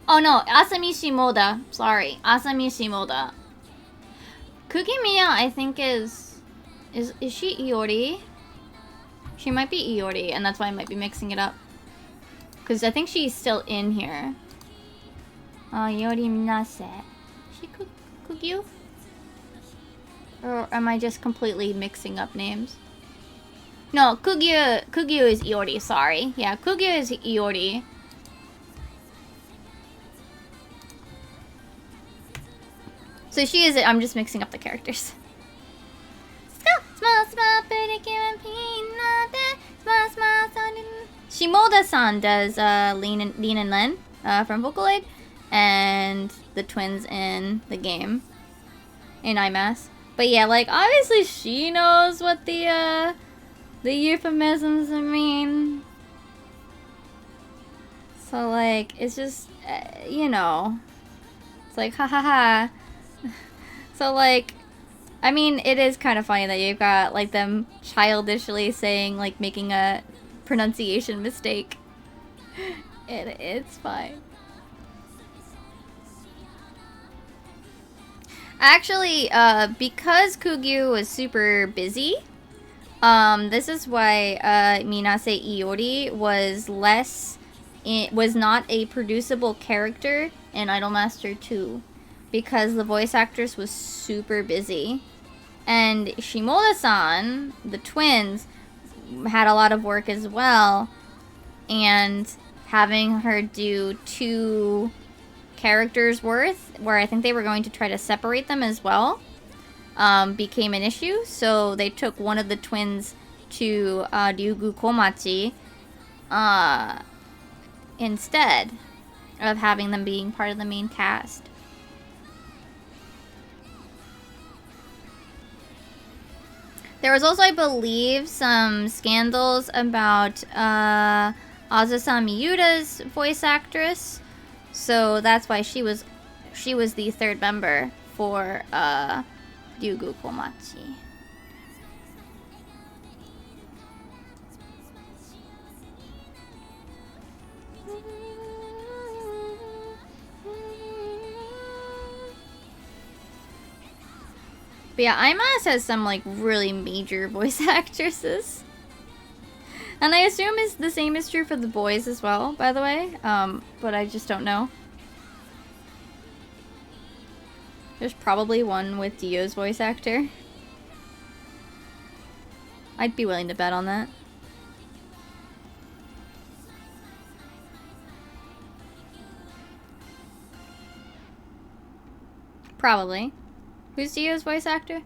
Oh no, Asami Shimoda. Sorry, Asami Shimoda. Kugimiya, I think is she Iori? She might be Iori, and that's why I might be mixing it up. Cause I think she's still in here. Iori Minase. Is she Kugyu? Or am I just completely mixing up names? No, Kugyu is Iori, sorry. Yeah, Kugyu is Iori. So she is it. I'm just mixing up the characters. Shimoda-san does Lean and Len from Vocaloid, and the twins in the game in IMAS. But yeah, like obviously she knows what the euphemisms mean. So like it's just you know, it's like ha ha ha. So like, I mean, it is kind of funny that you've got like them childishly saying like making a pronunciation mistake. It's fine. Actually, because Kugyu was super busy, this is why Minase Iori was was not a producible character in Idolmaster 2. Because the voice actress was super busy. And Shimoda-san, the twins, had a lot of work as well. And having her do 2 characters worth, where I think they were going to try to separate them as well, became an issue. So they took one of the twins to Ryugu Komachi instead of having them being part of the main cast. There was also, I believe, some scandals about Azusa Miyuta's voice actress, so that's why she was the 3rd member for Ryugu Komachi. But yeah, IMAS has some like really major voice actresses. And I assume the same is true for the boys as well, by the way. But I just don't know. There's probably one with Dio's voice actor. I'd be willing to bet on that. Probably. Who's Dio's voice actor?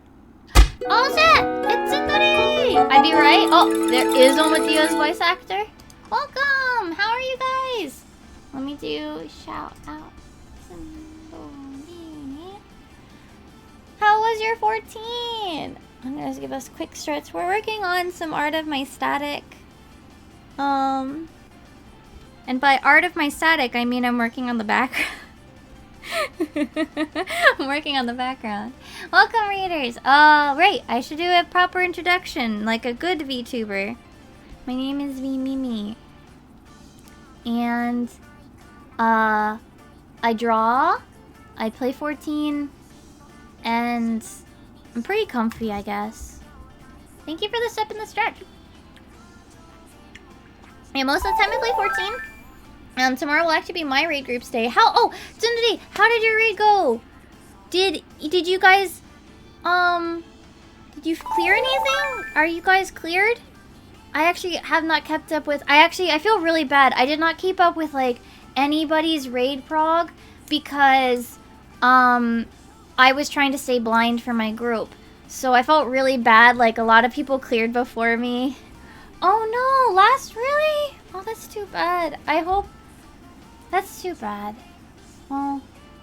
Oh shit! It's Tsundere! I'd be right. Oh, there is one with Dio's voice actor. Welcome! How are you guys? Let me do shout out. How was your 14? I'm gonna give us a quick stretch. We're working on some art of my static. And by art of my static, I mean I'm working on the background. I'm working on the background. Welcome, readers. Right, I should do a proper introduction, like a good VTuber. My name is VMimi. And, I draw, I play 14, and I'm pretty comfy, I guess. Thank you for the step in the stretch. Yeah, most of the time I play 14. Tomorrow will actually be my raid group's day. Oh, Tsundere, how did your raid go? Did you guys, did you clear anything? Are you guys cleared? I actually have not kept up with, I feel really bad. I did not keep up with, like, anybody's raid prog because, I was trying to stay blind for my group. So I felt really bad, like, a lot of people cleared before me. Oh no, really? Oh, that's too bad. That's too bad. Well,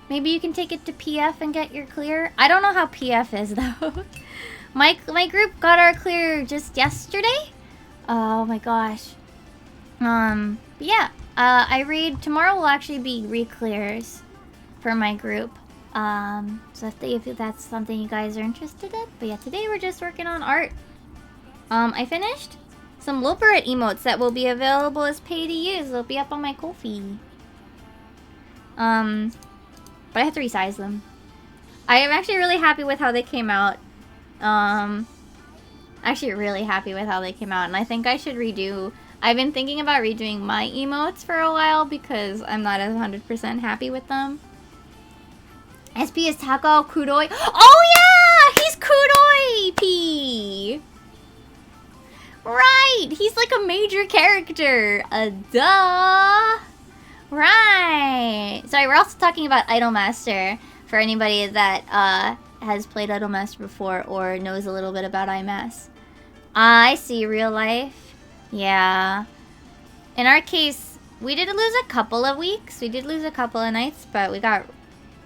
maybe you can take it to PF and get your clear. I don't know how PF is though. My group got our clear just yesterday. Oh my gosh. Yeah. I read tomorrow will actually be re-clears for my group. So if that's something you guys are interested in. But yeah, today we're just working on art. I finished some Loperit emotes that will be available as pay to use. They'll be up on my Ko-fi. But I have to resize them. I am actually really happy with how they came out. Actually really happy with how they came out, and I think I should redo. I've been thinking about redoing my emotes for a while because I'm not as 100% happy with them. SP is Tako Kudoi. Oh yeah! He's Kudoi P! Right! He's like a major character. Duh! Right! Sorry, we're also talking about Idolmaster for anybody that has played Idolmaster before or knows a little bit about IMAS. I see real life. Yeah. In our case, we did lose a couple of weeks. We did lose a couple of nights, but we got...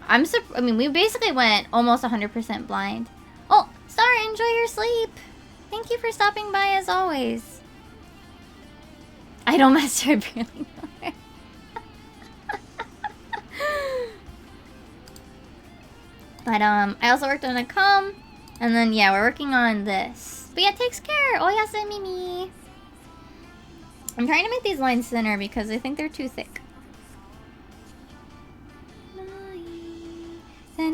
I mean, we basically went almost 100% blind. Oh, Star, enjoy your sleep. Thank you for stopping by as always. Idolmaster barely know. But I also worked on a comm, and then yeah, we're working on this. But yeah, takes care. Oyase Mimi. I'm trying to make these lines thinner because I think they're too thick. I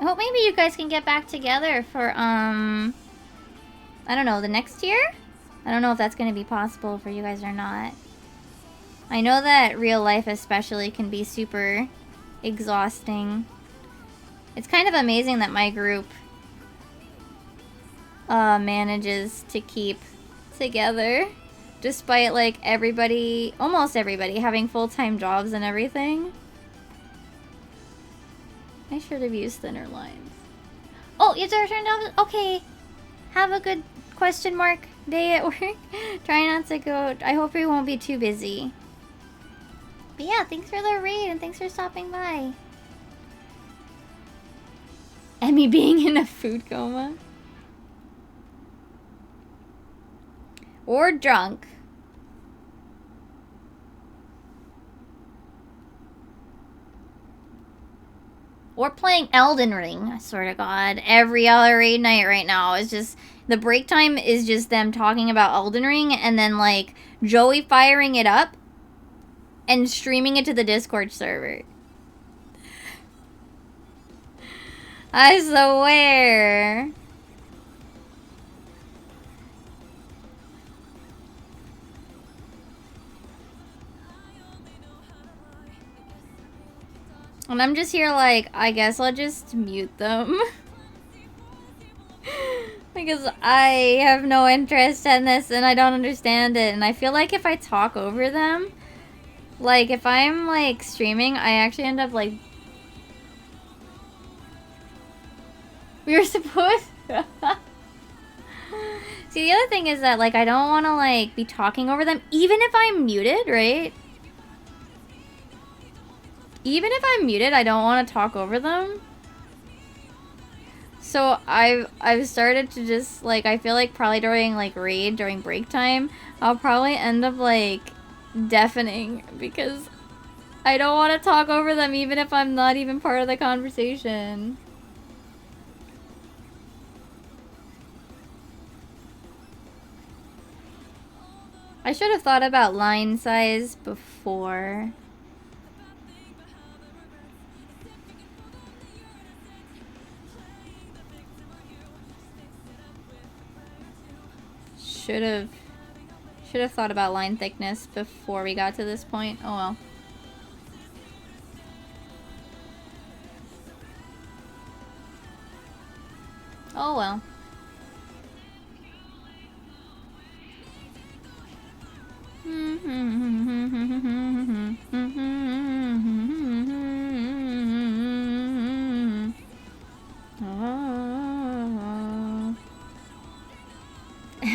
hope maybe you guys can get back together for I don't know, the next year? I don't know if that's gonna be possible for you guys or not. I know that real life especially can be super exhausting. It's kind of amazing that my group manages to keep together despite like everybody, almost everybody, having full-time jobs and everything. I should have used thinner lines. Oh, you turned off. Okay. Have a good question mark day at work. Try not to go. I hope we won't be too busy. But yeah, thanks for the raid and thanks for stopping by. And me being in a food coma. Or drunk. Or playing Elden Ring, I swear to God. Every other raid night right now is just... The break time is just them talking about Elden Ring and then, like, Joey firing it up and streaming it to the Discord server. I swear. And I'm just here like, I guess I'll just mute them. Because I have no interest in this and I don't understand it. And I feel like if I talk over them, like if I'm like streaming, I actually end up like... We were supposed... See, the other thing is that like I don't want to like be talking over them, even if I'm muted, right? Even if I'm muted, I don't want to talk over them. So I've started to just like, I feel like probably during like raid, during break time, I'll probably end up like deafening because I don't want to talk over them even if I'm not even part of the conversation. I should have thought about line size before. Should have thought about line thickness before we got to this point. Oh well. Oh well.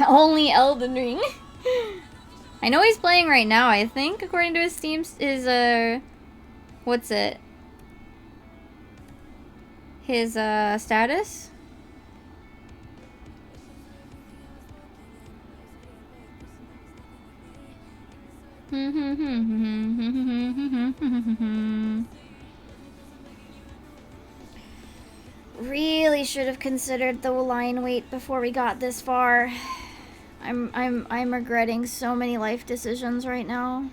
Only Elden Ring. I know he's playing right now, I think, according to his Steam, what's it? his status. Really should have considered the line weight before we got this far. I'm regretting so many life decisions right now.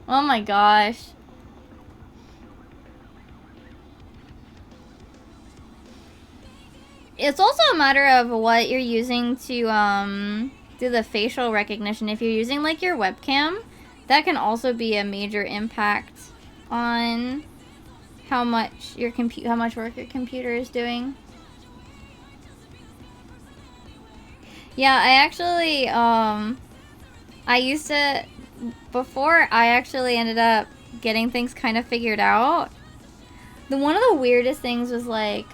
Oh my gosh. It's also a matter of what you're using to do the facial recognition. If you're using like your webcam, that can also be a major impact on how much work your computer is doing. Yeah, I actually I used to, before I actually ended up getting things kind of figured out, one of the weirdest things was like,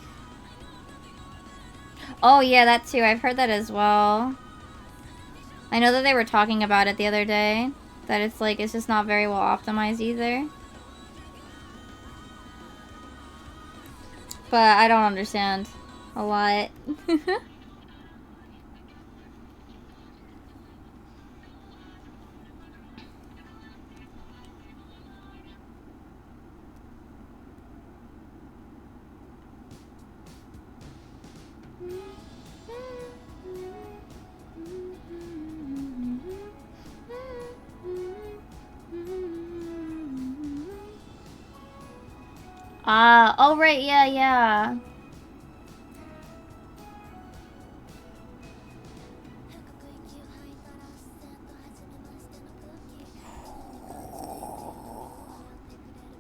oh yeah, that too, I've heard that as well. I know that they were talking about it the other day, that it's like, it's just not very well optimized either. But I don't understand a lot. Oh right, yeah, yeah.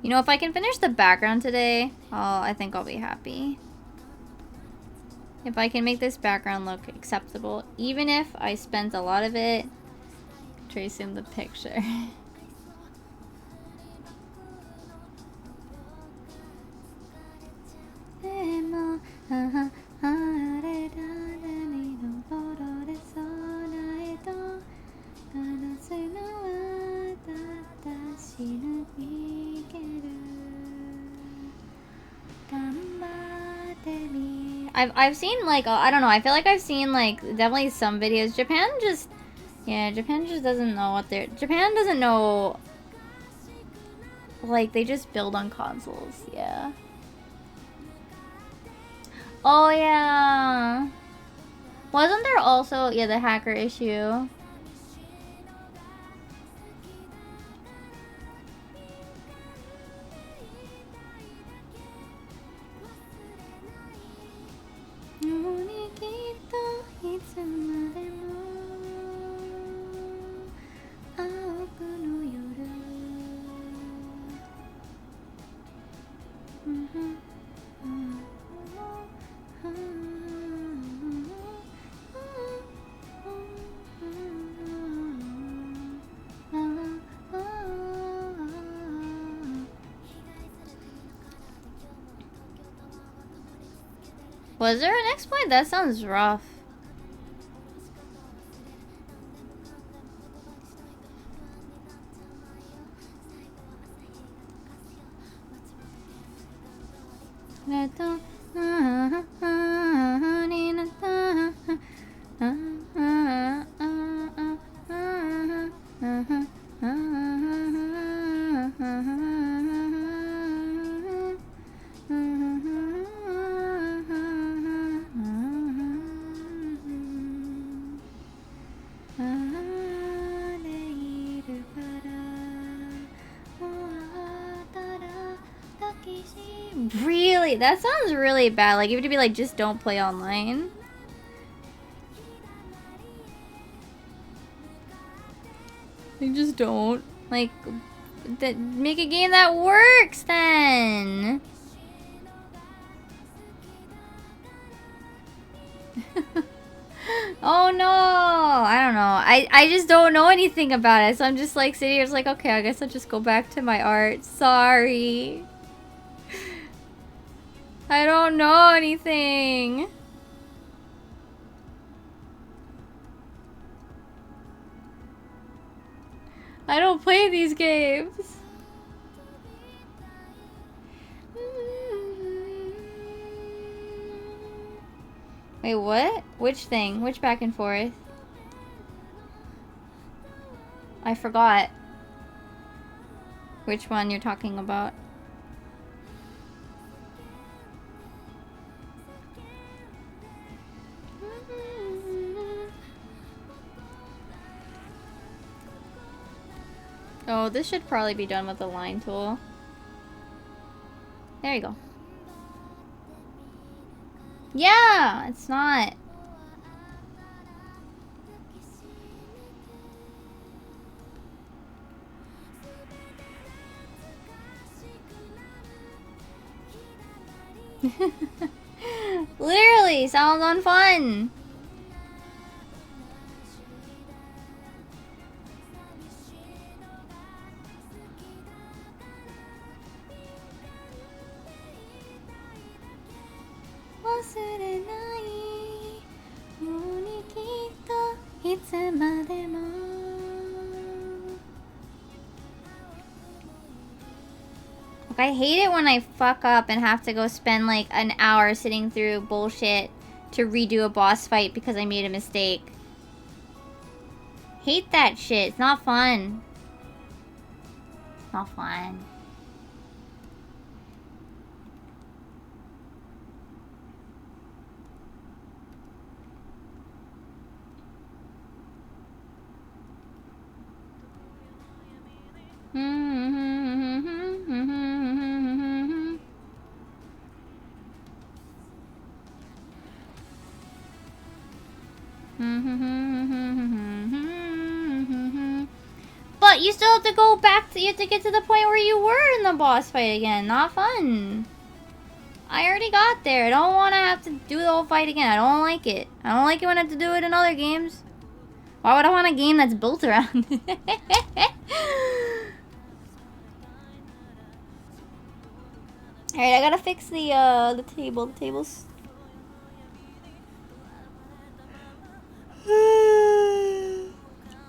You know, if I can finish the background today, I think I'll be happy. If I can make this background look acceptable, even if I spent a lot of it tracing the picture. I've seen like I don't know, I feel like I've seen like definitely some videos. Japan just doesn't know what Japan doesn't know, like they just build on consoles. Yeah. Oh yeah. Wasn't there also the hacker issue? Was there an exploit? That sounds rough. Really? That sounds really bad. Like, you have to be like, just don't play online. You just don't. Like, make a game that works then. Oh no! I don't know. I just don't know anything about it. So I'm just like sitting here, it's like, okay, I guess I'll just go back to my art. Sorry. I don't know anything. I don't play these games. Wait, what? Which thing? Which back and forth? I forgot which one you're talking about. Oh, this should probably be done with the line tool. There you go. Yeah, it's not. Literally, sounds on fun. Like, I hate it when I fuck up and have to go spend like an hour sitting through bullshit to redo a boss fight because I made a mistake. Hate that shit. It's not fun. It's not fun. But you still have to go back to, you have to get to the point where you were in the boss fight again. Not fun. I already got there. I don't want to have to do the whole fight again. I don't like it. I don't like it when I have to do it in other games. Why would I want a game that's built around it? Alright, I gotta fix the table. The table's...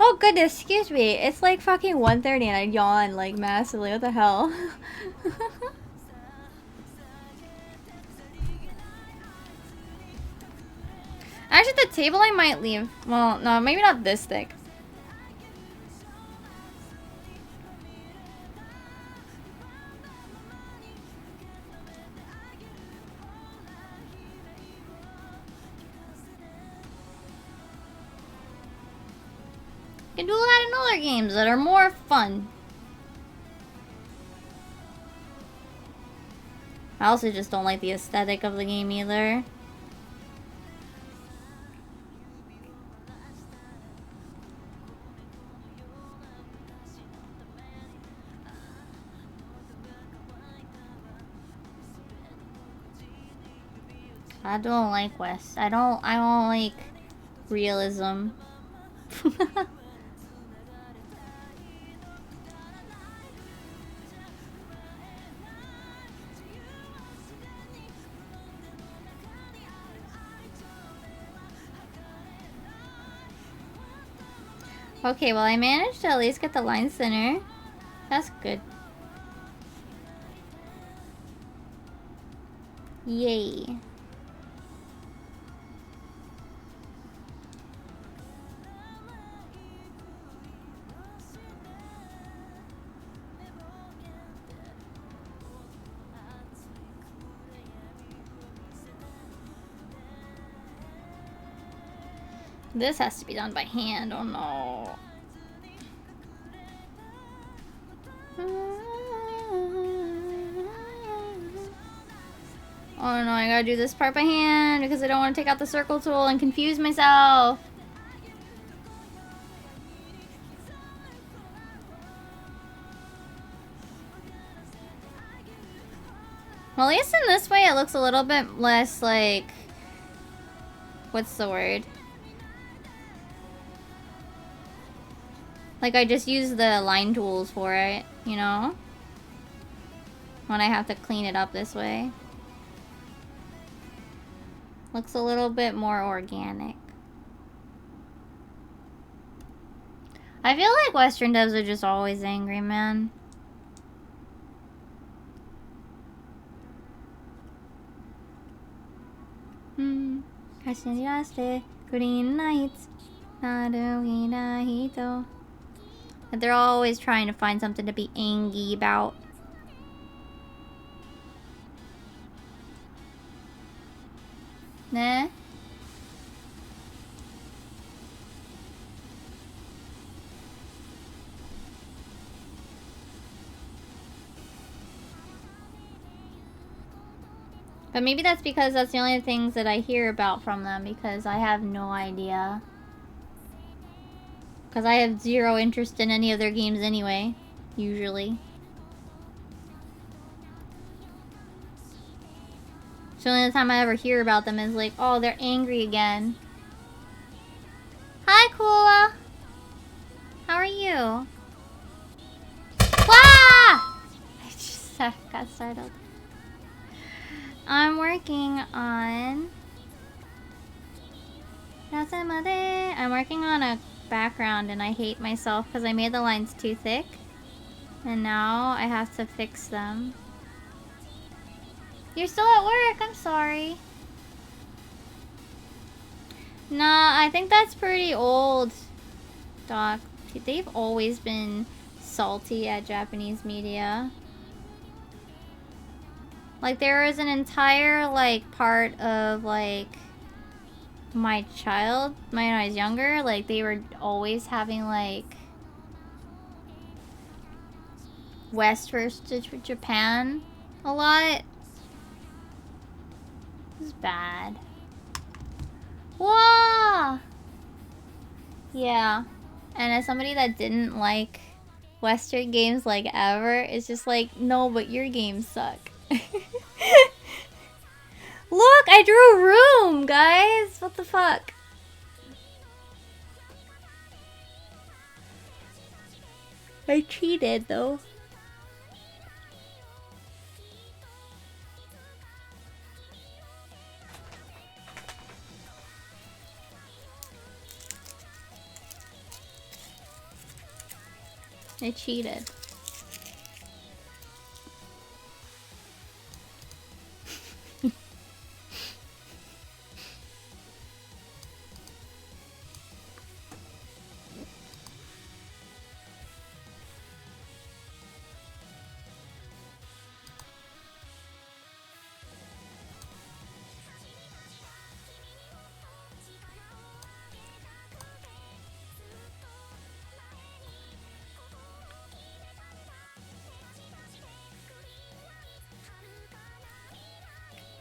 Oh goodness, excuse me. It's like fucking 1:30 and I yawn like massively. What the hell? Actually, the table I might leave. Well, no, maybe not this thick. You can do that in other games that are more fun. I also just don't like the aesthetic of the game either. I don't like West. I don't like realism. Okay, well I managed to at least get the line center. That's good. Yay. This has to be done by hand. Oh no. Oh no, I gotta do this part by hand because I don't want to take out the circle tool and confuse myself. Well, at least in this way it looks a little bit less like... What's the word? Like I just use the line tools for it, you know? When I have to clean it up this way. Looks a little bit more organic. I feel like Western devs are just always angry, man. Green nights. But they're always trying to find something to be angry about. Nah. But maybe that's because that's the only things that I hear about from them, because I have no idea. Because I have zero interest in any of their games anyway, usually. So the only time I ever hear about them is like, oh, they're angry again. Hi, Kula! How are you? Wah! I just got startled. I'm working on... I'm working on a background and I hate myself because I made the lines too thick. And now I have to fix them. You're still at work, I'm sorry. Nah, I think that's pretty old, Doc. They've always been salty at Japanese media. Like, there was an entire, like, part of, like, my when I was younger, like, they were always having, like, West versus Japan a lot. It was bad. Whoa! Yeah. And as somebody that didn't like Western games, like, ever, it's just like, no, but your games suck. Look, I drew a room, guys! What the fuck? I cheated, though. I cheated.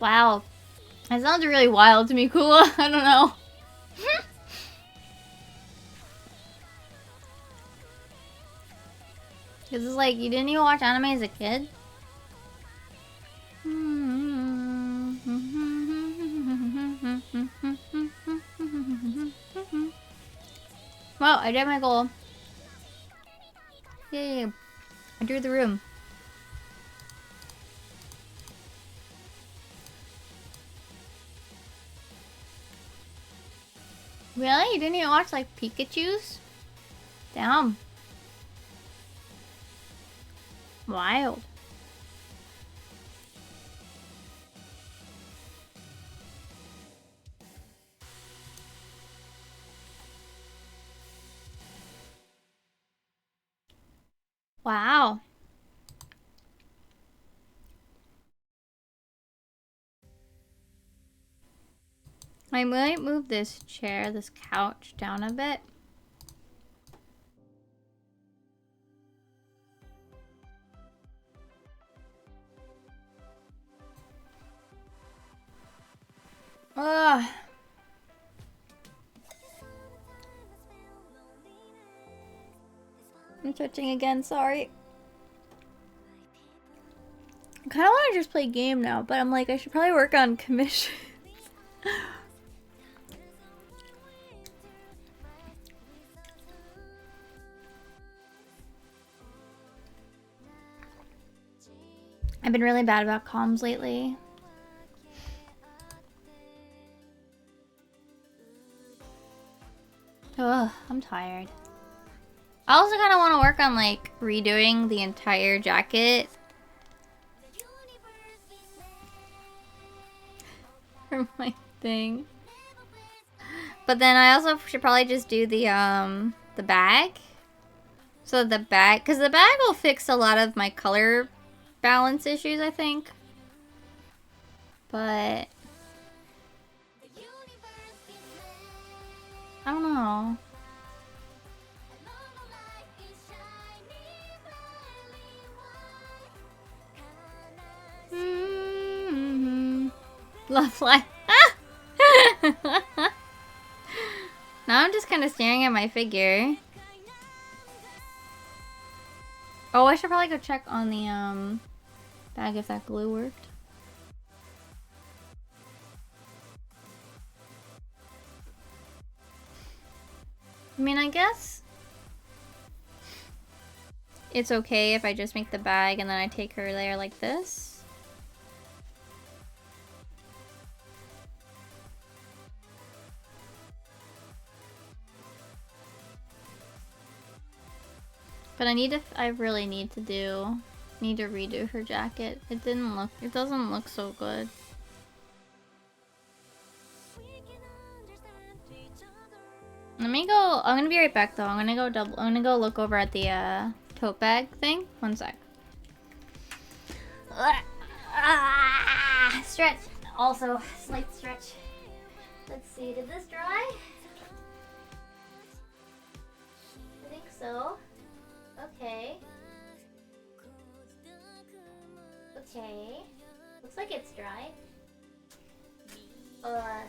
Wow. That sounds really wild to me, Kula. I don't know. Because it's like, you didn't even watch anime as a kid? Well, I did my goal. Yay. I drew the room. Really? You didn't even watch, like, Pikachu's? Damn. Wild. Wow. I might move this couch down a bit. Ugh. I'm switching again, sorry. I kind of want to just play game now, but I'm like, I should probably work on commissions. I've been really bad about comms lately. Ugh, I'm tired. I also kind of want to work on like redoing the entire jacket for my thing. But then I also should probably just do the bag. So the bag, because the bag will fix a lot of my color balance issues, I think. But I don't know. Love life. Now I'm just kind of staring at my figure. Oh, I should probably go check on the bag if that glue worked. I mean, I guess it's okay if I just make the bag and then I take her there like this. But I really need to redo her jacket. It doesn't look so good. Let me go, I'm gonna be right back though. I'm gonna go look over at the tote bag thing. One sec. Stretch. Also, slight stretch. Let's see, did this dry? I think so. Okay. Okay. Looks like it's dry.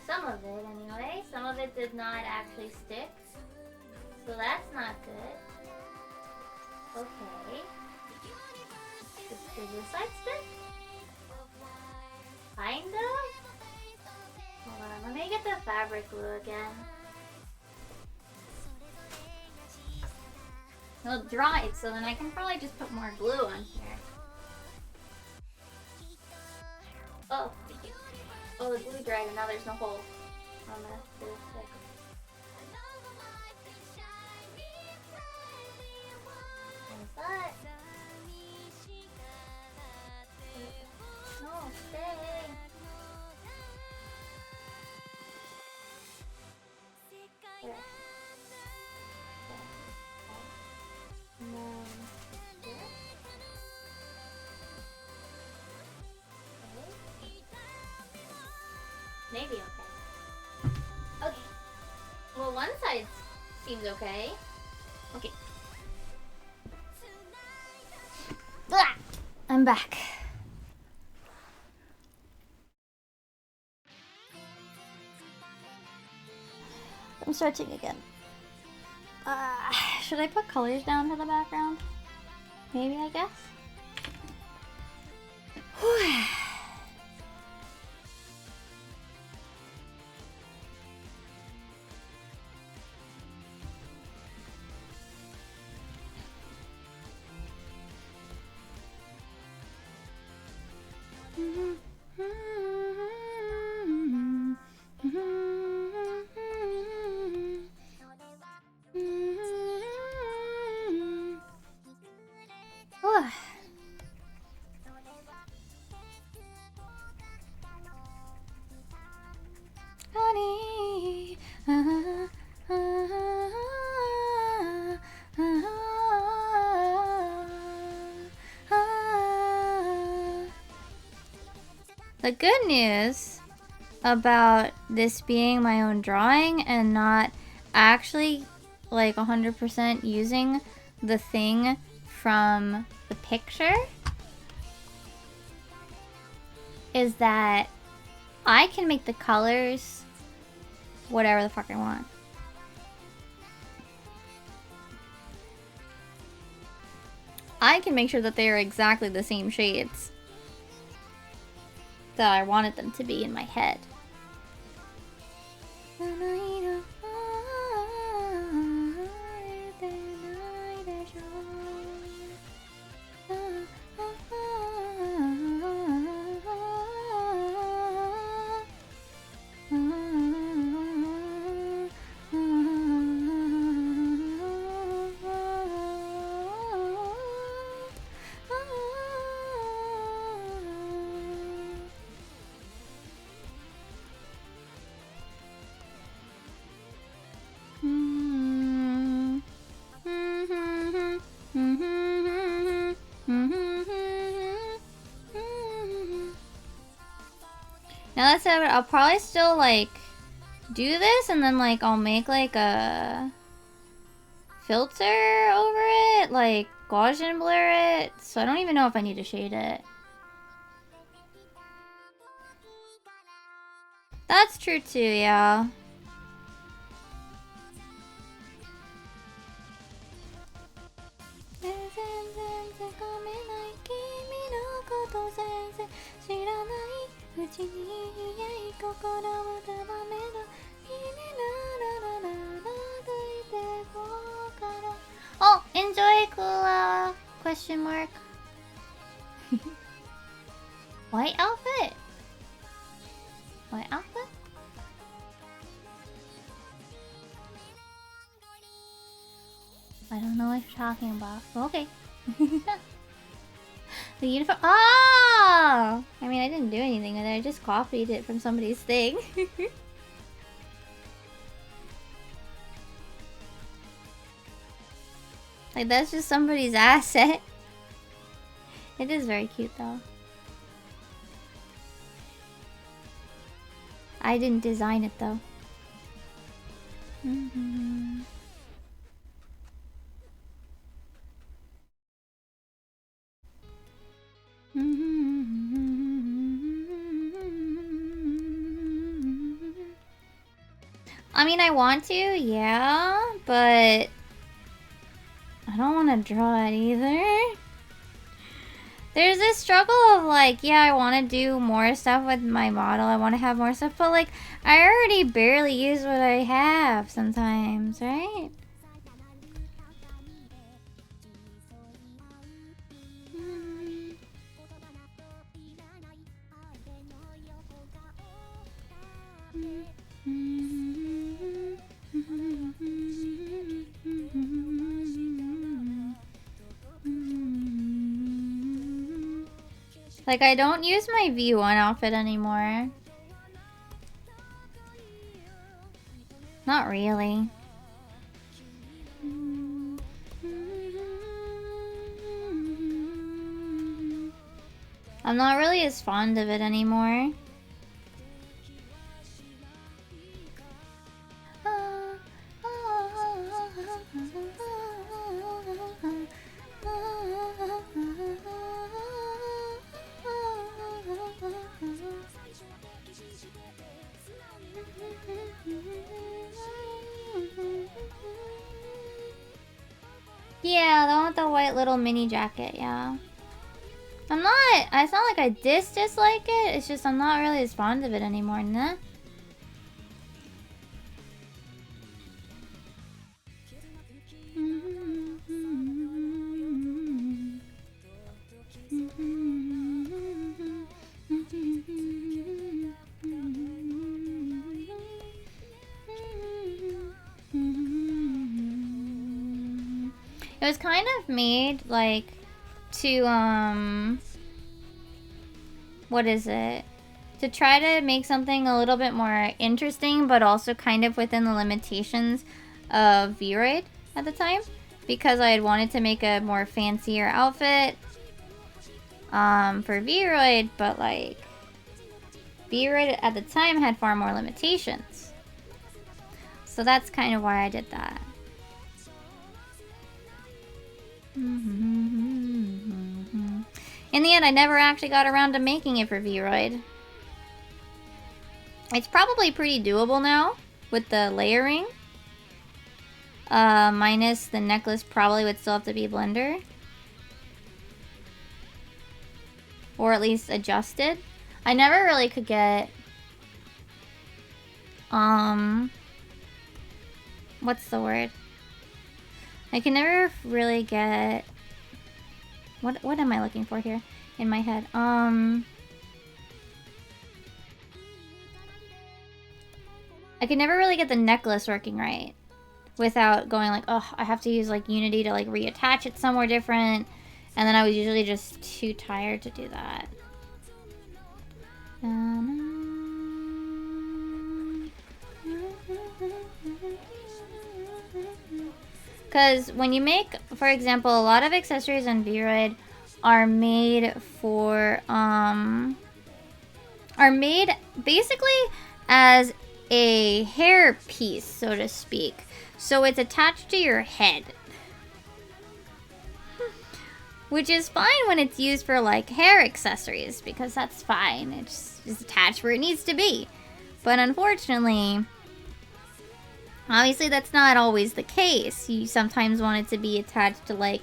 Some of it anyway. Some of it did not actually stick. So that's not good. Okay. Does this side stick? Kinda? Hold on, let me get the fabric glue again. Well, it dried, so then I can probably just put more glue on here. Oh. Oh, the glue dried and now there's no hole on the stick. What's that? No, stay. There. And then here. Maybe okay. Okay. Well, one side seems okay. Okay. Blah! I'm back. I'm stretching again. Should I put colors down for the background? Maybe, I guess. Honey, The good news about this being my own drawing and not actually like 100% using the thing from the picture is that I can make the colors whatever the fuck I want. I can make sure that they are exactly the same shades that I wanted them to be in my head. Now that's it. I'll probably still like do this and then like I'll make like a filter over it, like Gaussian blur it. So I don't even know if I need to shade it. That's true too, yeah. Oh, enjoy, Kula! Question mark. White outfit? White outfit? I don't know what you're talking about. Okay. The uniform. Oh! I mean, I didn't do anything with it. I just copied it from somebody's thing. Like, that's just somebody's asset. It is very cute, though. I didn't design it, though. I mean, I want to, yeah, but I don't want to draw it either. There's this struggle of like, yeah, I want to do more stuff with my model. I want to have more stuff, but like, I already barely use what I have sometimes, right? Like, I don't use my V1 outfit anymore. Not really. I'm not really as fond of it anymore. Yeah, the one with the white little mini jacket, yeah. I'm not, it's not like I dislike it, it's just I'm not really as fond of it anymore, nah. It was kind of made, like, to, what is it? To try to make something a little bit more interesting, but also kind of within the limitations of V-Roid at the time. Because I had wanted to make a more fancier outfit, for V-Roid, but, like, V-Roid at the time had far more limitations. So that's kind of why I did that. In the end, I never actually got around to making it for V-Roid. It's probably pretty doable now with the layering. Minus the necklace probably would still have to be blender. Or at least adjusted. I never really could get... what's the word? I can never really get... What am I looking for here in my head? I can never really get the necklace working right without going like, oh, I have to use like Unity to like reattach it somewhere different. And then I was usually just too tired to do that. Because when you make, for example, a lot of accessories on V-Roid are made for are made basically as a hair piece, so to speak. So it's attached to your head. Which is fine when it's used for like hair accessories, because that's fine. It's just attached where it needs to be. But unfortunately, obviously that's not always the case. You sometimes want it to be attached to like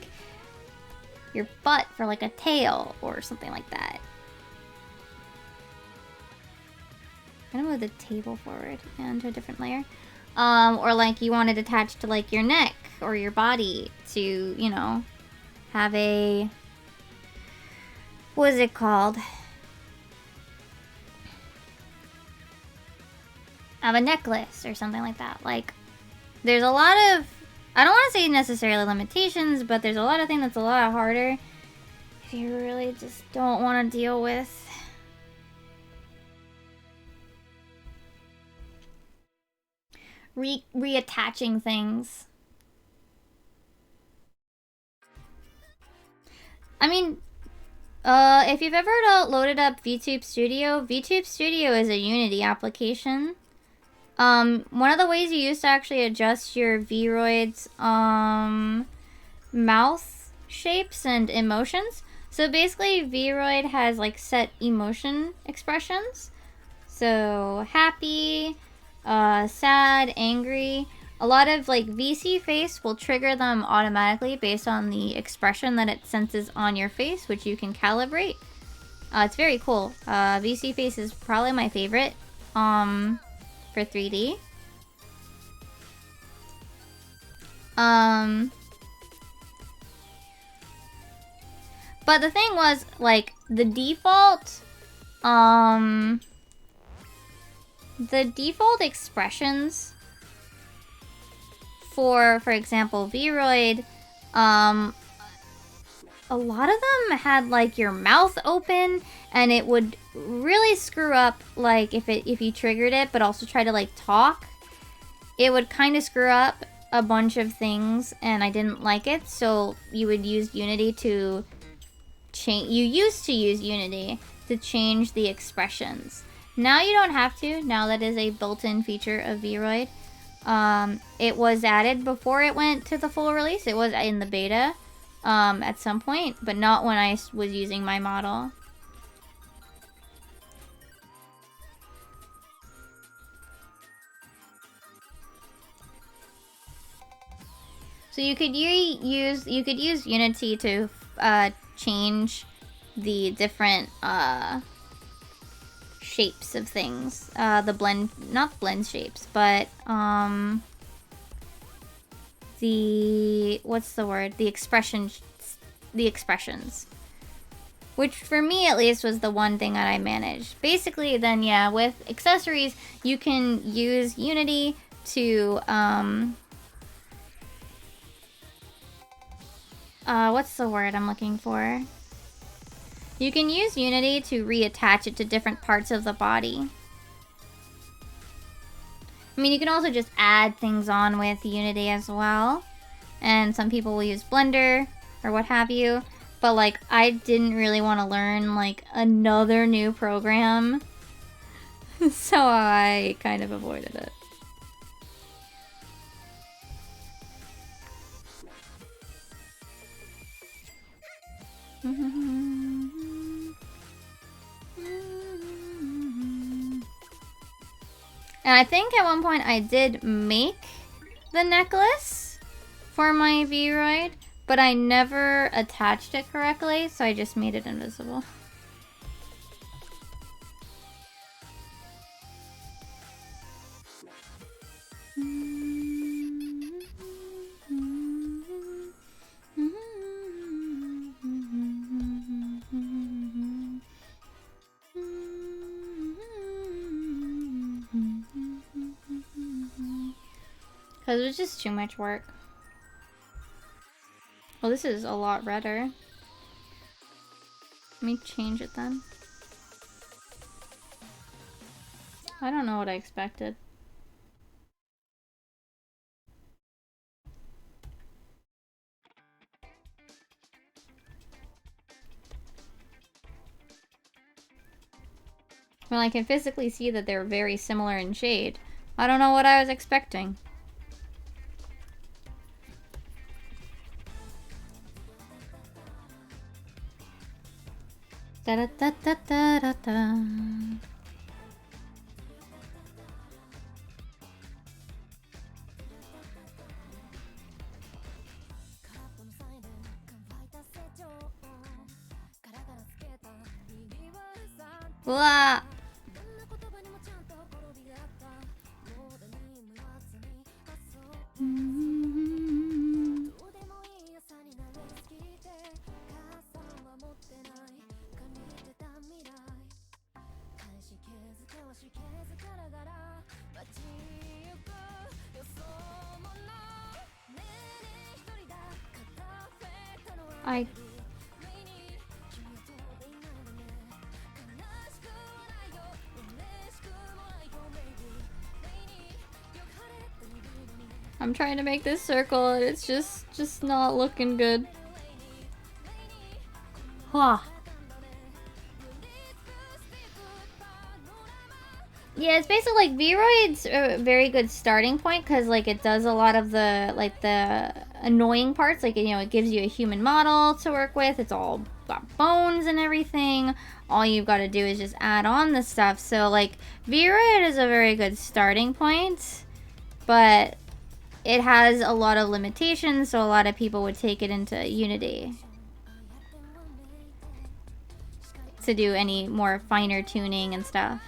your butt for like a tail or something like that. I'm gonna move the table forward and to a different layer. Or like you want it attached to like your neck or your body to, you know, have a, what is it called? Have a necklace or something like that. Like, there's a lot of, I don't want to say necessarily limitations, but there's a lot of things that's a lot harder if you really just don't want to deal with. Reattaching things. I mean, if you've ever loaded up VTube Studio is a Unity application. One of the ways you use to actually adjust your Vroid's, mouth shapes and emotions. So basically, Vroid has, like, set emotion expressions. So, happy, sad, angry. A lot of, like, VC face will trigger them automatically based on the expression that it senses on your face, which you can calibrate. It's very cool. VC face is probably my favorite, for 3D. But the thing was, like, the default expressions for example, Vroid, a lot of them had, like, your mouth open, and it would really screw up, like, if you triggered it, but also try to, like, talk. It would kind of screw up a bunch of things, and I didn't like it, so you would use Unity to change. You used to use Unity to change the expressions. Now you don't have to. Now that is a built-in feature of Vroid. It was added before it went to the full release. It was in the beta at some point, but not when I was using my model. So you could use Unity to change the different shapes of things. The blend, not blend shapes, but what's the word? The expressions. Which for me at least was the one thing that I managed. Basically then, yeah, with accessories you can use Unity to what's the word I'm looking for? You can use Unity to reattach it to different parts of the body. I mean, you can also just add things on with Unity as well. And some people will use Blender or what have you. But, like, I didn't really want to learn, like, another new program. So I kind of avoided it. And I think at one point I did make the necklace for my Vroid, but I never attached it correctly, so I just made it invisible. Because it was just too much work. Well, this is a lot redder. Let me change it then. I don't know what I expected. Well, I can physically see that they're very similar in shade. I don't know what I was expecting. Da da da da da da da. Wah! I'm trying to make this circle and it's just not looking good. Huh. Yeah, it's basically like V-Roid's a very good starting point because like it does a lot of the annoying parts. Like, you know, it gives you a human model to work with. It's all got bones and everything. All you've got to do is just add on the stuff. So like V-Roid is a very good starting point, but it has a lot of limitations, so a lot of people would take it into Unity to do any more finer tuning and stuff.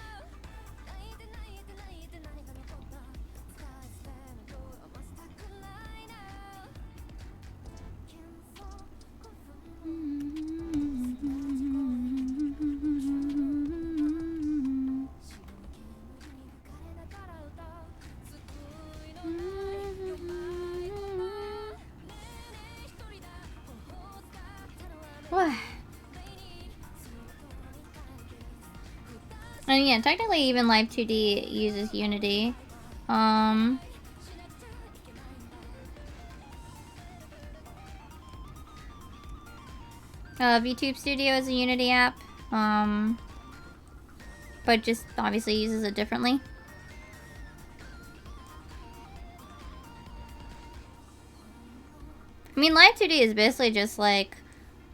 And yeah, technically even Live 2D uses Unity. VTube Studio is a Unity app, but just obviously uses it differently. I mean, Live 2D is basically just like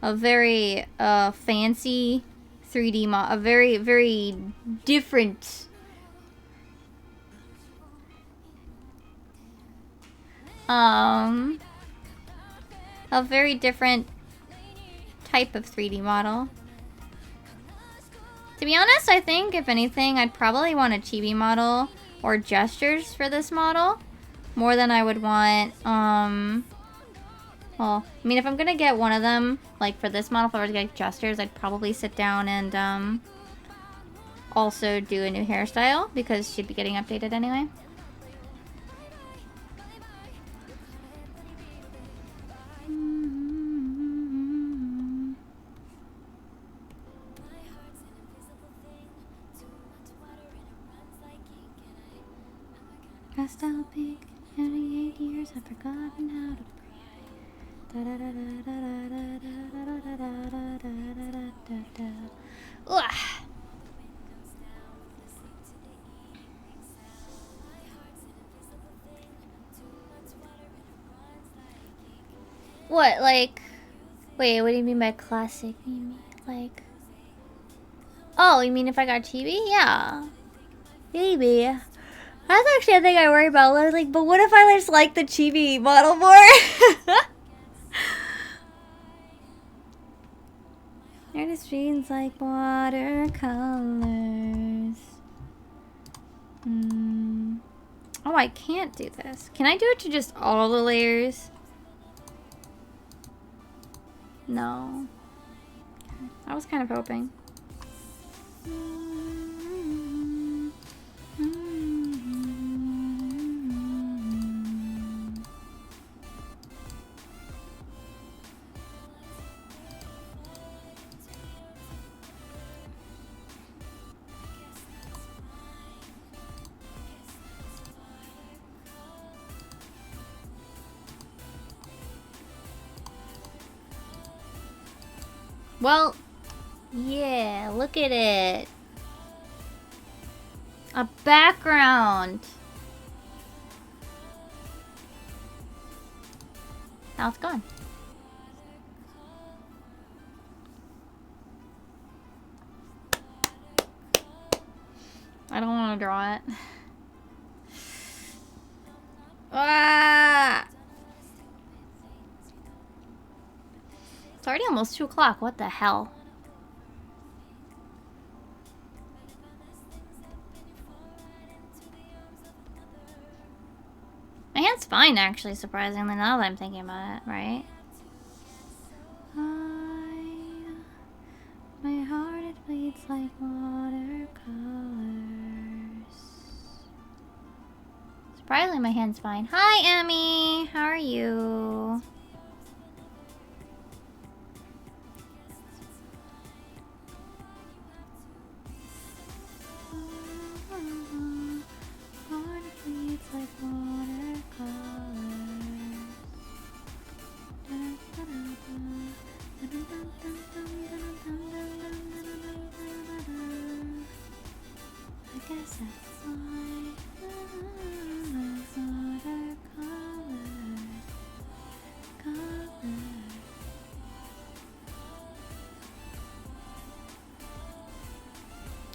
a very fancy 3D a very, very different a very different type of 3D model. To be honest, I think if anything, I'd probably want a chibi model or gestures for this model more than I would want well, I mean, if I'm gonna get one of them, like for this model, if I were to get gestures, I'd probably sit down and also do a new hairstyle because she'd be getting updated anyway. Pastel pink, 88 years, I've forgotten how to What, like... Wait, what do you mean by classic? You mean, like... Oh, you mean if I got chibi? Yeah. Maybe. That's actually a thing I worry about. Like, but what if I just like the chibi model more? Artist dreams like watercolors. Oh, I can't do this. Can I do it to just all the layers? No. I was kind of hoping. Well, yeah, look at it. A background. Now it's gone. I don't want to draw it. Ah! It's already almost 2 o'clock. What the hell? My hand's fine, actually, surprisingly, now that I'm thinking about it, right? My heart, it bleeds like watercolors. Surprisingly, my hand's fine. Hi, Emmy! How are you? Heart, it bleeds like watercolors. I guess that's why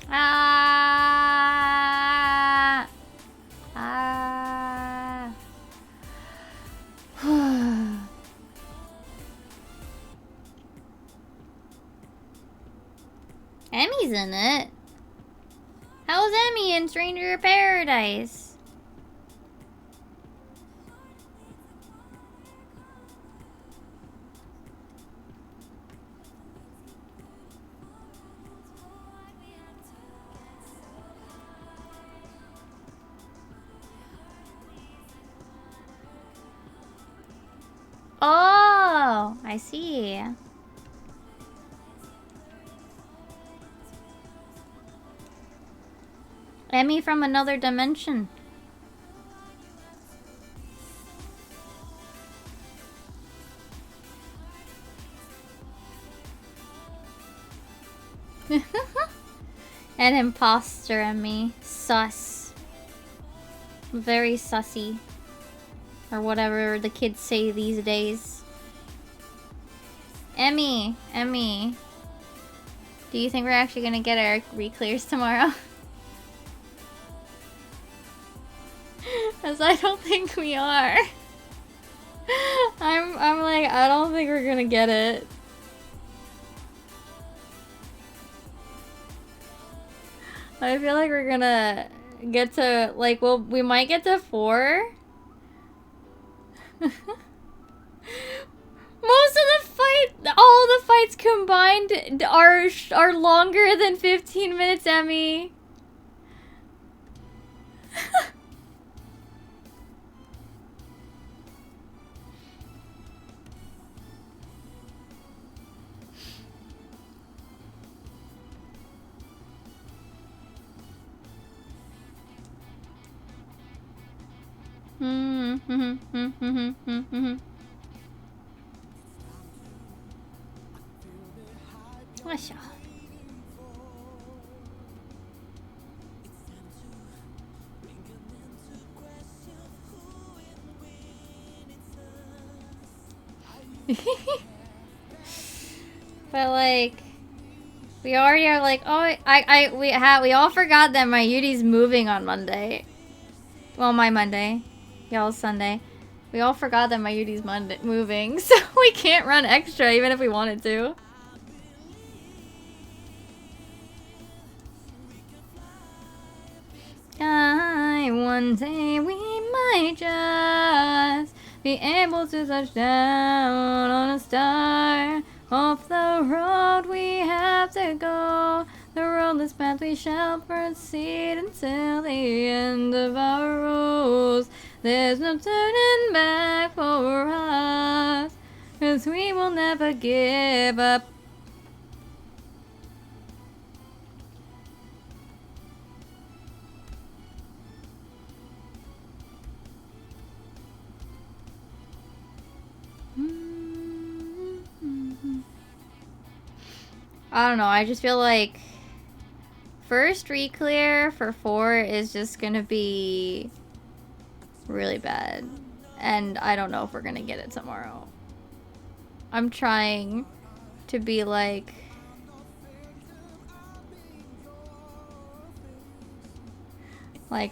Ah! Ah! Emmy's in it. How's Emmy in Stranger Paradise? Oh, I see. Emmy from another dimension. An imposter Emmy. Sus. Very sussy. Or whatever the kids say these days. Emmy. Do you think we're actually gonna get our re-clears tomorrow? Because I don't think we are. I'm like, I don't think we're gonna get it. I feel like we're gonna get to, like, well, we might get to 4. Most of the all the fights combined are longer than 15 minutes, Emmy. What's up? But like, we already are like, oh, we all forgot that my Yudi's moving on Monday. Well, my Monday, y'all's Sunday. We all forgot that my Yudi's moving, so we can't run extra even if we wanted to. One day we might just be able to touch down on a star. Off the road we have to go, the roadless path we shall proceed until the end of our roads. There's no turning back for us, 'cause we will never give up. I don't know, I just feel like First re-clear for 4 is just gonna be really bad. And I don't know if we're gonna get it tomorrow. I'm trying to be like...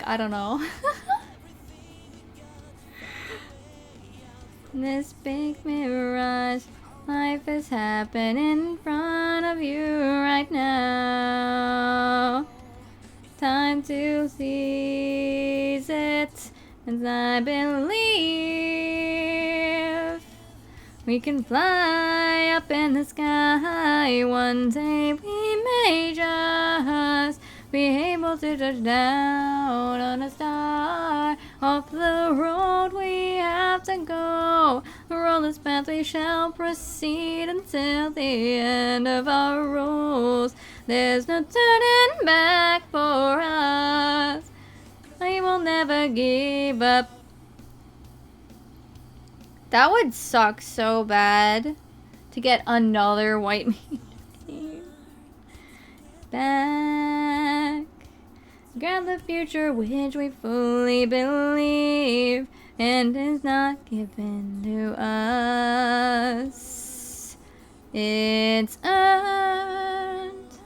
I don't know. This big mirage, life is happening in front of you right now. Time to seize it, as I believe we can fly up in the sky. One day we may just be able to touch down on a star. Off the road we have to go, the roadless path we shall proceed until the end of our rules. There's no turning back for us. We will never give up. That would suck so bad to get another white meat team back. Grab the future which we fully believe and is not given to us. It's earned.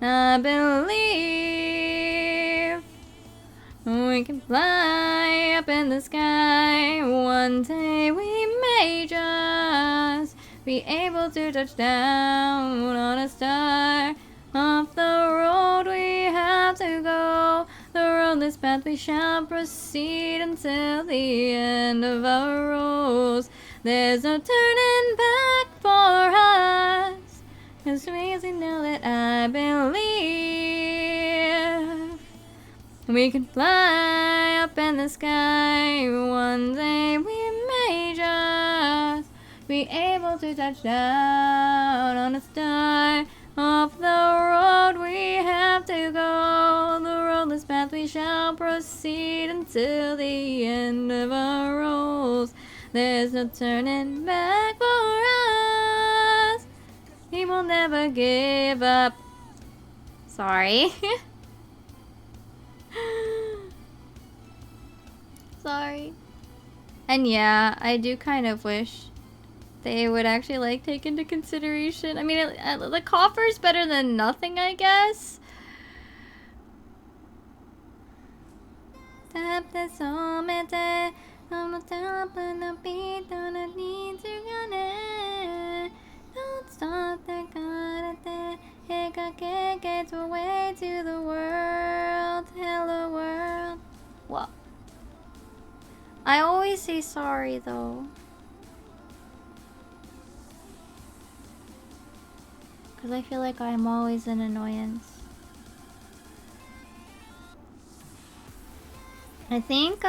I believe we can fly up in the sky. One day we may just be able to touch down on a star. Off the road we have to go, the roadless path we shall proceed until the end of our rules. There's no turning back for us, 'cause we know that I believe we can fly up in the sky. One day we may just be able to touch down on a star. Off the road we have to go, the roadless path we shall proceed until the end of our rules. There's no turning back for us. We will never give up. Sorry. Sorry. And yeah, I do kind of wish they would actually take into consideration. I mean, the coffer's better than nothing, I guess. Tap the somete, on the top of the beat, on the need to get. Don't stop the karate, hekake gets away to the world. Hello world. What? I always say sorry though. Because I feel like I'm always an annoyance. I think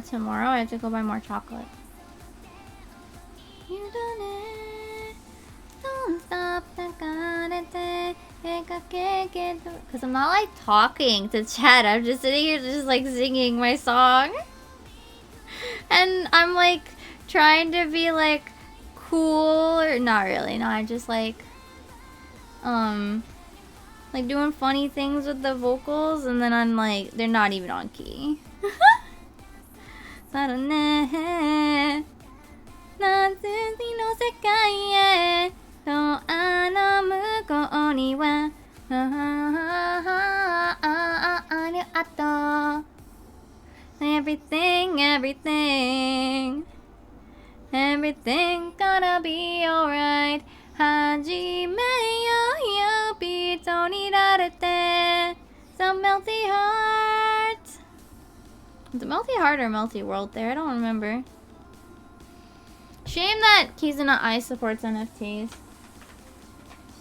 tomorrow I have to go buy more chocolate. You done it. Don't stop the karate. Because I'm not talking to chat. I'm just sitting here just singing my song. And I'm trying to be cool, or not really. No, I'm just doing funny things with the vocals, and then I'm they're not even on key. Everything gonna be alright. Hajimeyo yubito ni rarete. Some melty heart. Is it melty heart or melty world there? I don't remember. Shame that Kizuna Eye supports NFTs.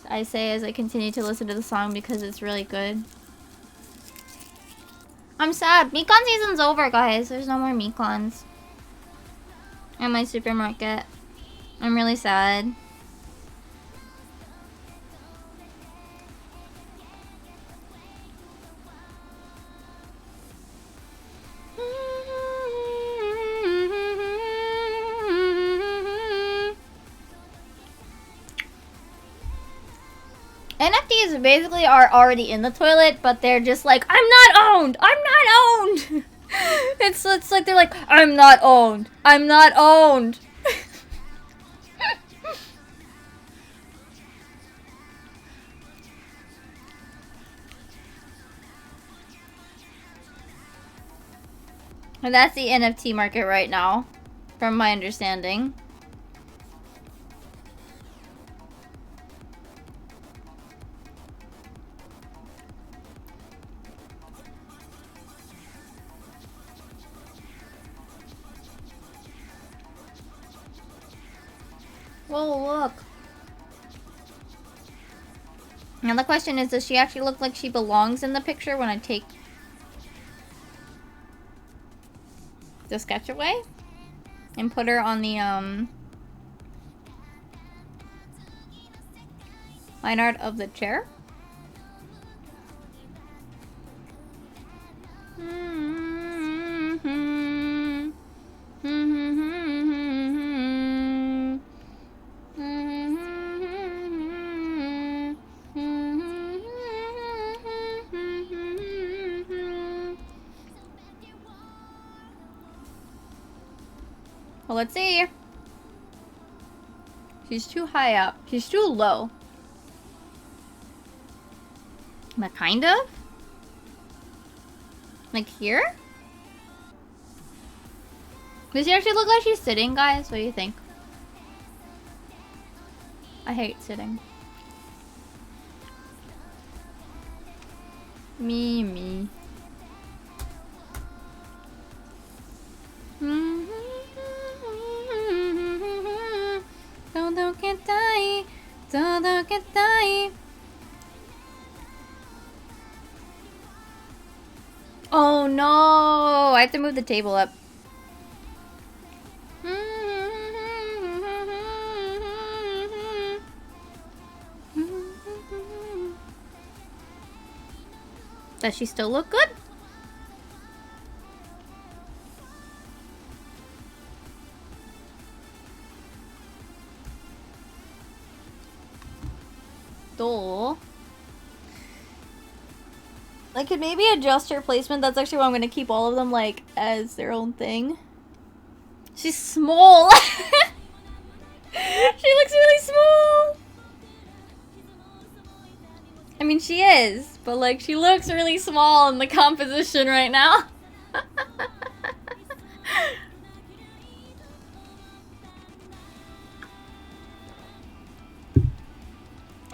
I say as I continue to listen to the song because it's really good. I'm sad. Mikan season's over, guys. There's no more Mikans at my supermarket. I'm really sad. NFTs basically are already in the toilet, but they're just like, I'm not owned! I'm not owned! It's like they're like, I'm not owned! I'm not owned! And that's the NFT market right now, from my understanding. Whoa, look. Now the question is, does she actually look like she belongs in the picture when I take the sketch away? And put her on the, line art of the chair? Well, let's see. She's too high up. She's too low. But kind of? Like here? Does she actually look like she's sitting, guys? What do you think? I hate sitting. Me. Todo que está ahí, todo que está ahí. Oh no! I have to move the table up. Does she still look good? Dull. I could maybe adjust her placement. That's actually why I'm gonna keep all of them like as their own thing. She's small. She looks really small. I mean, she is, but like she looks really small in the composition right now.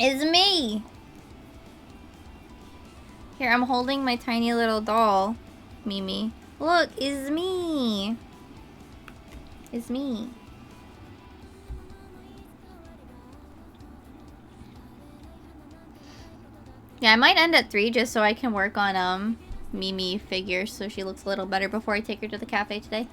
It's me. Here, I'm holding my tiny little doll, Mimi. Look, it's me. It's me. Yeah, I might end at 3 just so I can work on Mimi figure so she looks a little better before I take her to the cafe today.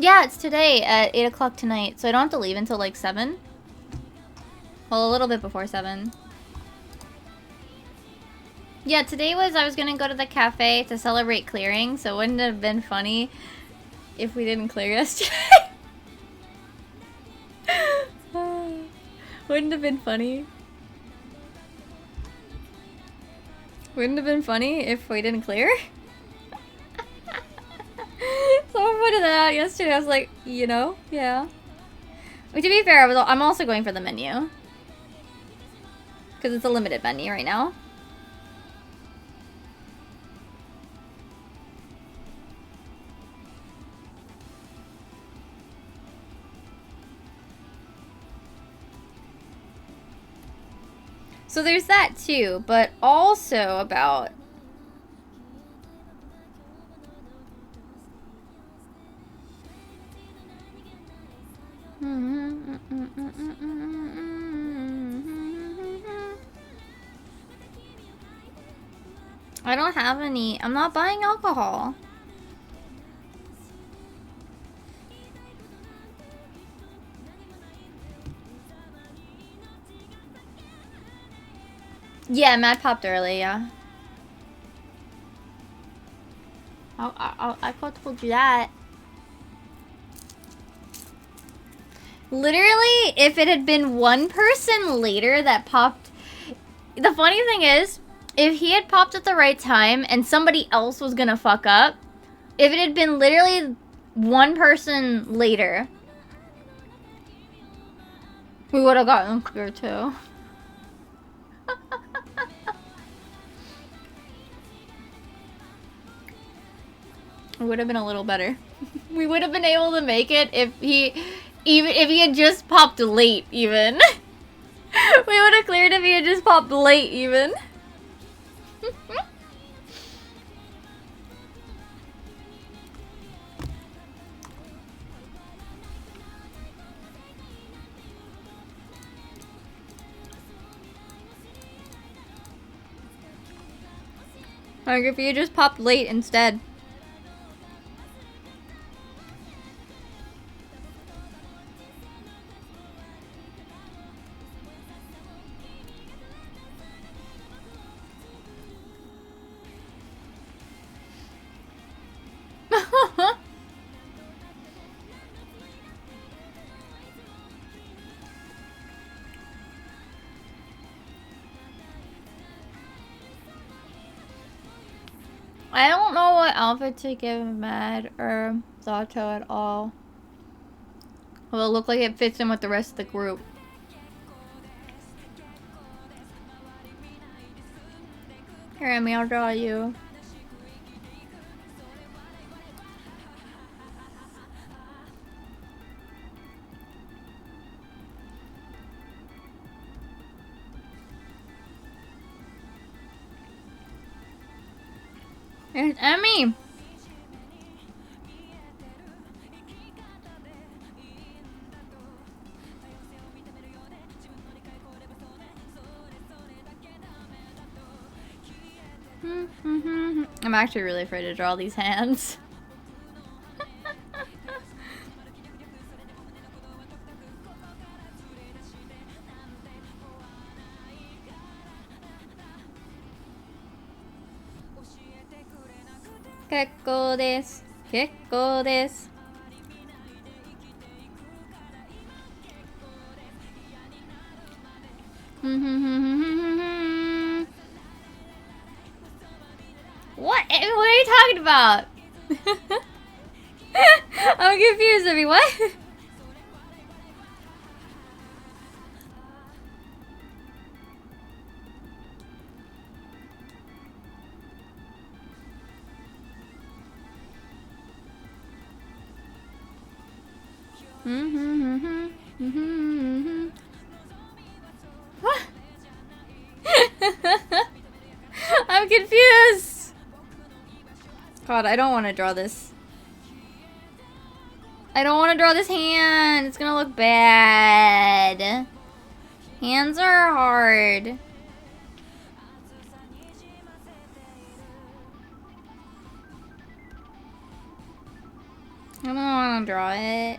Yeah, it's today at 8 o'clock tonight, so I don't have to leave until like 7. Well, a little bit before 7. Yeah, today I was gonna go to the cafe to celebrate clearing, so wouldn't it have been funny if we didn't clear yesterday? Wouldn't it have been funny? Wouldn't it have been funny if we didn't clear? Someone pointed that out yesterday. I was like, you know, yeah. But to be fair, I'm also going for the menu. Because it's a limited menu right now. So there's that too, but also about... I don't have any. I'm not buying alcohol. Yeah, Matt popped early, yeah. I could have told you that. Literally, if it had been one person later that popped... The funny thing is, if he had popped at the right time and somebody else was gonna fuck up, if it had been literally one person later, we would have gotten clear too. It would have been a little better. We would have been able to make it if he had just popped late even. We would have cleared if he had just popped late even. Like if you just popped late instead. I don't know what outfit to give Mad or Zato at all. Well, it look like it fits in with the rest of the group. Here, Emmy, I'll draw you. Here's Emmy. I'm actually really afraid to draw these hands. Kekko desu. Kekko desu. What? What are you talking about? I'm confused, Emmy. What? What? I'm confused. God, I don't want to draw this. I don't want to draw this hand. It's gonna look bad. Hands are hard. I don't want to draw it.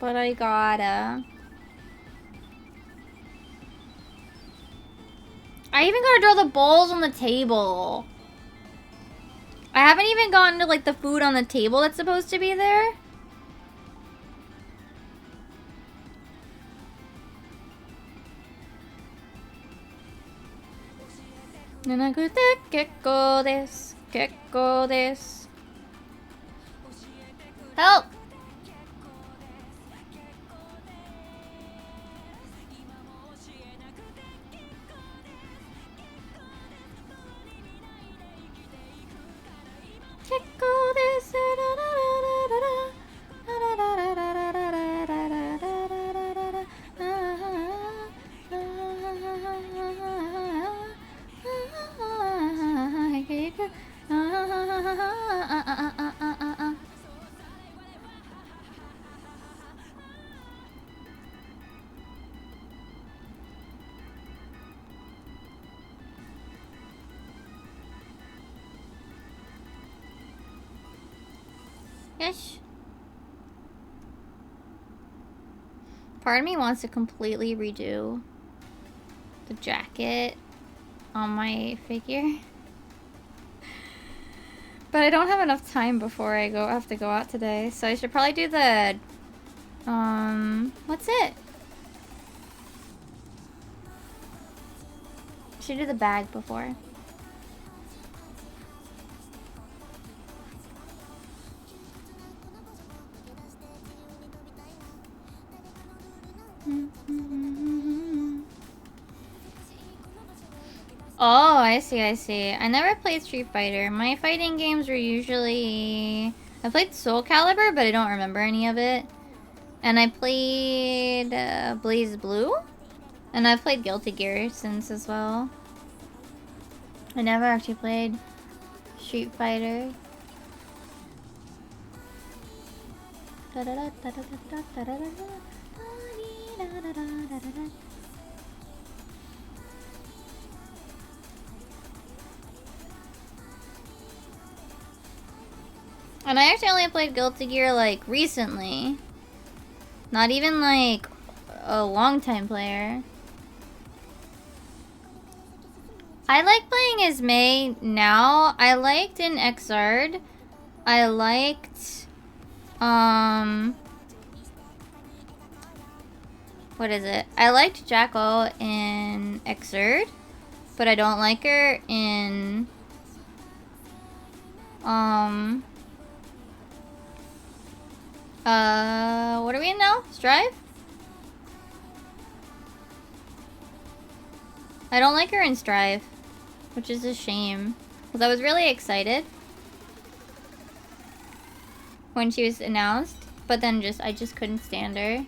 But I gotta. I even gotta draw the bowls on the table. I haven't even gotten to like the food on the table that's supposed to be there. Help! Ish. Part of me wants to completely redo the jacket on my figure. But I don't have enough time before I have to go out today, so I should probably do the what's it? Should do the bag before. Oh, I see, I see. I never played Street Fighter. My fighting games were usually... I played Soul Calibur, but I don't remember any of it. And I played Blaze Blue. And I've played Guilty Gear since as well. I never actually played Street Fighter. And I actually only played Guilty Gear like recently. Not even like a long time player. I like playing as Mei now. I liked in Xrd. I liked what is it? I liked Jackal in Xrd, but I don't like her in what are we in now? Strive? I don't like her in Strive, which is a shame. Because I was really excited when she was announced, but then I just couldn't stand her.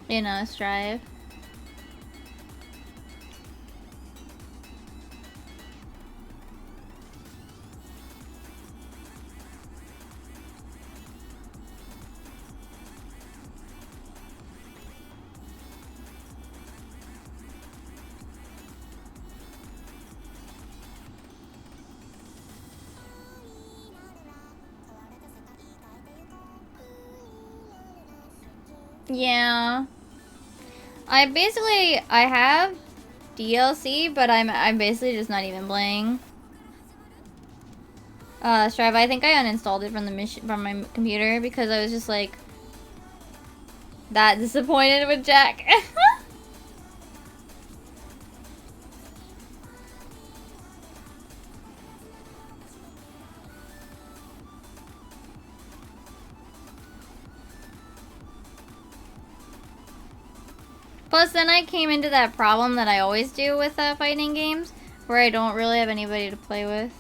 You know, Strive. Yeah. I have DLC, but I'm basically just not even playing. Strive, I think I uninstalled it from my computer because I was just like that disappointed with Jack. Plus, then I came into that problem that I always do with fighting games, where I don't really have anybody to play with.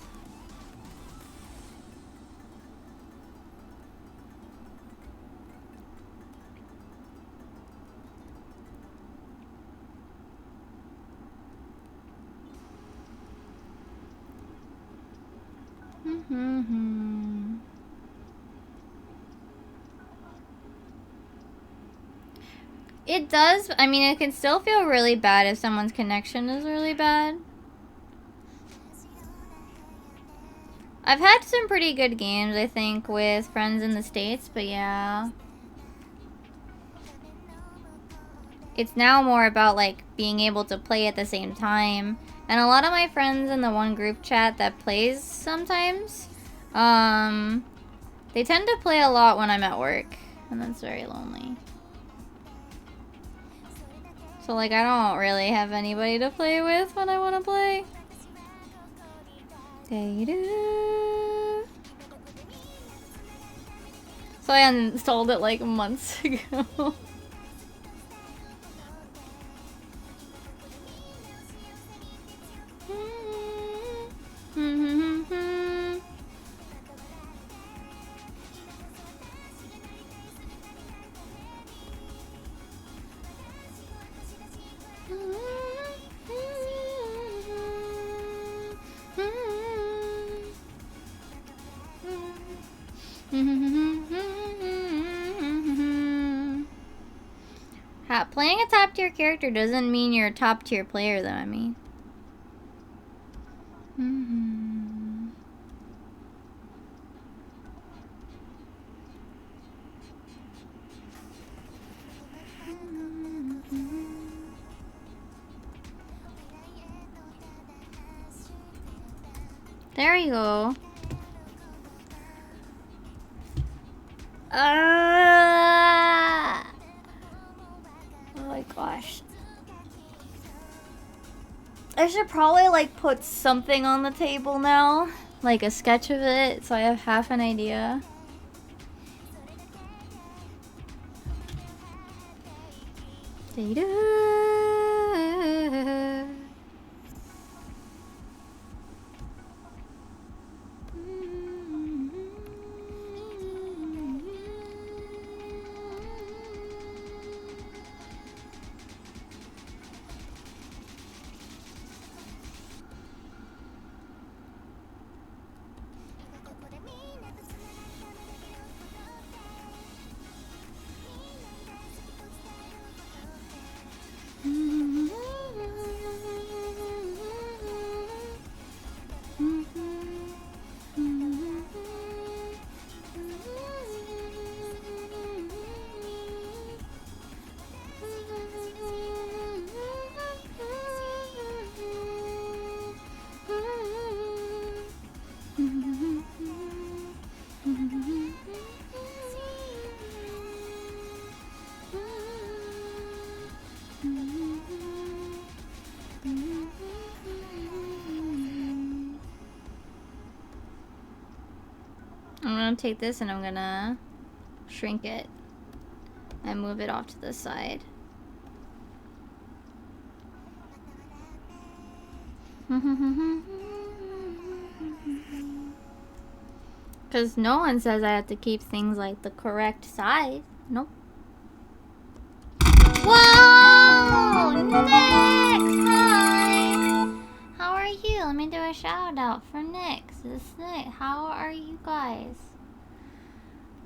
It does. I mean, it can still feel really bad if someone's connection is really bad. I've had some pretty good games, I think, with friends in the States, but yeah. It's now more about, like, being able to play at the same time. And a lot of my friends in the one group chat that plays sometimes, they tend to play a lot when I'm at work. And that's very lonely. So, like, I don't really have anybody to play with when I want to play. So I uninstalled it, like, months ago. Playing a top tier character doesn't mean you're a top tier player, though, I mean. There you go. Oh my gosh. I should probably like put something on the table now. Like a sketch of it so I have half an idea. Data. I'm gonna take this and I'm gonna shrink it and move it off to the side. Because no one says I have to keep things like the correct size. Nope. Whoa! Nix! Hi! How are you? Let me do a shout out for Nix. This is Nix. How are you guys?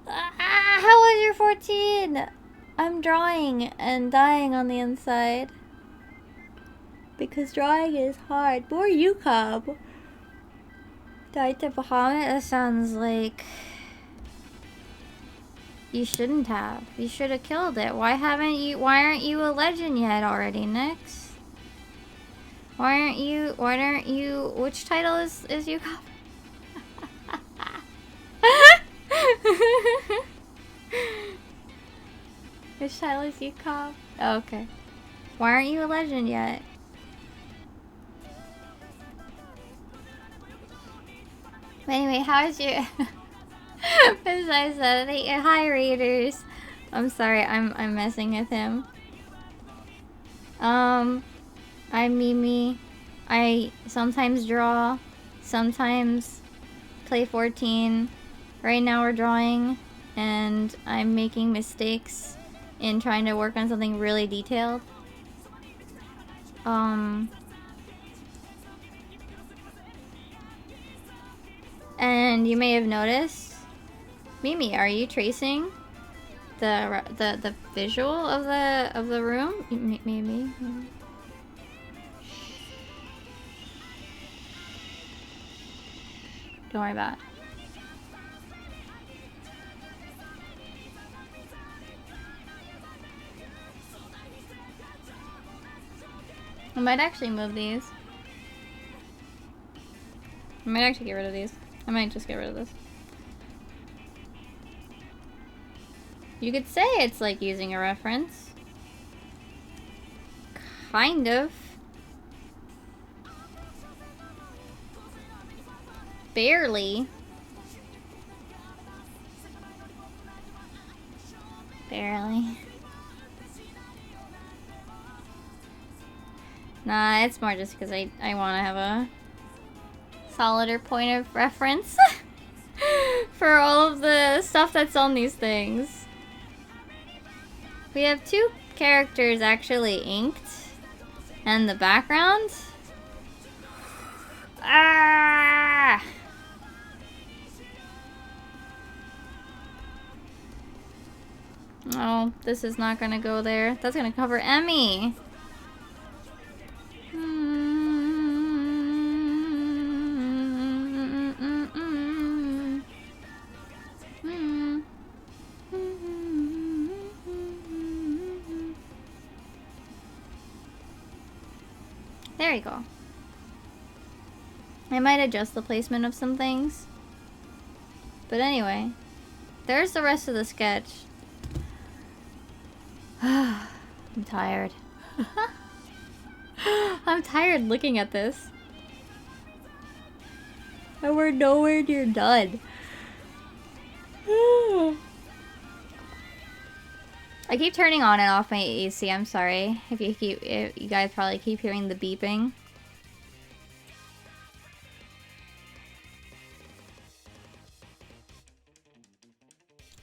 How was your 14? I'm drawing and dying on the inside. Because drawing is hard. More you come. Died to Bahamut? That sounds like... You shouldn't have. You should have killed it. Why aren't you a legend yet already, Nix? Why aren't you, which title is you cop? Which title is you cop? Oh, okay. Why aren't you a legend yet? But anyway, how's your... As I said, hi Raiders. I'm sorry, I'm messing with him. I'm Mimi. I sometimes draw, sometimes play 14. Right now we're drawing, and I'm making mistakes in trying to work on something really detailed. And you may have noticed, Mimi, are you tracing the visual of the room? Maybe. Don't worry about it. I might actually move these. I might actually get rid of these. I might just get rid of this. You could say it's like using a reference. Kind of. Barely. Barely. Nah, it's more just because I want to have a solider point of reference for all of the stuff that's on these things. We have two characters actually inked, and the background. Ah! Oh, this is not gonna go there. That's gonna cover Emmy. There you go. I might adjust the placement of some things. But anyway, there's the rest of the sketch. I'm tired. I'm tired looking at this. And we're nowhere near done. I keep turning on and off my AC. I'm sorry if you guys probably keep hearing the beeping.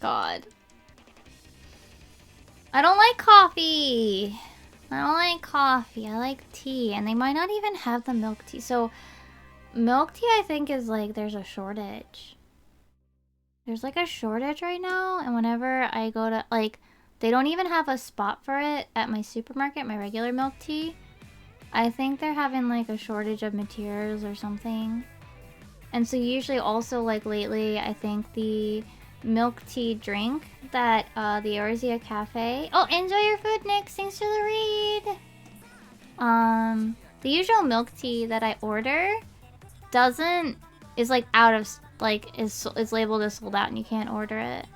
God. I don't like coffee. I don't like coffee. I like tea. And they might not even have the milk tea. So, milk tea I think is like, there's a shortage. There's like a shortage right now. And whenever I go to, like, they don't even have a spot for it at my supermarket, my regular milk tea. I think they're having like a shortage of materials or something. And so usually also like lately, I think the milk tea drink that the Orzia Cafe. Oh, enjoy your food, Nick. Thanks for the read. The usual milk tea that I order is like out of like is labeled as sold out and you can't order it.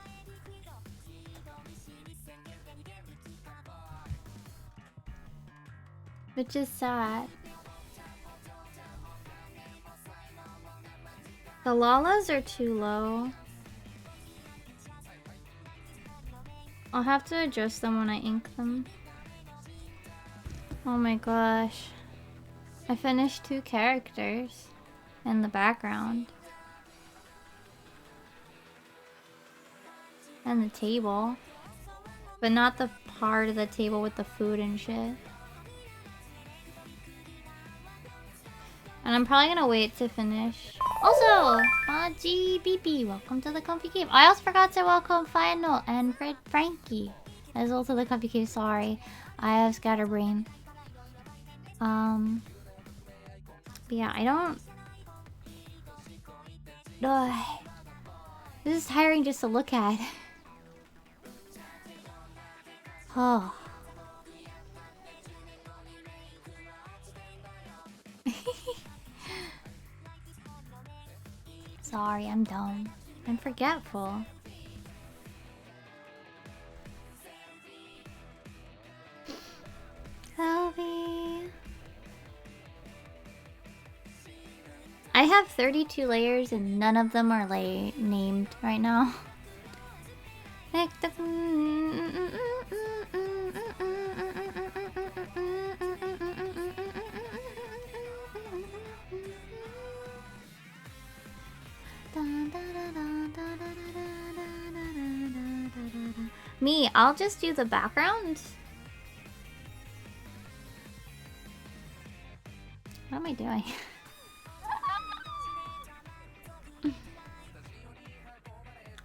Which is sad. The Lalas are too low. I'll have to adjust them when I ink them. Oh my gosh. I finished 2 characters in the background. And the table. But not the part of the table with the food and shit. And I'm probably gonna wait to finish. Also, GBB, welcome to the Comfy Cave. I also forgot to welcome Final and Frankie as well to the Comfy Cave. Sorry, I have scatterbrain. But yeah, I don't. Ugh. This is tiring just to look at. Oh. Sorry, I'm dumb. I'm forgetful. Helvy. I have 32 layers and none of them are named right now. Me, I'll just do the background. What am I doing?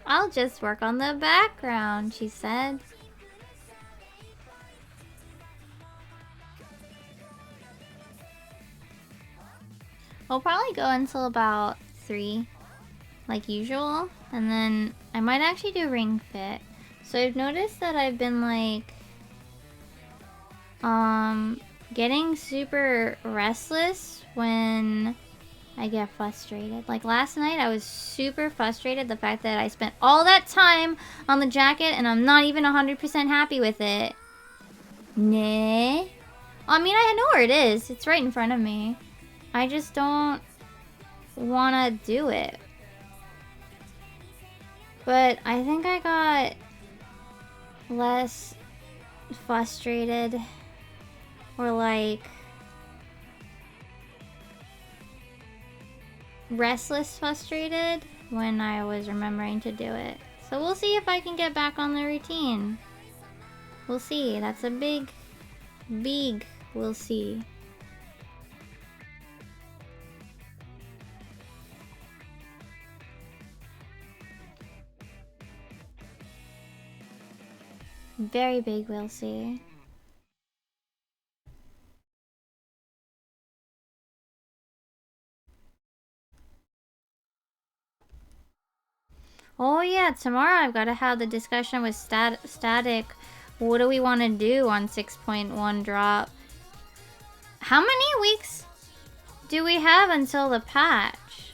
I'll just work on the background, she said. We'll probably go until about 3, like usual. And then I might actually do ring fit. So I've noticed that I've been like getting super restless when I get frustrated. Like last night I was super frustrated the fact that I spent all that time on the jacket and I'm not even 100% happy with it. Nah. I mean, I know where it is. It's right in front of me. I just don't want to do it. But I think I got less frustrated or like restless frustrated when I was remembering to do it. So we'll see if I can get back on the routine. We'll see. That's a big we'll see. Very big we'll see. Oh yeah, tomorrow I've got to have the discussion with Static. What do we want to do on 6.1 drop? How many weeks do we have until the patch?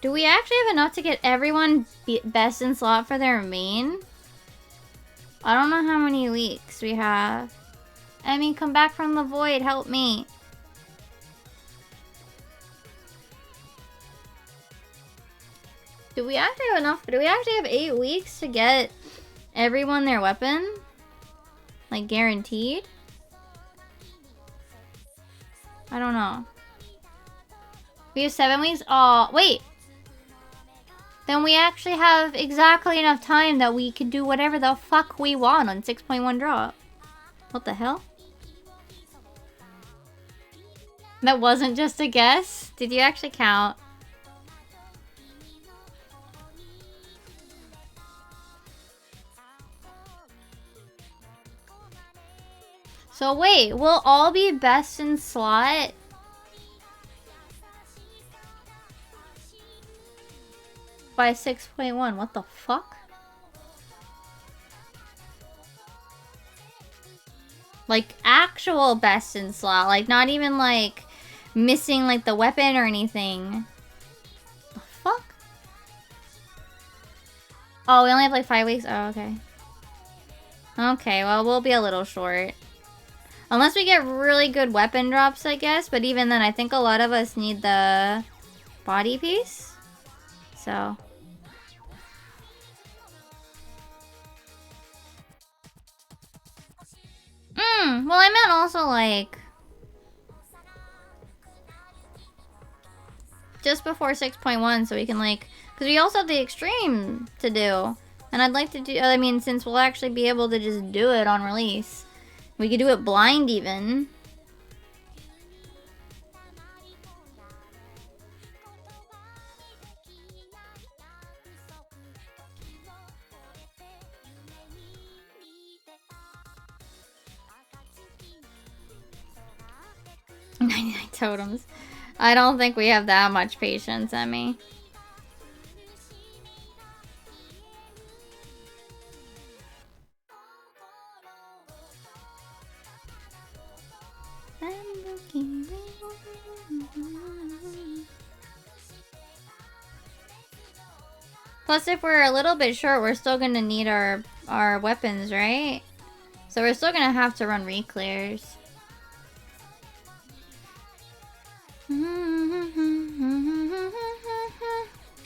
Do we actually have enough to get everyone best in slot for their main? I don't know how many weeks we have. I mean, come back from the void, help me. Do we actually have enough? Do we actually have 8 weeks to get everyone their weapon? Like, guaranteed? I don't know. We have 7 weeks? Oh, wait. Then we actually have exactly enough time that we could do whatever the fuck we want on 6.1 drop. What the hell? That wasn't just a guess? Did you actually count? So wait, we'll all be best in slot? By 6.1, what the fuck? Like, actual best in slot, like not even like missing like the weapon or anything. The fuck? Oh, we only have like 5 weeks? Oh, okay. Okay, well, we'll be a little short. Unless we get really good weapon drops, I guess. But even then, I think a lot of us need the body piece. So. Well, I meant also, like, just before 6.1, so we can, like, because we also have the extreme to do. And I'd like to do, I mean, since we'll actually be able to just do it on release. We could do it blind, even. $99 totems. I don't think we have that much patience, Emmy. Plus, if we're a little bit short, we're still gonna need our weapons, right? So we're still gonna have to run re-clears.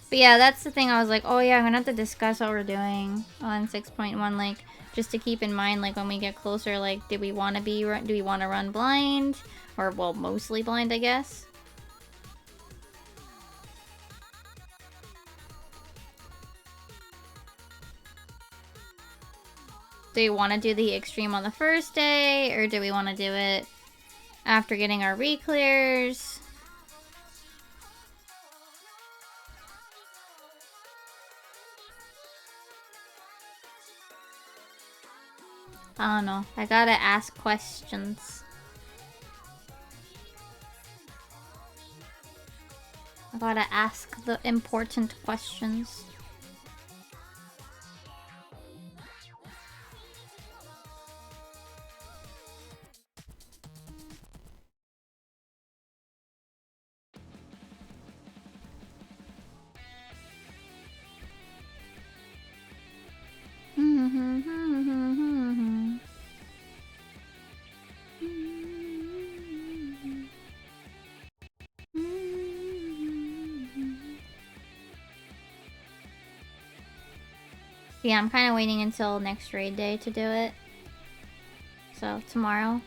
But yeah, that's the thing. I was like, oh yeah, I'm gonna have to discuss what we're doing on 6.1, like, just to keep in mind, like, when we get closer, like, do we want to run blind? Or, well, mostly blind, I guess. Do we want to do the extreme on the first day, or do we want to do it after getting our re-clears? I don't know. I gotta ask questions. I gotta ask the important questions. Yeah, I'm kind of waiting until next raid day to do it. So, tomorrow.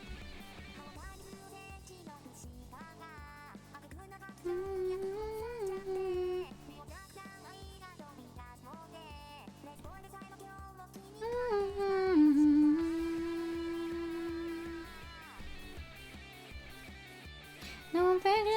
No pressure.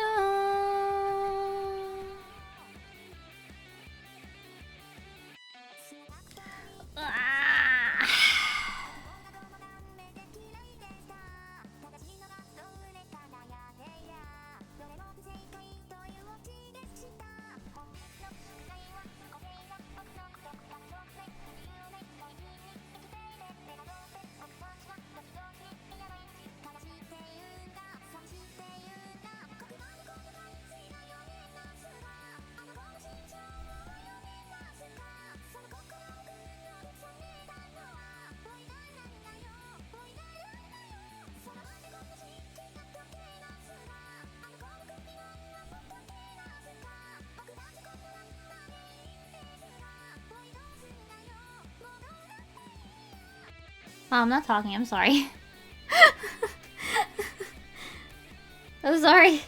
Oh, I'm not talking, I'm sorry. I'm sorry.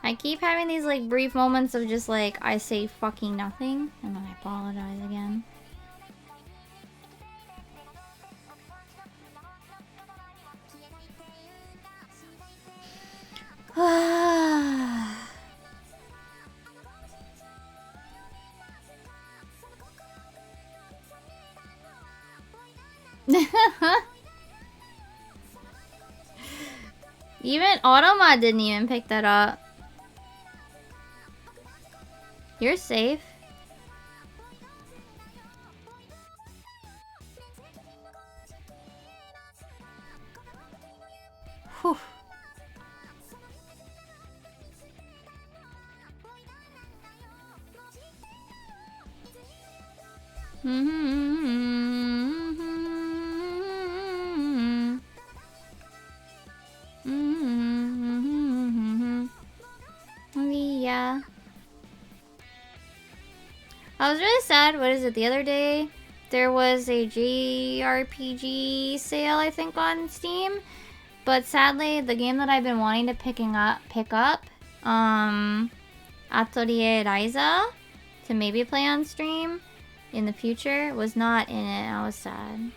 I keep having these like brief moments of just like I say fucking nothing and then I apologize again. Even Automa didn't even pick that up. You're safe. Whew. Yeah. I was really sad. What is it? The other day, there was a JRPG sale, I think, on Steam. But sadly, the game that I've been wanting to pick up, Atelier Ryza, to maybe play on stream in the future, was not in it. I was sad.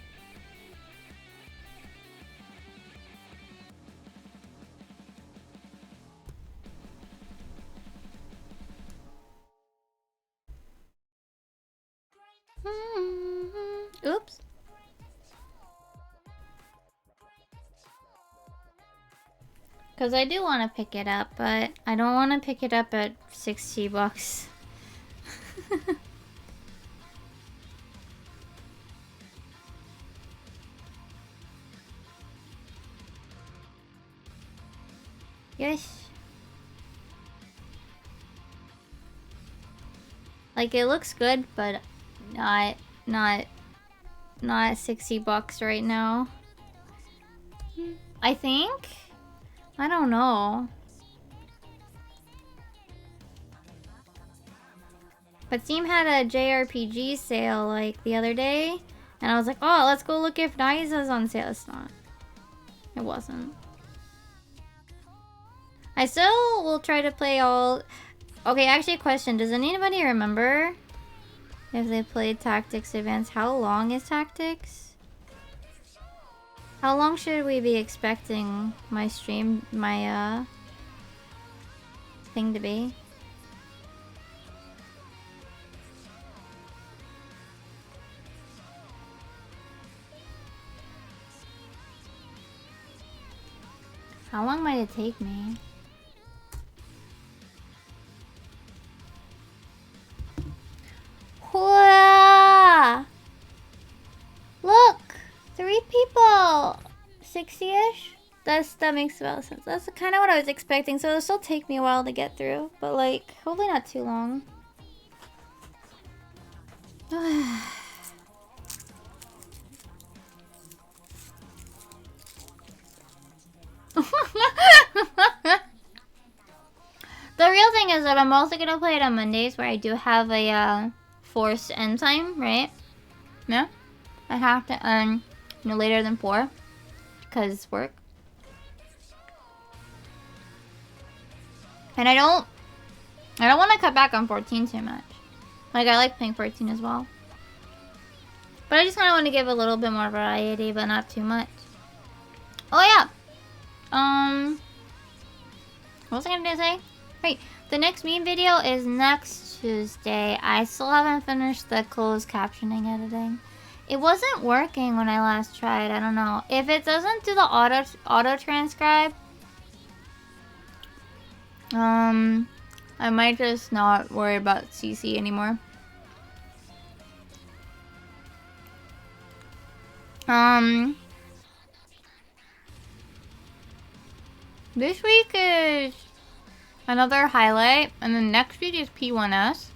Oops. Because I do want to pick it up, but I don't want to pick it up at 60 bucks. Yes. Like, it looks good, but not 60 bucks right now. I think? I don't know. But Steam had a JRPG sale, like, the other day. And I was like, oh, let's go look if Nysa's on sale. It's not. It wasn't. I still will try to play all... Okay, actually, question. Does anybody remember if they played Tactics Advance? How long is Tactics? How long should we be expecting my stream, my, thing to be? How long might it take me? Whoa! Look! 3 people! 60-ish? That makes a lot of sense. That's kind of what I was expecting, so it'll still take me a while to get through. But, like, hopefully not too long. The real thing is that I'm also gonna play it on Mondays, where I do have a forced end time, right? Yeah, I have to earn no later than 4 because work, and I don't want to cut back on 14 too much. Like, I like playing 14 as well, but I just kind of want to give a little bit more variety, but not too much. Oh yeah, what was I gonna say? Right, the next meme video is next Tuesday. I still haven't finished the closed captioning editing. It wasn't working when I last tried. I don't know. If it doesn't do the auto transcribe, I might just not worry about CC anymore. This week is another highlight, and then next week is P1S.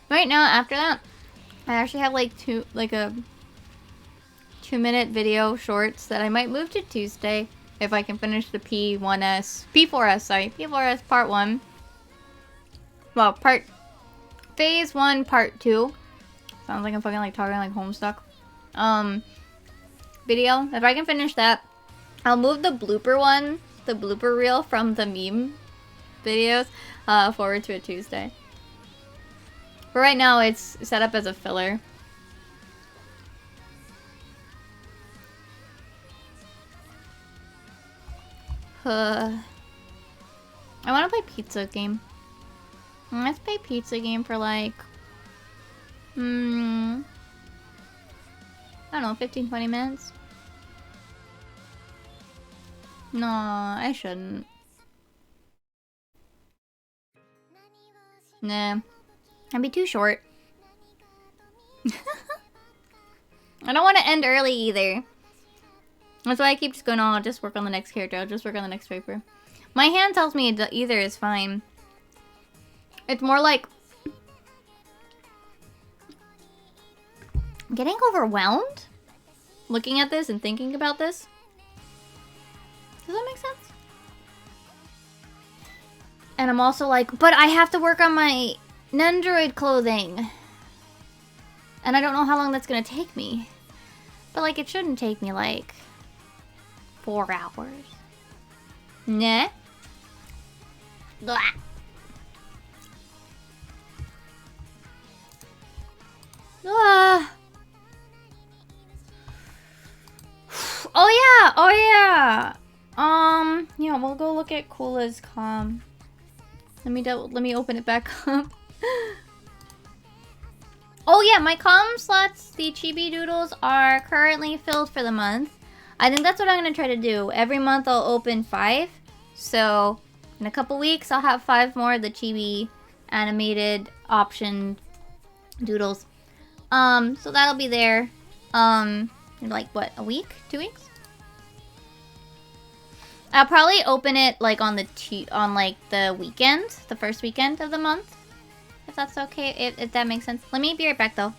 Right now, after that, I actually have like two 2-minute video shorts that I might move to Tuesday if I can finish the P4S part 1. Well, phase 1 part 2. Sounds like I'm fucking like talking like Homestuck. Video. If I can finish that, I'll move the blooper one, the blooper reel from the meme videos, forward to a Tuesday. But right now it's set up as a filler. I want to play pizza game. Let's play pizza game for like, I don't know, 15-20 minutes. No, I shouldn't. Nah, that'd be too short. I don't want to end early either. That's why I keep just going, oh, I'll just work on the next character. I'll just work on the next paper. My hand tells me either is fine. It's more like getting overwhelmed looking at this and thinking about this. Does that make sense? And I'm also like, but I have to work on my Nendroid clothing. And I don't know how long that's gonna take me. But like, it shouldn't take me like 4 hours. Nah. Blah. Oh yeah, oh yeah. Yeah, we'll go look at Kula's comm. Let me open it back up. Oh yeah, my comm slots, the Chibi Doodles, are currently filled for the month. I think that's what I'm gonna try to do. Every month I'll open 5. So in a couple weeks I'll have 5 more of the Chibi animated option doodles. So that'll be there. In like what, a week? 2 weeks? I'll probably open it like on the weekend, the first weekend of the month. If that's okay, if that makes sense. Let me be right back though.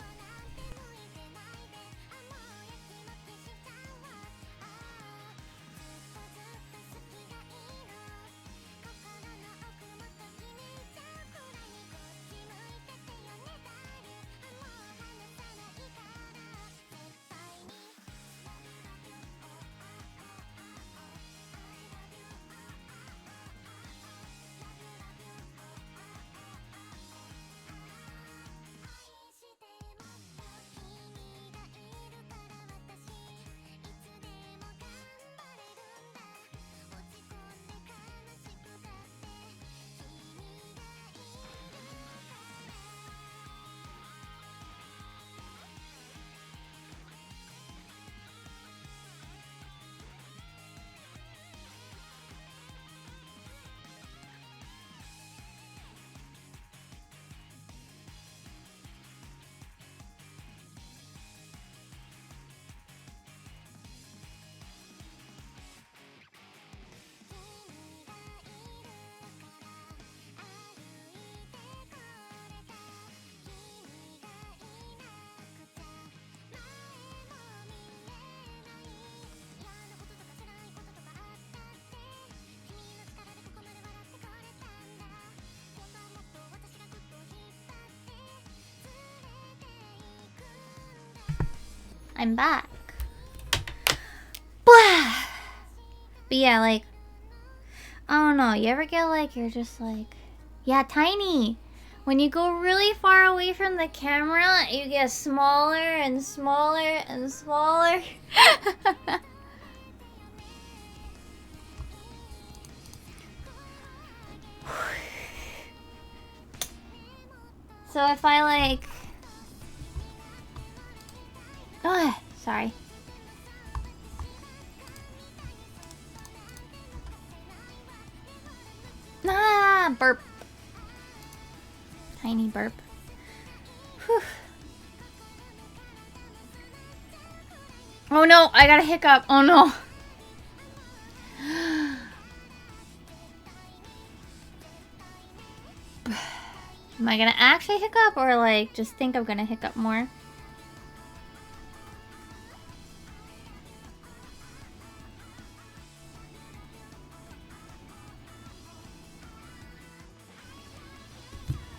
I'm back. Blah. But yeah, like, I don't know. You ever get like, you're just like, yeah, tiny. When you go really far away from the camera, you get smaller and smaller and smaller. So if I like... Ugh, sorry. Ah, burp. Tiny burp. Whew. Oh no, I got a hiccup. Oh no. Am I gonna actually hiccup or like just think I'm gonna hiccup more?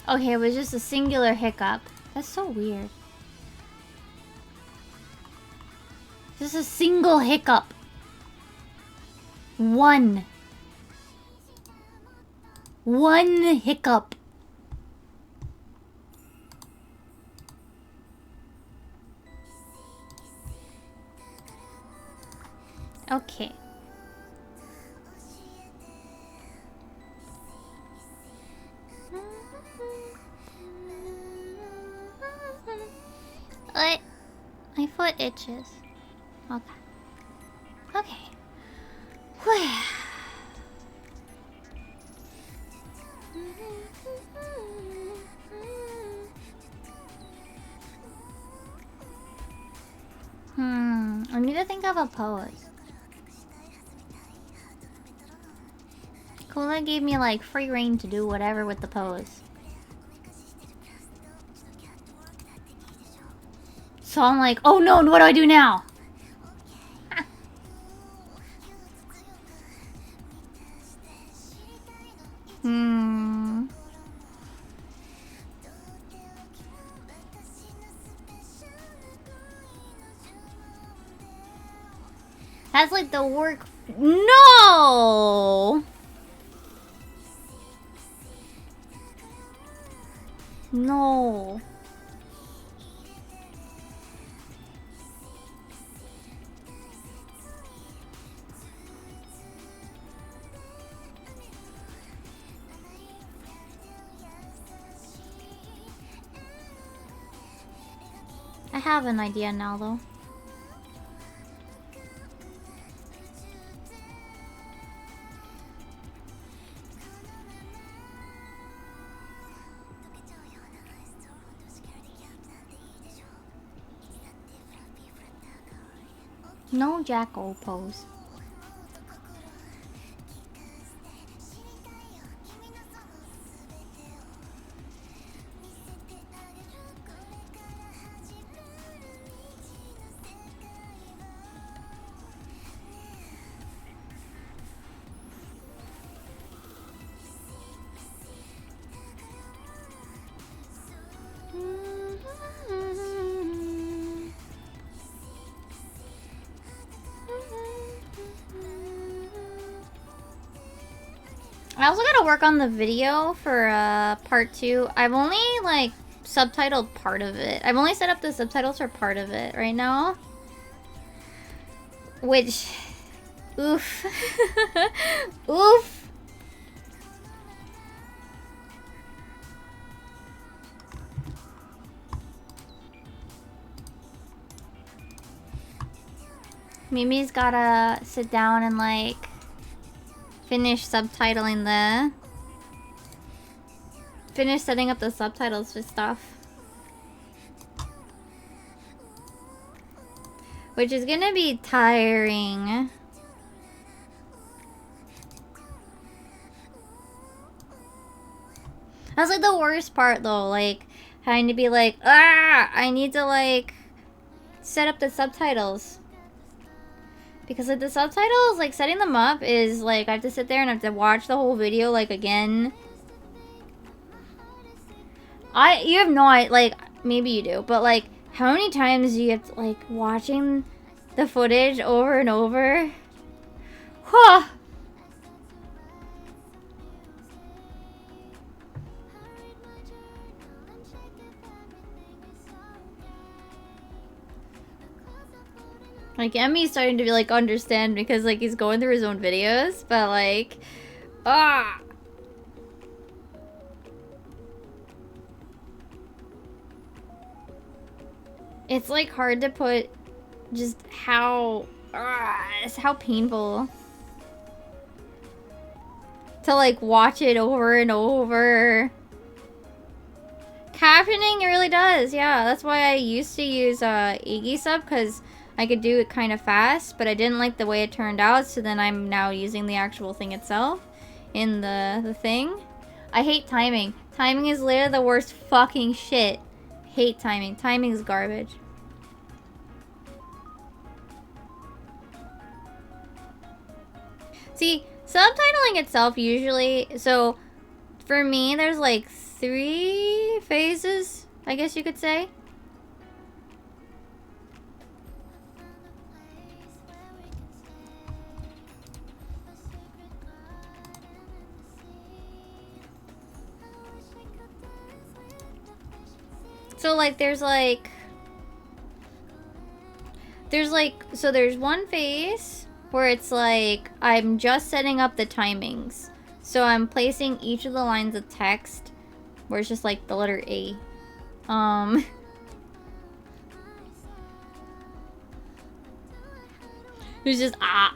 Okay, it was just a singular hiccup. That's so weird. Just a single hiccup. One hiccup. Okay. What? My foot itches. Okay. Okay. I need to think of a pose. Cola gave me like free reign to do whatever with the pose. So I'm like, oh no, what do I do now? That's like the work. No! No. I have an idea now, though. No jackal pose. I also gotta work on the video for part 2. I've only like subtitled part of it. I've only set up the subtitles for part of it right now. Which, oof. Oof. Mimi's gotta sit down and like finish subtitling finish setting up the subtitles for stuff. Which is gonna be tiring. That's like the worst part though, like having to be like, I need to like set up the subtitles. Because like the subtitles, like setting them up is like I have to sit there and I have to watch the whole video like again. You have no idea, like maybe you do, but like how many times do you have to like watching the footage over and over? Huh. Like, Emmy's starting to be, like, understand because, like, he's going through his own videos, but, like, it's, like, hard to put just how, it's how painful to, like, watch it over and over. Captioning, it really does, yeah. That's why I used to use, Iggy Sub, because I could do it kind of fast, but I didn't like the way it turned out, so then I'm now using the actual thing itself in the thing. I hate timing. Timing is literally the worst fucking shit. Hate timing. Timing is garbage. See, subtitling itself usually, so for me, there's like 3 phases, I guess you could say. So like there's one phase where it's like I'm just setting up the timings. So I'm placing each of the lines of text where it's just like the letter A. It's just ah.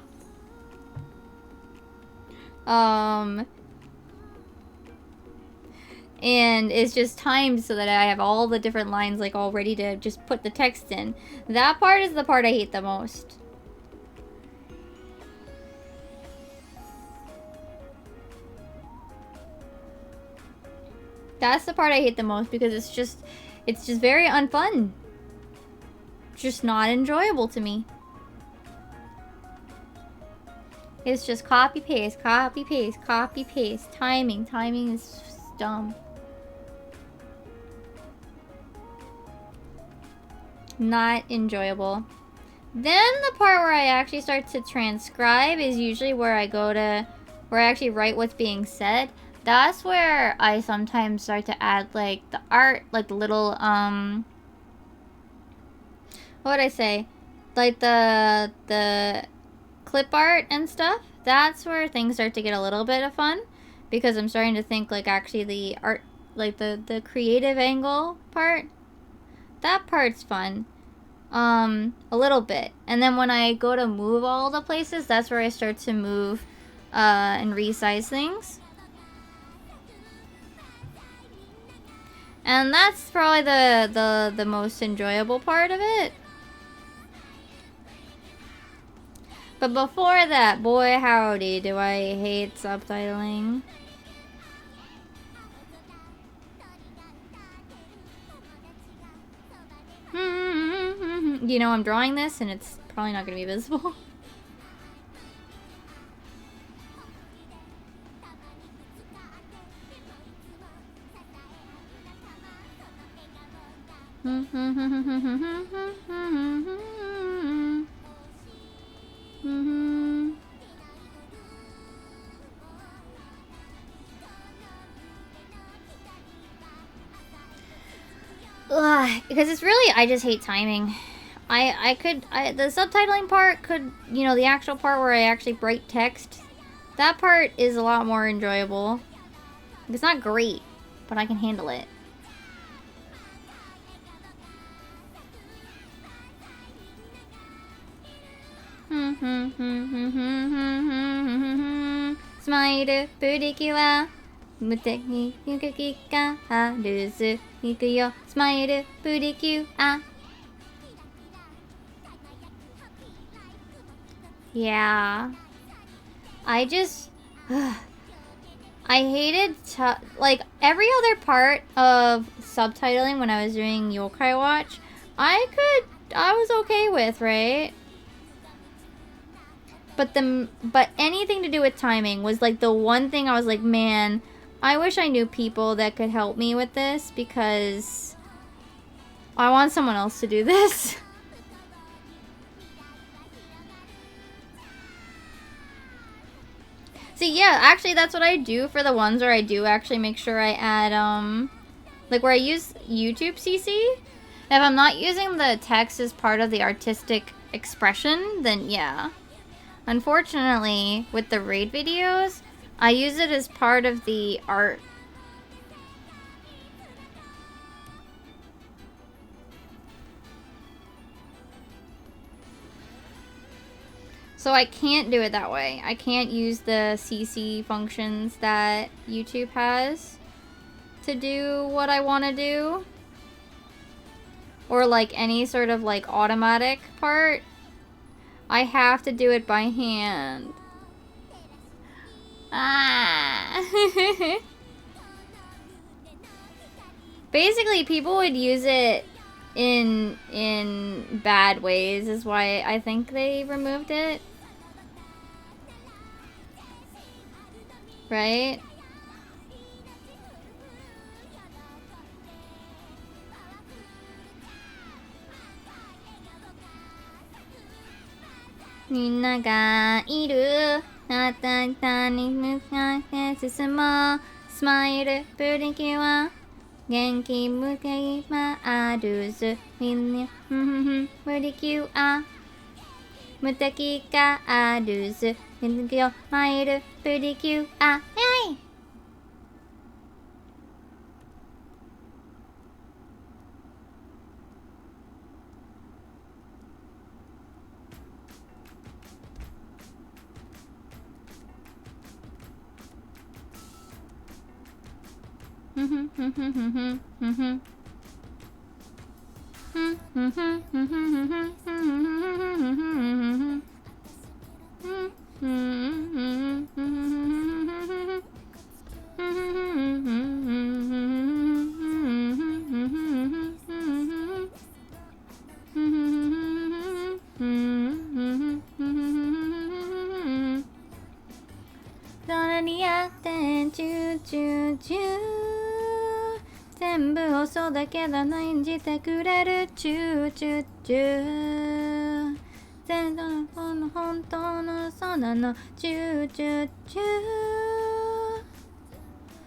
And it's just timed so that I have all the different lines like all ready to just put the text in. That part is the part I hate the most. That's the part I hate the most because it's just very unfun. Just not enjoyable to me. It's just copy paste, copy paste, copy paste. Timing is dumb. Not enjoyable. Then the part where I actually start to transcribe is usually where I actually write what's being said. That's where I sometimes start to add like the art, like the little what would I say? Like the clip art and stuff. That's where things start to get a little bit of fun because I'm starting to think like actually the art, like the creative angle part. That part's fun. A little bit. And then when I go to move all the places, that's where I start to move and resize things. And that's probably the most enjoyable part of it. But before that, boy howdy, do I hate subtitling. You know, I'm drawing this and it's probably not going to be visible. Ugh, because it's really, I just hate timing. The subtitling part could, you know, the actual part where I actually write text, that part is a lot more enjoyable. It's not great, but I can handle it. Smile, プリキュア無敵に行く気があるず行くよスマイルプリキュア Yeah, I just I hated like every other part of subtitling when I was doing Yokai Watch I was okay with, right? But anything to do with timing was like the one thing I was like, man, I wish I knew people that could help me with this because I want someone else to do this. See, yeah, actually that's what I do for the ones where I do actually make sure I add, like where I use YouTube CC. If I'm not using the text as part of the artistic expression, then yeah. Unfortunately, with the raid videos, I use it as part of the art. So I can't do it that way. I can't use the CC functions that YouTube has to do what I want to do. Or like any sort of like automatic part. I have to do it by hand. Ah. Basically, people would use it in bad ways is why I think they removed it. Right? みんながいるあたいたに向かって進もうスマイルプリキュア元気向け今あるずみんなプリキュア無敵があるず元気をマイルプリキュアイェイにやってチューチューチュー全部嘘だけど信じてくれるチューチューチュー全部の本当の嘘なのチューチューチュー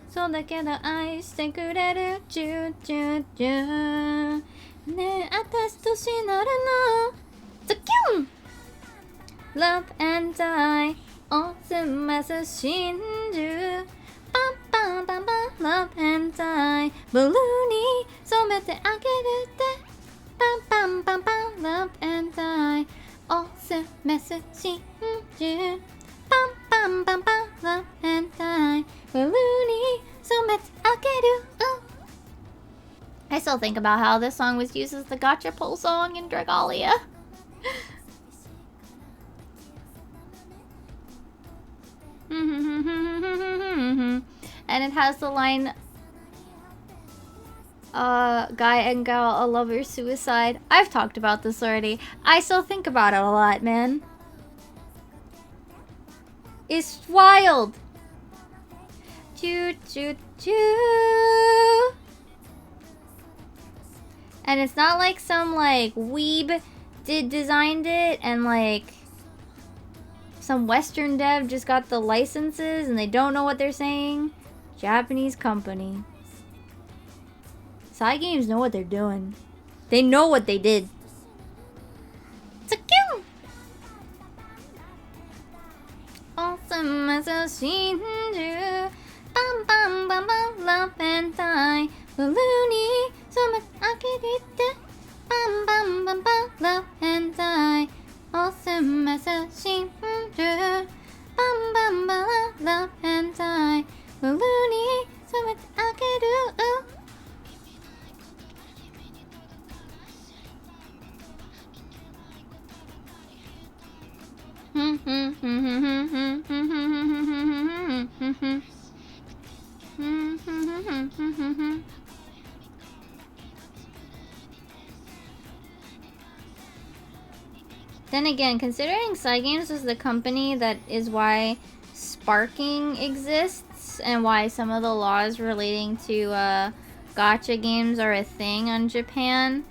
そうだけど愛してくれるチューチューチューねえ私年なるのズキュン Love and die おすます真珠パンパンパンパン Love and die ブルーに染めてあげるってパンパンパンパン Love and die おすます真珠パンパンパンパン Love and die ブルーに染めてあげる、I still think about how this song was used as the gotcha pull song in Dragalia. And it has the line, guy and gal, a lover's suicide. I've talked about this already. I still think about it a lot, man. It's wild. Choo choo choo. And it's not like some like weeb designed it and like some Western dev just got the licenses and they don't know what they're saying. Japanese company. Side games know what they're doing. They know what they did. Tsukyu! Awesome as a shinju. Bam bam bam bam love and die. Balloony. Some I get it. Bam bam bam bam love and die. Awesome as a shinju. Bam bam bam love and die. Balloony. Some I get it. Then again, considering Cygames is the company that is why sparking exists and why some of the laws relating to gacha games are a thing on Japan,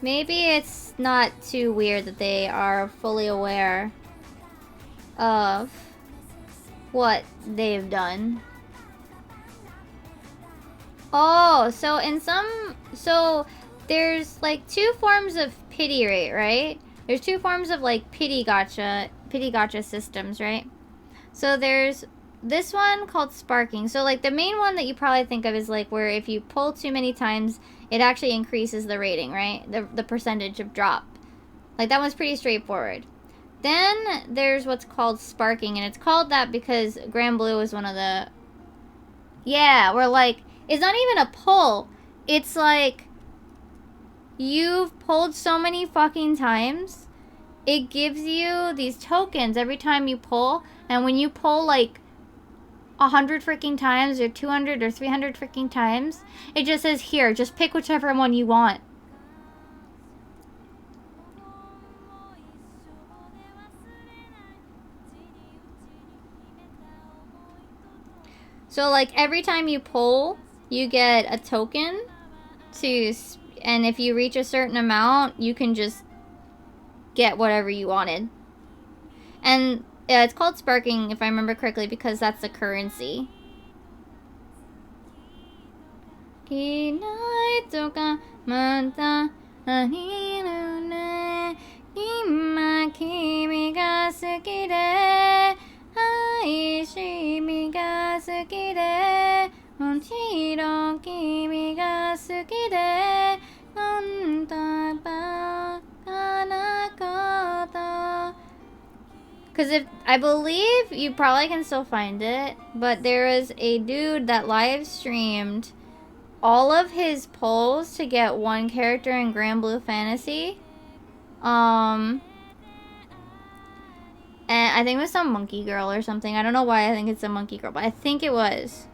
maybe it's not too weird that they are fully aware of what they've done. Oh, so there's like two forms of pity rate, right? There's two forms of like pity gacha systems, right? So there's this one called sparking. So like the main one that you probably think of is like where if you pull too many times, it actually increases the rating, right? The percentage of drop. Like that one's pretty straightforward. Then there's what's called sparking, and it's called that because Grand Blue is one of the... Yeah, where like, it's not even a pull. It's like, you've pulled so many fucking times, it gives you these tokens every time you pull, and when you pull like 100 freaking times, or 200 or 300 freaking times, it just says, here, just pick whichever one you want. So like every time you pull, you get a token to, and if you reach a certain amount, you can just get whatever you wanted. And it's called sparking, if I remember correctly, because that's the currency. Because if I believe you probably can still find it, but there was a dude that live streamed all of his polls to get one character in Grand Blue Fantasy. And I think it was some monkey girl or something. I don't know why I think it's a monkey girl, but I think it was.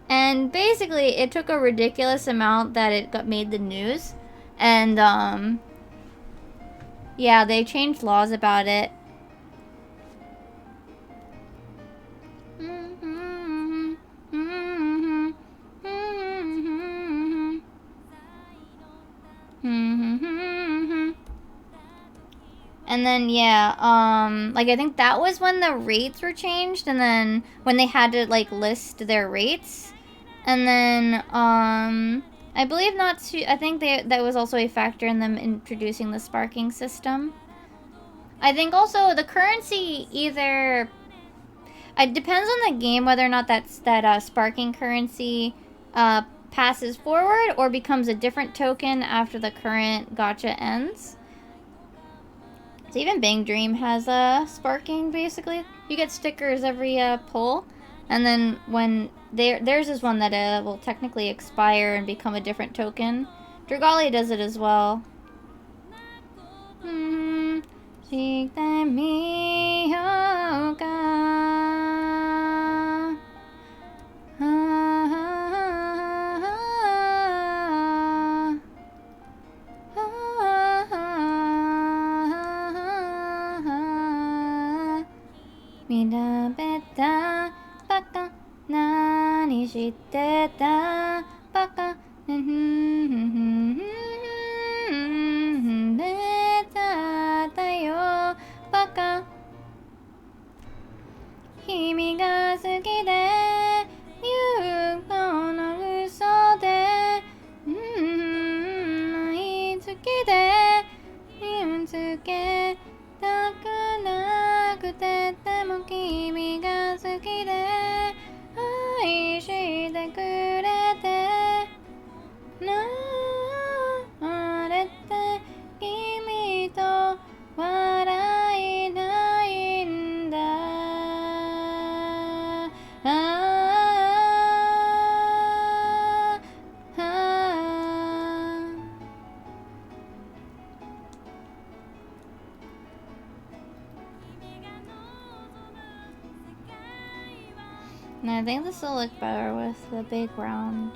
And basically, it took a ridiculous amount that it got made the news. And, yeah, they changed laws about it. And then, yeah, like, I think that was when the rates were changed, and then when they had to, like, list their rates. And then, I believe I think that was also a factor in them introducing the sparking system. I think also the currency either... It depends on the game whether or not that sparking currency, passes forward or becomes a different token after the current gacha ends. So even Bang Dream has sparking, basically. You get stickers every pull, and then when theirs is one that will technically expire and become a different token. Dragali does it as well. And I think this will look better with the big round.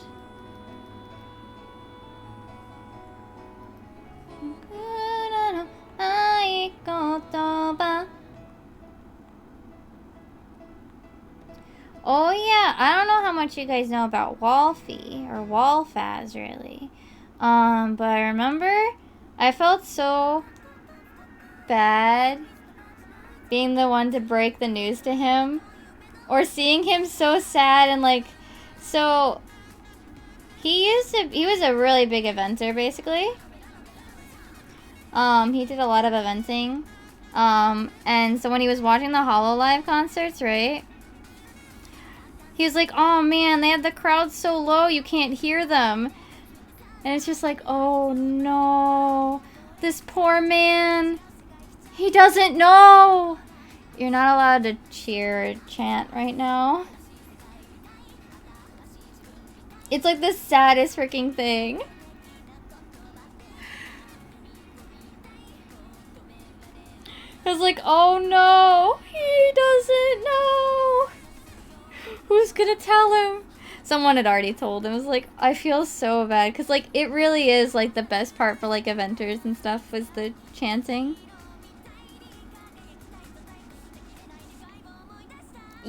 Oh yeah, I don't know how much you guys know about Wolfie, or Wolfaz really. But I remember I felt so bad being the one to break the news to him. Or seeing him so sad and like, so he was a really big eventer basically. He did a lot of eventing. And so when he was watching the Hololive concerts, right? He was like, oh man, they had the crowd so low you can't hear them. And it's just like, oh no, this poor man, he doesn't know. You're not allowed to cheer or chant right now. It's like the saddest freaking thing. I was like, oh no, he doesn't know. Who's gonna tell him? Someone had already told him. I was like, I feel so bad. Because like, it really is like the best part for like eventers and stuff was the chanting.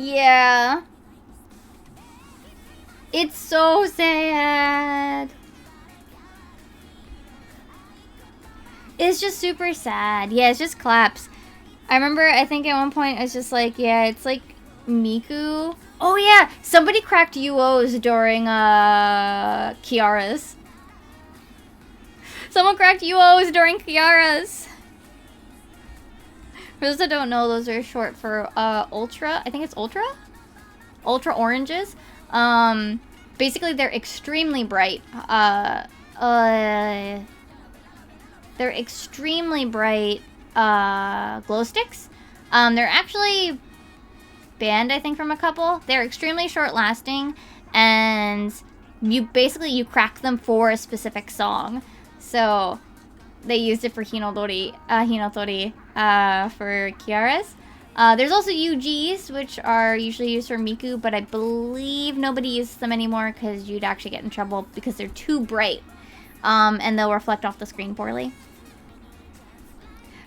Yeah. It's so sad. It's just super sad. Yeah, it's just claps. I remember, I think at one point, I was just like, yeah, it's like Miku. Oh yeah, somebody cracked UOs during, Kiara's. Someone cracked UOs during Kiara's. For those that don't know, those are short for, Ultra. I think it's Ultra? Ultra oranges. Basically, they're extremely bright. They're extremely bright, glow sticks. They're actually banned, I think, from a couple. They're extremely short lasting, and you crack them for a specific song. So they used it for Hinotori, for Kiara's. There's also UGs, which are usually used for Miku, but I believe nobody uses them anymore because you'd actually get in trouble because they're too bright. And they'll reflect off the screen poorly.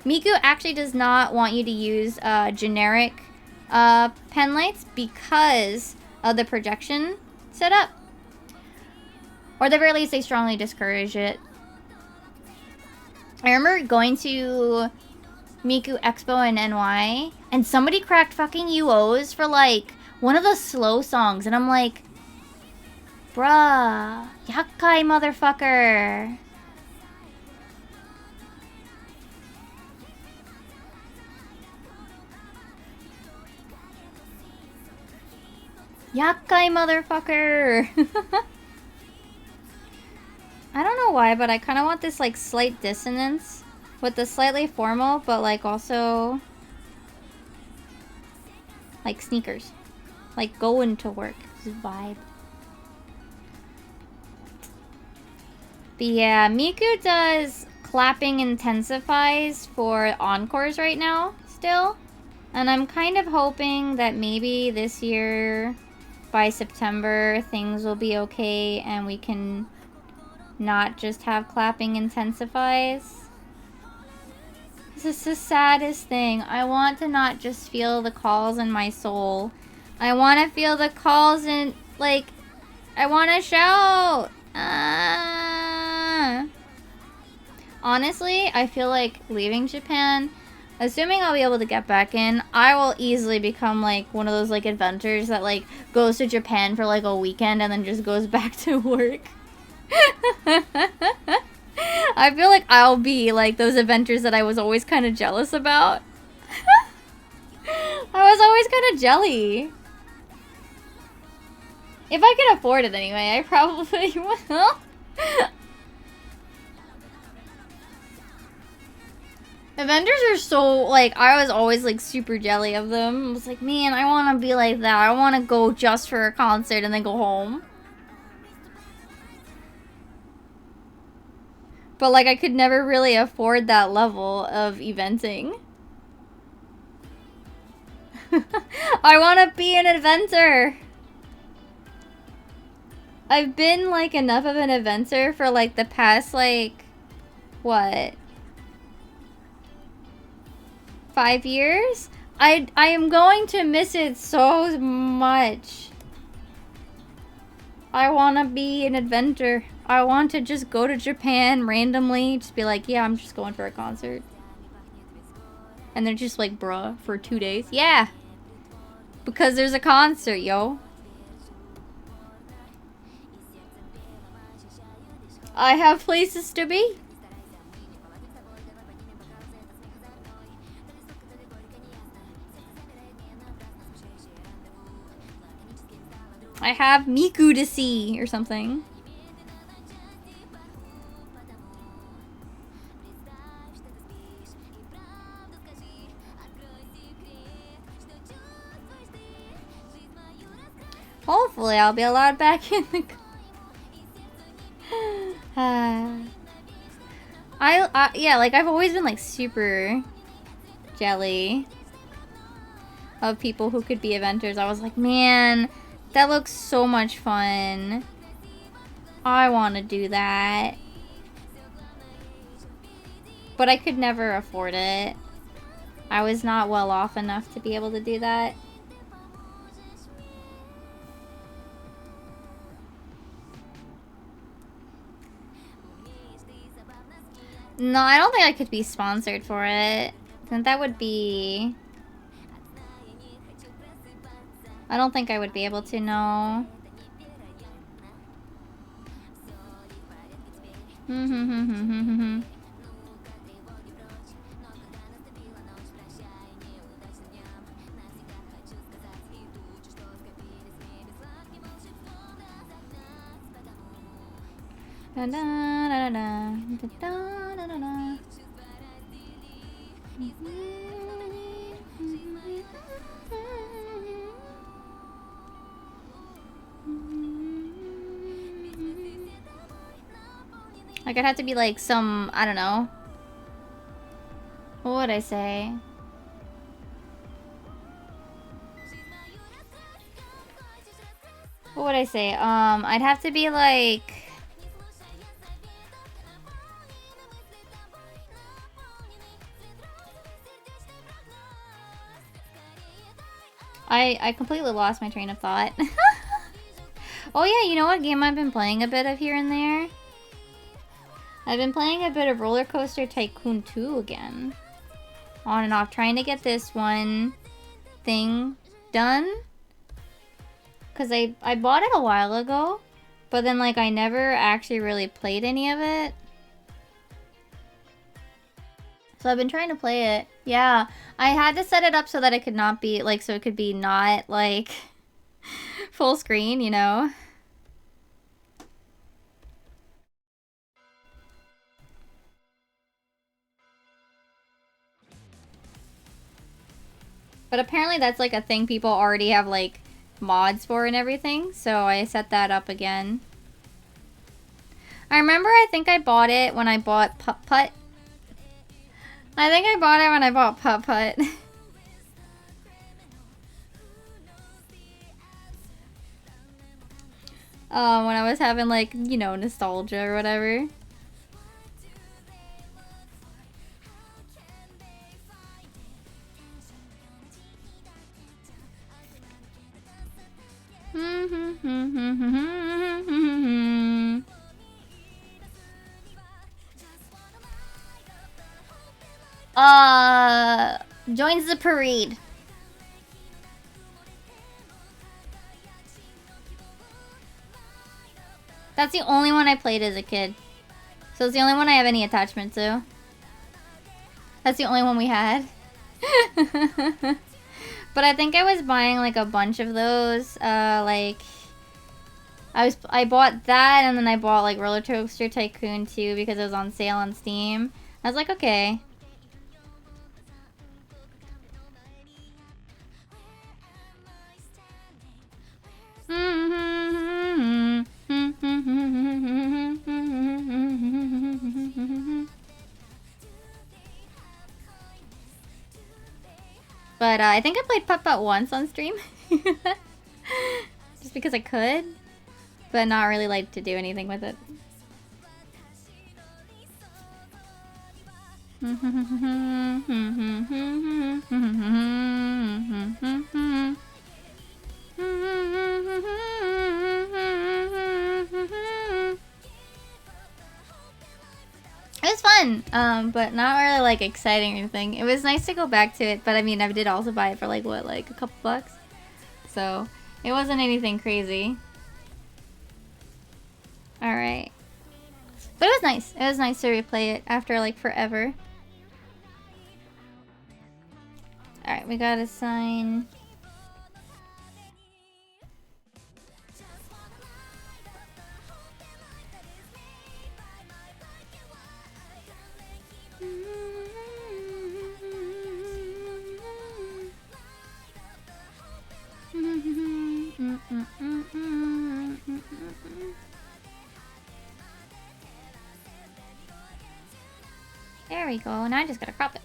Miku actually does not want you to use generic pen lights because of the projection setup. Or at the very least, they strongly discourage it. I remember going to Miku Expo in NY, and somebody cracked fucking UOs for, like, one of the slow songs, and I'm like, bruh, yakai motherfucker. Yakai motherfucker. I don't know why, but I kind of want this, like, slight dissonance with the slightly formal, but, like, also, like, sneakers. Like, going to work. This vibe. But yeah, Miku does clapping intensifies for encores right now, still. And I'm kind of hoping that maybe this year, by September, things will be okay and we can not just have clapping intensifies. This is the saddest thing. I want to not just feel the calls in my soul. I want to feel the calls in, like, I want to shout. Honestly, I feel like leaving Japan, assuming I'll be able to get back in, I will easily become, like, one of those, like, inventors that, like, goes to Japan for, like, a weekend and then just goes back to work. I feel like I'll be, like, those inventors that I was always kind of jealous about. I was always kind of jelly. If I could afford it anyway, I probably will. Avengers are so, like, I was always, like, super jelly of them. I was like, man, I want to be like that. I want to go just for a concert and then go home. But, like, I could never really afford that level of eventing. I want to be an inventor. I've been, like, enough of an inventor for, like, the past, like, what? 5 years? I am going to miss it so much. I want to be an inventor. I want to just go to Japan randomly. Just be like, yeah, I'm just going for a concert. And they're just like, bruh, for 2 days? Yeah. Because there's a concert, yo. I have places to be. I have Miku to see or something. Hopefully I'll be allowed back in the... yeah, like, I've always been, like, super jelly of people who could be eventers. I was like, man, that looks so much fun. I want to do that. But I could never afford it. I was not well off enough to be able to do that. No, I don't think I could be sponsored for it. And that would be... I don't think I would be able to, no. Da, da, da, da, da, da, da, da, da. Like, I'd have to be like some, I don't know. What would I say? What would I say? I'd have to be like... I completely lost my train of thought. Oh yeah, you know what game I've been playing a bit of here and there? I've been playing a bit of Roller Coaster Tycoon 2 again. On and off, trying to get this one thing done. Because I bought it a while ago, but then like I never actually really played any of it. So I've been trying to play it. Yeah, I had to set it up so that it could not be, like, so it could be not, like, full screen, you know? But apparently that's, like, a thing people already have, like, mods for and everything. So I set that up again. I remember I think I bought it when I bought Putt-Putt. I think I bought it when I bought Putt-Putt. When I was having, like, you know, nostalgia or whatever. Joins the parade. That's the only one I played as a kid. So it's the only one I have any attachment to. That's the only one we had. But I think I was buying like a bunch of those. Like I bought that, and then I bought like Roller Coaster Tycoon 2 because it was on sale on Steam. I was like, okay. But I think I played Putt-Putt once on stream. Just because I could. But not really like to do anything with it. It was fun, but not really like exciting or anything. It was nice to go back to it, but I mean, I did also buy it for like what, like a couple bucks. So it wasn't anything crazy. All right, but it was nice. It was nice to replay it after like forever. All right, we gotta sign. There we go. Now I just gotta crop it.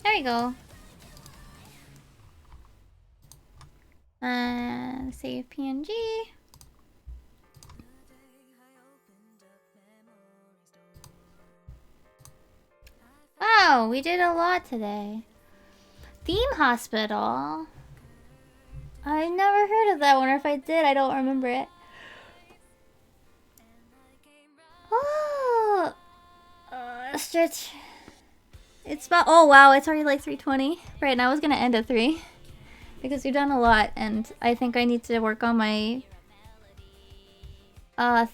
There we go. Save PNG. Wow, we did a lot today. Theme Hospital. I've never heard of that one, or if I did, I don't remember it. Stretch. It's about, oh wow, it's already like 3:20. Right, now I was gonna end at 3. Because we've done a lot, and I think I need to work on my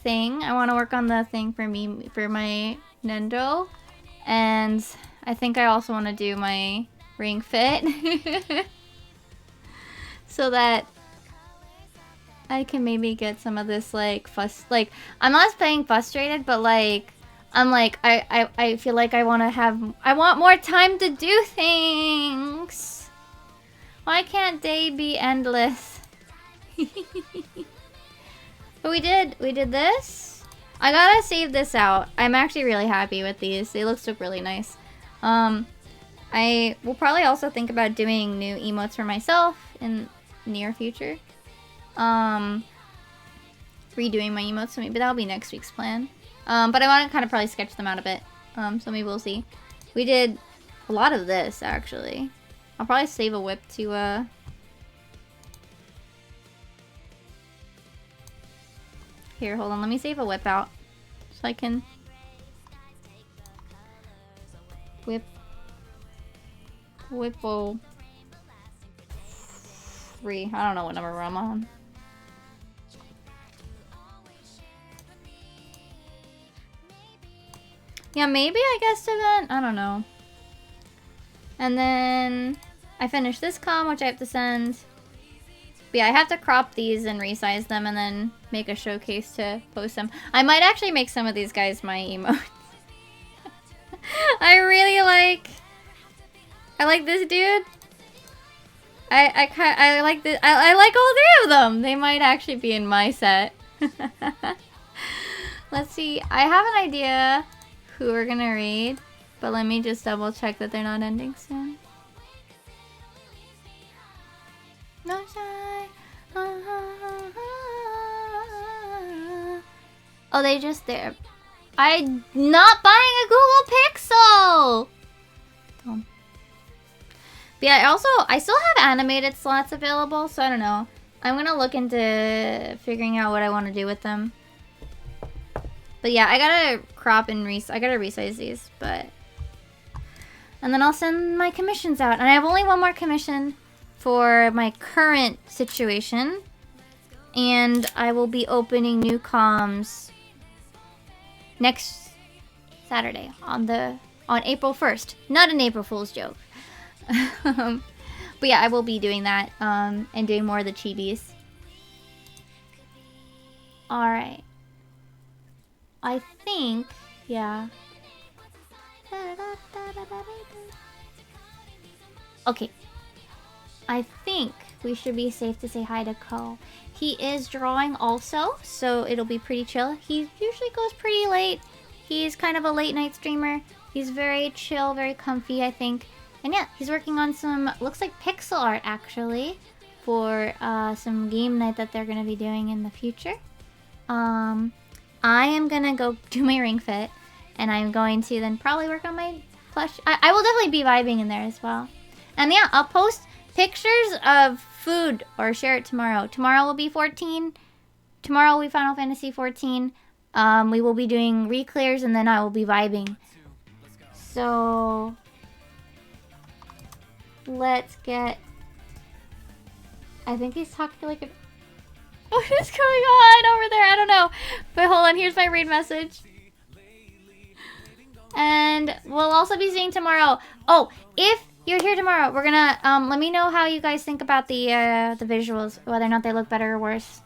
thing. I want to work on the thing for me, for my Nendo. And I think I also want to do my ring fit. So that I can maybe get some of this, like, like, I'm not saying frustrated, but, like, I'm like, I feel like I want more time to do things. Why can't day be endless? But we did this. I gotta save this out. I'm actually really happy with these. They look really nice. I will probably also think about doing new emotes for myself in near future. Redoing my emotes, so maybe that'll be next week's plan. But I want to kind of probably sketch them out a bit. So maybe we'll see. We did a lot of this, actually. I'll probably save a whip to, Here, hold on. Let me save a whip out. So I can... Whipple... 3. I don't know what number I'm on. Yeah, maybe I guessed event. I don't know. And then I finished this comm, which I have to send. But yeah, I have to crop these and resize them and then make a showcase to post them. I might actually make some of these guys my emotes. I like this dude. I like this. I like all 3 of them. They might actually be in my set. Let's see. I have an idea who we're gonna raid, but let me just double check that they're not ending soon. No shy. Oh, they just there. I'm not buying a Google Pixel. Dumb. But yeah, I still have animated slots available, so I don't know. I'm gonna look into figuring out what I want to do with them. But yeah, I gotta crop and I gotta resize these, but... And then I'll send my commissions out. And I have only one more commission for my current situation. And I will be opening new comms next Saturday on April 1st. Not an April Fool's joke. But yeah, I will be doing that and doing more of the chibis. Alright. I think, yeah. Okay. I think we should be safe to say hi to Ko. He is drawing also, so it'll be pretty chill. He usually goes pretty late. He's kind of a late night streamer. He's very chill, very comfy, I think. And yeah, he's working on some, looks like pixel art actually, for some game night that they're going to be doing in the future. I am gonna go do my ring fit, and I'm going to then probably work on my plush. I will definitely be vibing in there as well. And yeah, I'll post pictures of food or share it tomorrow. Tomorrow will be 14. Tomorrow will be Final Fantasy 14. We will be doing re-clears, and then I will be vibing. So let's get... I think he's talking like a... What is going on over there? I don't know. But hold on, here's my raid message. And we'll also be seeing tomorrow. Oh, if you're here tomorrow, we're gonna let me know how you guys think about the visuals, whether or not they look better or worse.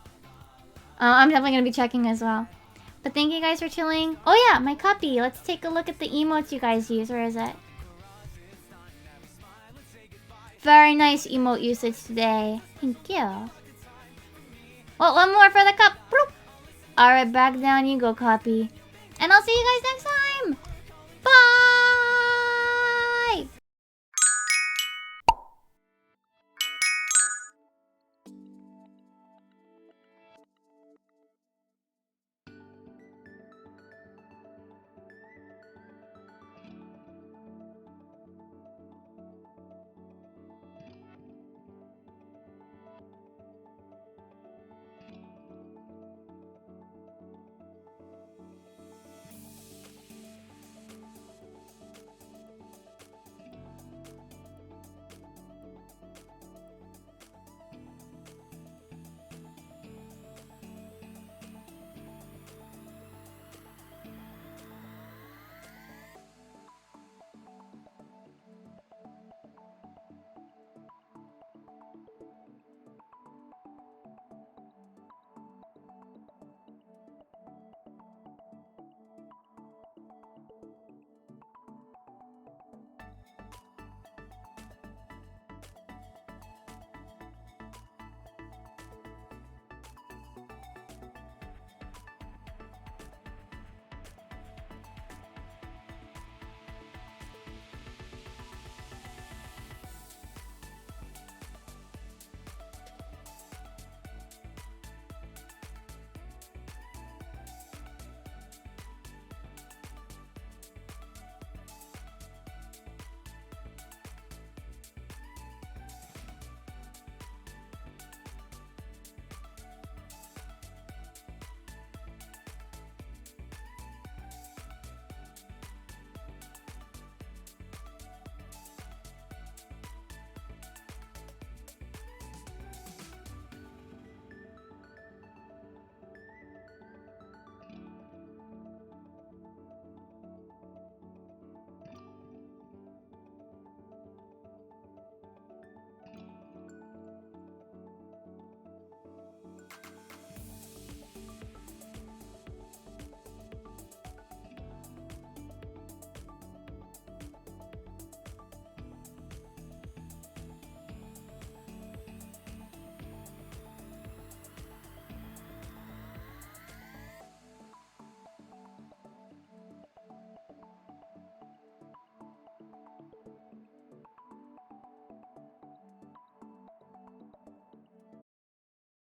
I'm definitely gonna be checking as well. But thank you guys for chilling. Oh yeah, my copy. Let's take a look at the emotes you guys use. Where is it? Very nice emote usage today. Thank you. Well, one more for the cup. Alright, back down you go, copy. And I'll see you guys next time. Bye!